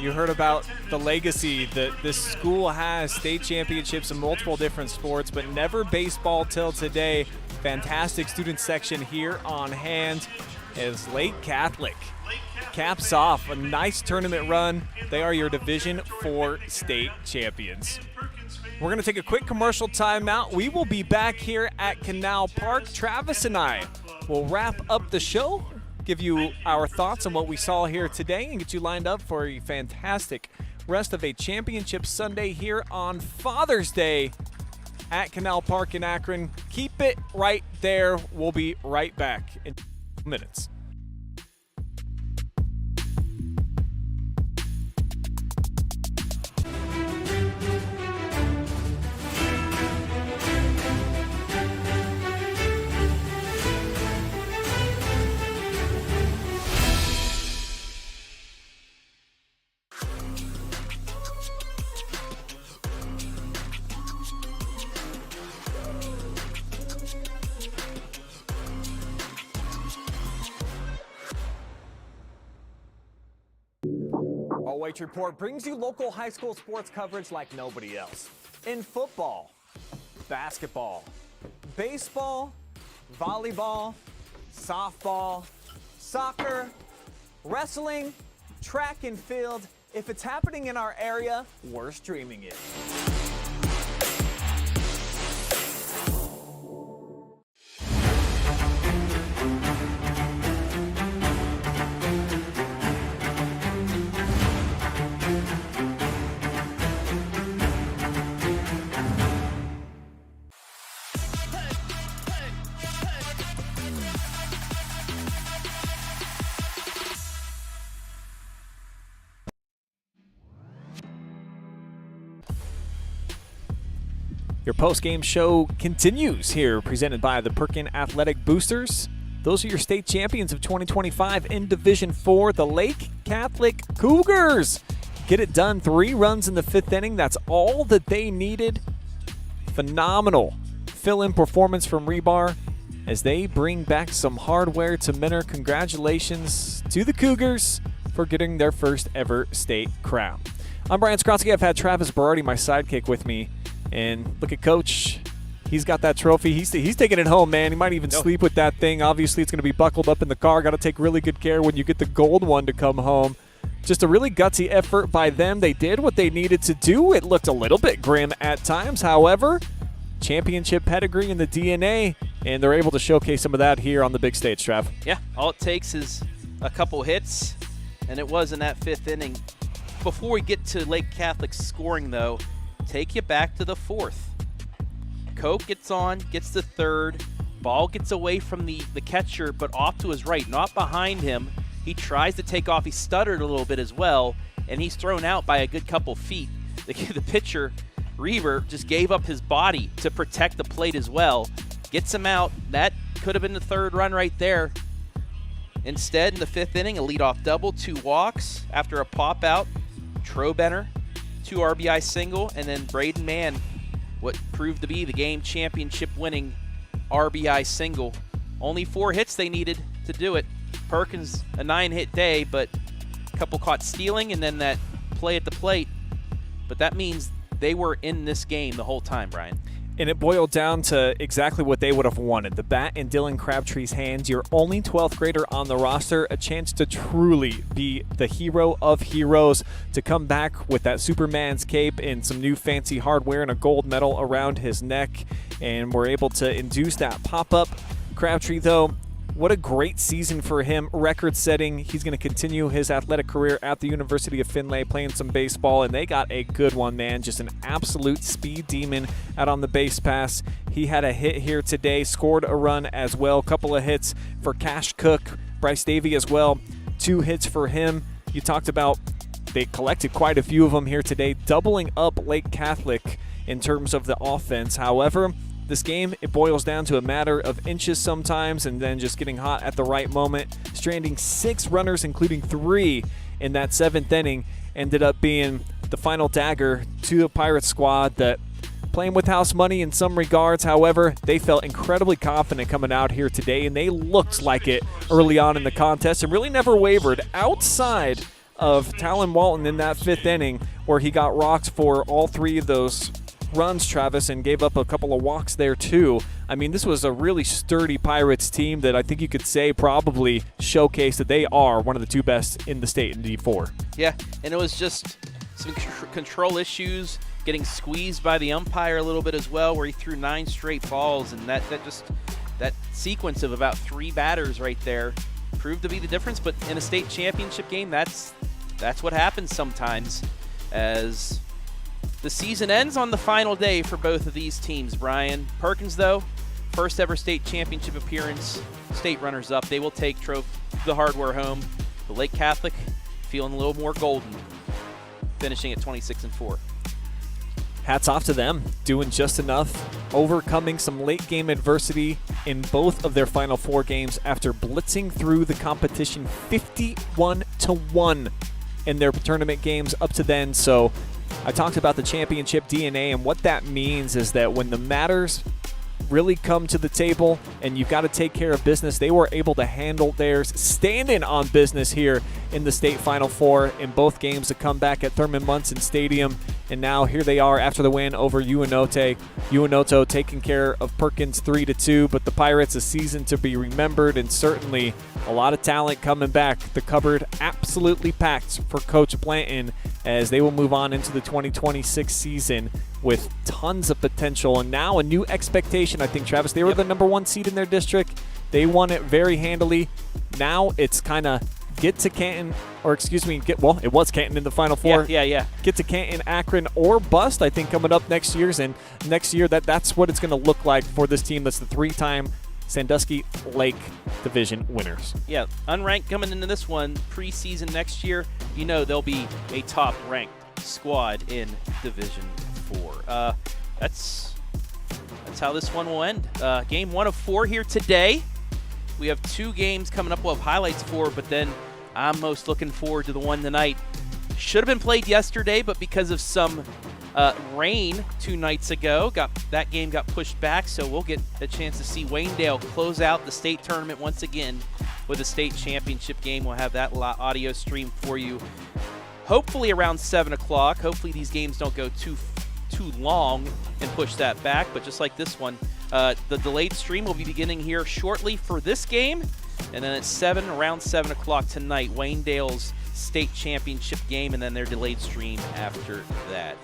You heard about the legacy that this school has, state championships in multiple different sports, but never baseball till today. Fantastic student section here on hand as Lake Catholic caps off a nice tournament run. They are your Division IV state champions. We're going to take a quick commercial timeout. We will be back here at Canal Park. Travis and I will wrap up the show, give you our thoughts on what we saw here today, and get you lined up for a fantastic rest of a championship Sunday here on Father's Day at Canal Park in Akron. Keep it right there. We'll be right back in minutes. OH Report brings you local high school sports coverage like nobody else. In football, basketball, baseball, volleyball, softball, soccer, wrestling, track and field. If it's happening in our area, we're streaming it. Your post-game show continues here, presented by the Perkins Athletic Boosters. Those are your state champions of 2025 in Division IV, the Lake Catholic Cougars. Get it done, 3 runs in the 5th inning. That's all that they needed. Phenomenal fill-in performance from Rebar as they bring back some hardware to Menor. Congratulations to the Cougars for getting their first ever state crown. I'm Brian Skowronski. I've had Travis Berardi, my sidekick, with me. And look at Coach. He's got that trophy. He's taking it home, man. He might even sleep with that thing. Obviously, it's going to be buckled up in the car. Got to take really good care when you get the gold one to come home. Just a really gutsy effort by them. They did what they needed to do. It looked a little bit grim at times. However, championship pedigree in the DNA, and they're able to showcase some of that here on the big stage, Trav. Yeah, all it takes is a couple hits, and it was in that 5th inning. Before we get to Lake Catholic's scoring, though, take you back to the 4th. Coke gets on, gets the 3rd. Ball gets away from the catcher, but off to his right, not behind him. He tries to take off. He stuttered a little bit as well, and he's thrown out by a good couple feet. The pitcher, Reber, just gave up his body to protect the plate as well. Gets him out. That could have been the 3rd run right there. Instead, in the 5th inning, a leadoff double, 2 walks after a pop out. Trobenter, 2 RBI single, and then Braden Mann, what proved to be the game championship winning RBI single. Only 4 hits they needed to do it. Perkins, a 9-hit day, but a couple caught stealing and then that play at the plate. But that means they were in this game the whole time, Brian. And it boiled down to exactly what they would have wanted. The bat in Dylan Crabtree's hands, your only 12th grader on the roster, a chance to truly be the hero of heroes, to come back with that Superman's cape and some new fancy hardware and a gold medal around his neck. And we're able to induce that pop-up. Crabtree, though, what a great season for him, record-setting. He's going to continue his athletic career at the University of Findlay, playing some baseball, and they got a good one, man. Just an absolute speed demon out on the base pass. He had a hit here today, scored a run as well, couple of hits for Cash Cook, Bryce Davey as well, 2 hits for him. You talked about they collected quite a few of them here today, doubling up Lake Catholic in terms of the offense. However, This game, it boils down to a matter of inches sometimes and then just getting hot at the right moment. Stranding 6 runners, including 3 in that 7th inning, ended up being the final dagger to the Pirates squad that playing with house money in some regards. However, they felt incredibly confident coming out here today, and they looked like it early on in the contest and really never wavered outside of Talon Walton in that 5th inning where he got rocked for all 3 of those runs, Travis, and gave up a couple of walks there too. I mean, this was a really sturdy Pirates team that I think you could say probably showcased that they are one of the 2 best in the state in D4. Yeah, and it was just some control issues, getting squeezed by the umpire a little bit as well, where he threw 9 straight balls, and that sequence of about 3 batters right there proved to be the difference. But in a state championship game, that's what happens sometimes, as the season ends on the final day for both of these teams. Brian, Perkins, though, first ever state championship appearance, state runners-up. They will take the hardware home. The Lake Catholic feeling a little more golden, finishing at 26-4. Hats off to them, doing just enough, overcoming some late game adversity in both of their final 4 games after blitzing through the competition 51-1 in their tournament games up to then. So I talked about the championship DNA, and what that means is that when the matters really come to the table and you've got to take care of business, they were able to handle theirs, standing on business here in the state Final Four in both games, to come back at Thurman Munson Stadium. And now here they are after the win over UNOTO. UNOTO taking care of Perkins 3-2, but the Pirates, a season to be remembered, and certainly a lot of talent coming back. The cupboard absolutely packed for Coach Blanton as they will move on into the 2026 season with tons of potential and now a new expectation. I think, Travis, they were the number 1 seed in their district. They won it very handily. Now it's kind of get to Canton, or excuse me, it was Canton in the Final Four. Yeah. Get to Canton, Akron, or bust, I think, coming up next year. And next year, that's what it's going to look like for this team that's the 3-time Sandusky Lake Division winners. Yeah, unranked coming into this one, preseason next year, they'll be a top-ranked squad in Division 4. That's how this one will end. Game 1 of 4 here today. We have 2 games coming up we'll have highlights for, but then I'm most looking forward to the one tonight. Should have been played yesterday, but because of some rain 2 nights ago, that game got pushed back, so we'll get a chance to see Waynedale close out the state tournament once again with a state championship game. We'll have that audio stream for you hopefully around 7 o'clock. Hopefully these games don't go too long and push that back, but just like this one, the delayed stream will be beginning here shortly for this game, and then at around 7 o'clock tonight, Waynedale's state championship game, and then their delayed stream after that.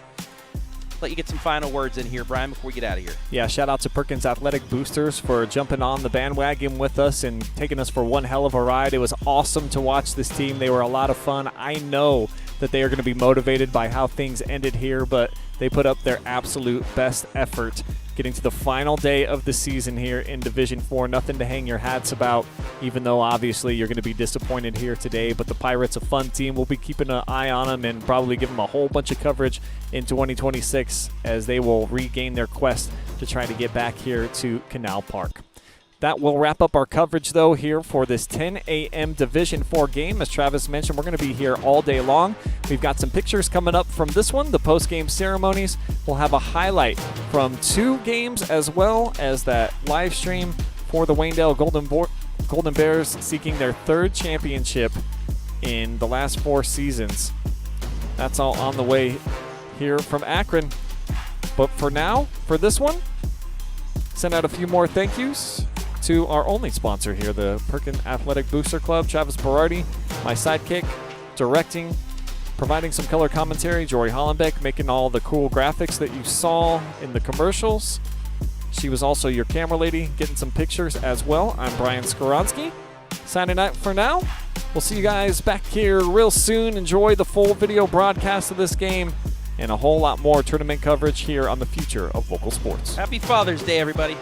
Let you get some final words in here, Brian, before we get out of here. Yeah, shout out to Perkins Athletic Boosters for jumping on the bandwagon with us and taking us for one hell of a ride. It was awesome to watch this team. They were a lot of fun. I know that they are going to be motivated by how things ended here, but they put up their absolute best effort getting to the final day of the season here in Division 4. Nothing to hang your hats about, even though obviously you're going to be disappointed here today. But the Pirates, a fun team. We'll be keeping an eye on them and probably give them a whole bunch of coverage in 2026 as they will regain their quest to try to get back here to Canal Park. That will wrap up our coverage, though, here for this 10 a.m. Division 4 game. As Travis mentioned, we're going to be here all day long. We've got some pictures coming up from this one, the post-game ceremonies. We'll have a highlight from 2 games as well as that live stream for the Waynedale Golden Bears seeking their 3rd championship in the last 4 seasons. That's all on the way here from Akron. But for now, for this one, send out a few more thank yous to our only sponsor here, the Perkins Athletic Booster Club. Travis Berardi, my sidekick, directing, providing some color commentary. Jory Hollenbeck making all the cool graphics that you saw in the commercials. She was also your camera lady, getting some pictures as well. I'm Brian Skowronski, signing out for now. We'll see you guys back here real soon. Enjoy the full video broadcast of this game and a whole lot more tournament coverage here on the future of local sports. Happy Father's Day, everybody.